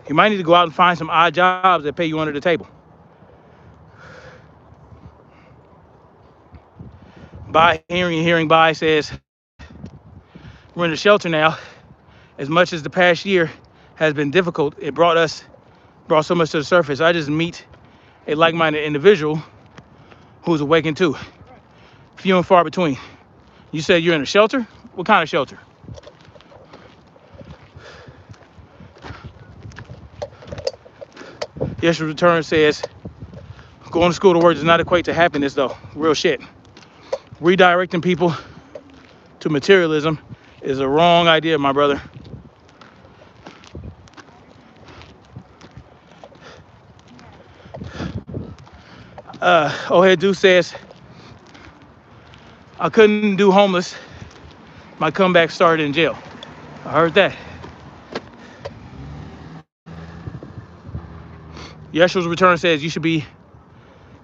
You might need to go out and find some odd jobs that pay you under the table. By hearing by says, we're in a shelter now. As much as the past year has been difficult, it brought so much to the surface. I just meet a like-minded individual who's awakened too. Few and far between. You said you're in a shelter? What kind of shelter? Yeshua Return says, going to school to work does not equate to happiness though. Real shit. Redirecting people to materialism is a wrong idea, my brother. Ohead Deuce says, I couldn't do homeless. My comeback started in jail. I heard that. Yeshua's return says you should be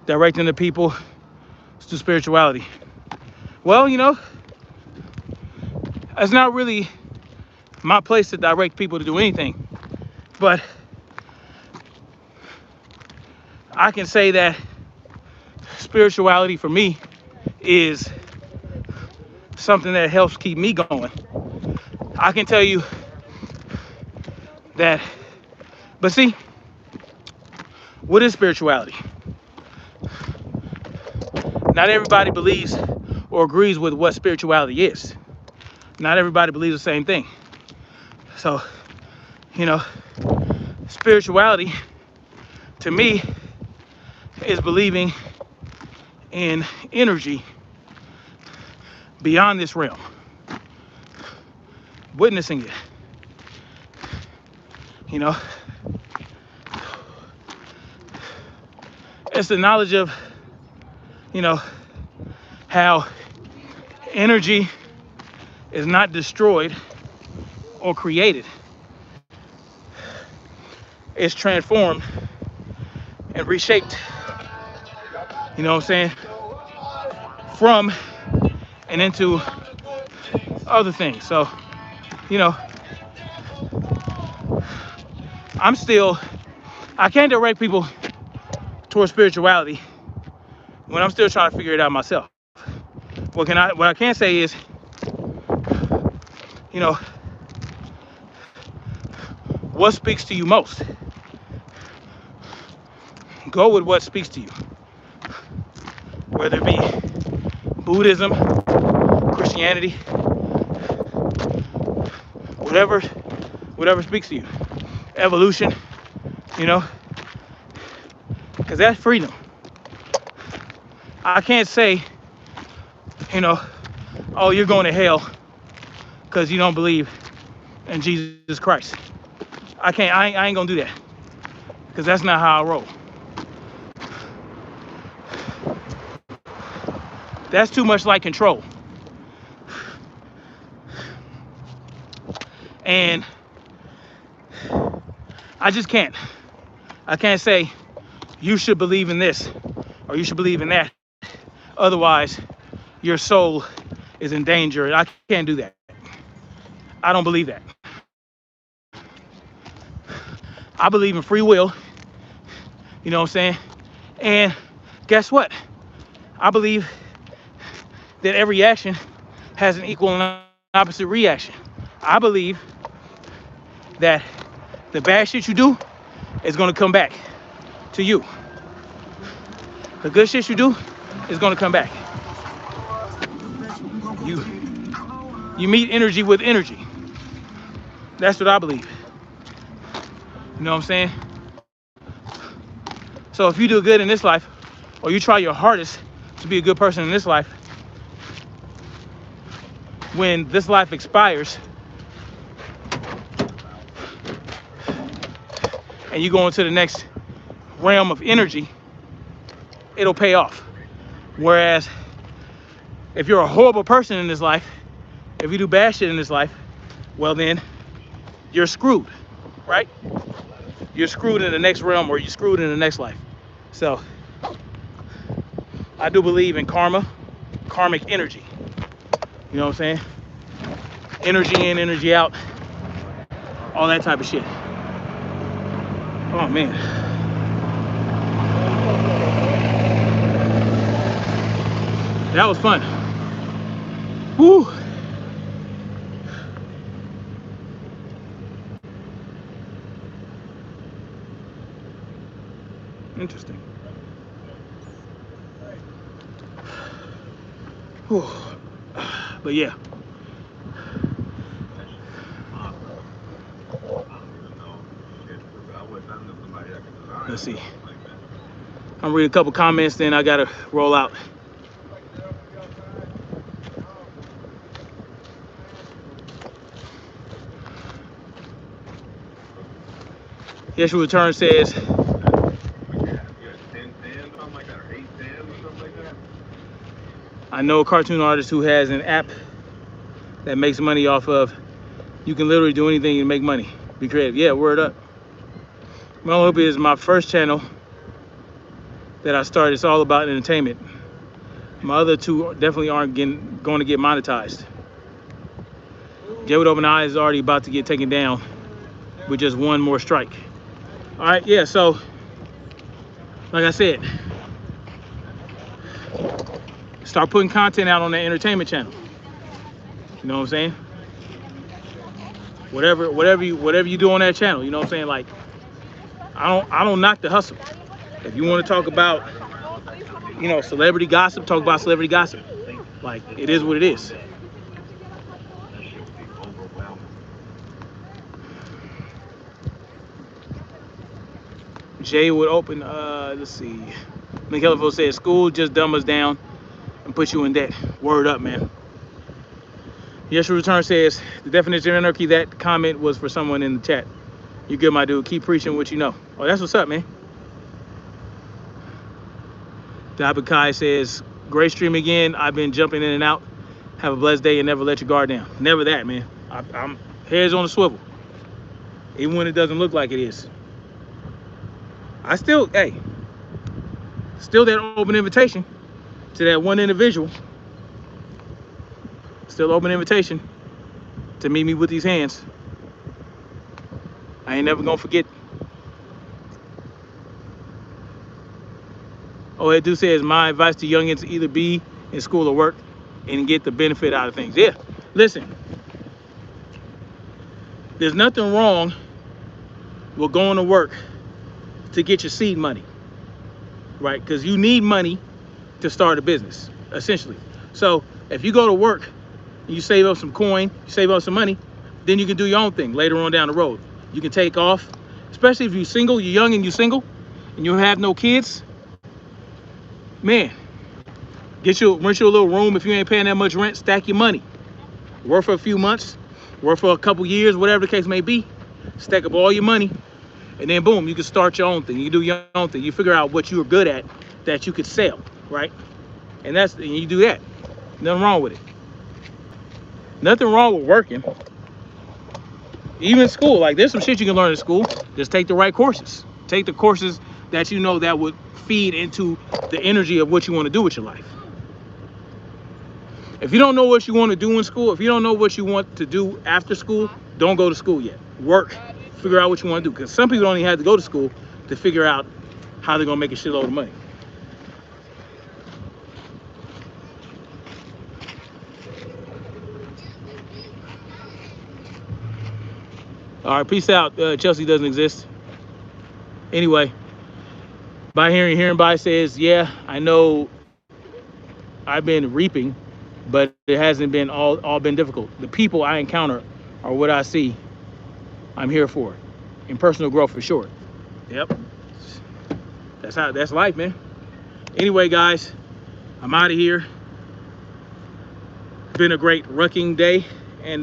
directing the people to spirituality. Well, you know, it's not really my place to direct people to do anything, but I can say that spirituality for me is something that helps keep me going. I can tell you that, but see, what is spirituality? Not everybody believes or agrees with what spirituality is. Not everybody believes the same thing. So, you know, spirituality to me is believing in energy beyond this realm, witnessing it. You know, it's the knowledge of, you know, how energy is not destroyed or created. It's transformed and reshaped, you know what I'm saying, from and into other things. So, you know, I can't direct people towards spirituality when I'm still trying to figure it out myself. What I can say is, you know, what speaks to you most? Go with what speaks to you. Whether it be Buddhism, Christianity, whatever speaks to you. Evolution, you know, because that's freedom. I can't say, you know, oh, you're going to hell because you don't believe in Jesus Christ. I ain't gonna do that, because that's not how I roll. That's too much like control. And I just can't. I can't say you should believe in this or you should believe in that. Otherwise, your soul is in danger. I can't do that. I don't believe that. I believe in free will. You know what I'm saying? And guess what? I believe that every action has an equal and opposite reaction. I believe that the bad shit you do is gonna come back to you. The good shit you do is gonna come back. You meet energy with energy. That's what I believe. You know what I'm saying? So if you do good in this life, or you try your hardest to be a good person in this life, when this life expires and you go into the next realm of energy, it'll pay off. Whereas if you're a horrible person in this life, if you do bad shit in this life, well then you're screwed, right? You're screwed in the next realm, or you're screwed in the next life. So I do believe in karma, karmic energy. You know what I'm saying? Energy in, energy out, all that type of shit. Oh man. That was fun. Woo. Interesting. Whew. But yeah. Let's see. I'm reading a couple comments, then I gotta roll out. Yeshua Return says, I know a cartoon artist who has an app that makes money off of. You can literally do anything and make money. Be creative. Yeah, word up. My hope is my first channel that I started. It's all about entertainment. My other two definitely aren't going to get monetized. Jay with Open Eyes is already about to get taken down with just one more strike. All right, yeah. So, like I said, start putting content out on the entertainment channel. You know what I'm saying? Whatever you do on that channel, you know what I'm saying? Like, I don't knock the hustle. If you want to talk about, you know, celebrity gossip, talk about celebrity gossip. Like, it is what it is. Jay would open, let's see. McKellarville says, school just dumb us down and put you in debt. Word up, man. Yes, Return says, the definition of anarchy, that comment was for someone in the chat. You good, my dude. Keep preaching what you know. Oh, that's what's up, man. Dabakai says, great stream again. I've been jumping in and out. Have a blessed day and never let your guard down. Never that, man. I'm heads on a swivel. Even when it doesn't look like it is. I still, hey, still that open invitation to that one individual. Still open invitation to meet me with these hands. I ain't never gonna forget. Oh, that dude says, my advice to youngins, either be in school or work and get the benefit out of things. Yeah, listen, there's nothing wrong with going to work to get your seed money, right? Because you need money to start a business, essentially. So if you go to work and you save up some coin, you save up some money, then you can do your own thing later on down the road. You can take off, especially if you're single, you're young and you're single, and you have no kids. Man, rent you a little room. If you ain't paying that much rent, stack your money. Work for a few months, work for a couple years, whatever the case may be. Stack up all your money, and then boom, you can start your own thing. You do your own thing. You figure out what you're good at that you could sell, right? And you do that. Nothing wrong with it. Nothing wrong with working. Even school, like there's some shit you can learn in school. Just take the right courses. Take the courses that you know that would feed into the energy of what you want to do with your life. If you don't know what you want to do in school, if you don't know what you want to do after school, don't go to school yet. Work, figure out what you want to do. Because some people don't even have to go to school to figure out how they're going to make a shitload of money. All right, peace out. Chelsea doesn't exist. Anyway, by hearing by says, yeah, I know I've been reaping, but it hasn't been all been difficult. The people I encounter are what I see I'm here for, in personal growth for sure. Yep, that's life, man. Anyway, guys, I'm out of here. Been a great rucking day, and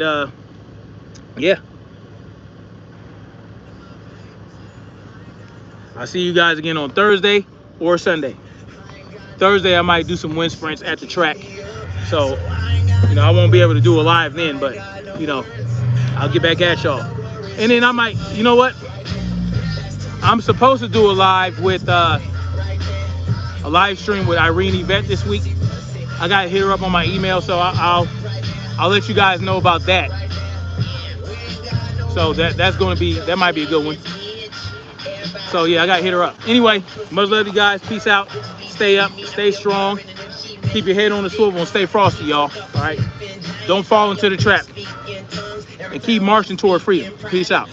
yeah. I'll see you guys again on Thursday or Sunday. Thursday, I might do some wind sprints at the track. So, you know, I won't be able to do a live then, but, you know, I'll get back at y'all. And then I might, you know what? I'm supposed to do a live with, a live stream with Irene Yvette this week. I got to hit her up on my email, so I'll let you guys know about that. So that might be a good one. So yeah, I gotta hit her up. Anyway, much love you guys. Peace out. Stay up. Stay strong. Keep your head on the swivel and stay frosty, y'all. All right. Don't fall into the trap. And keep marching toward freedom. Peace out.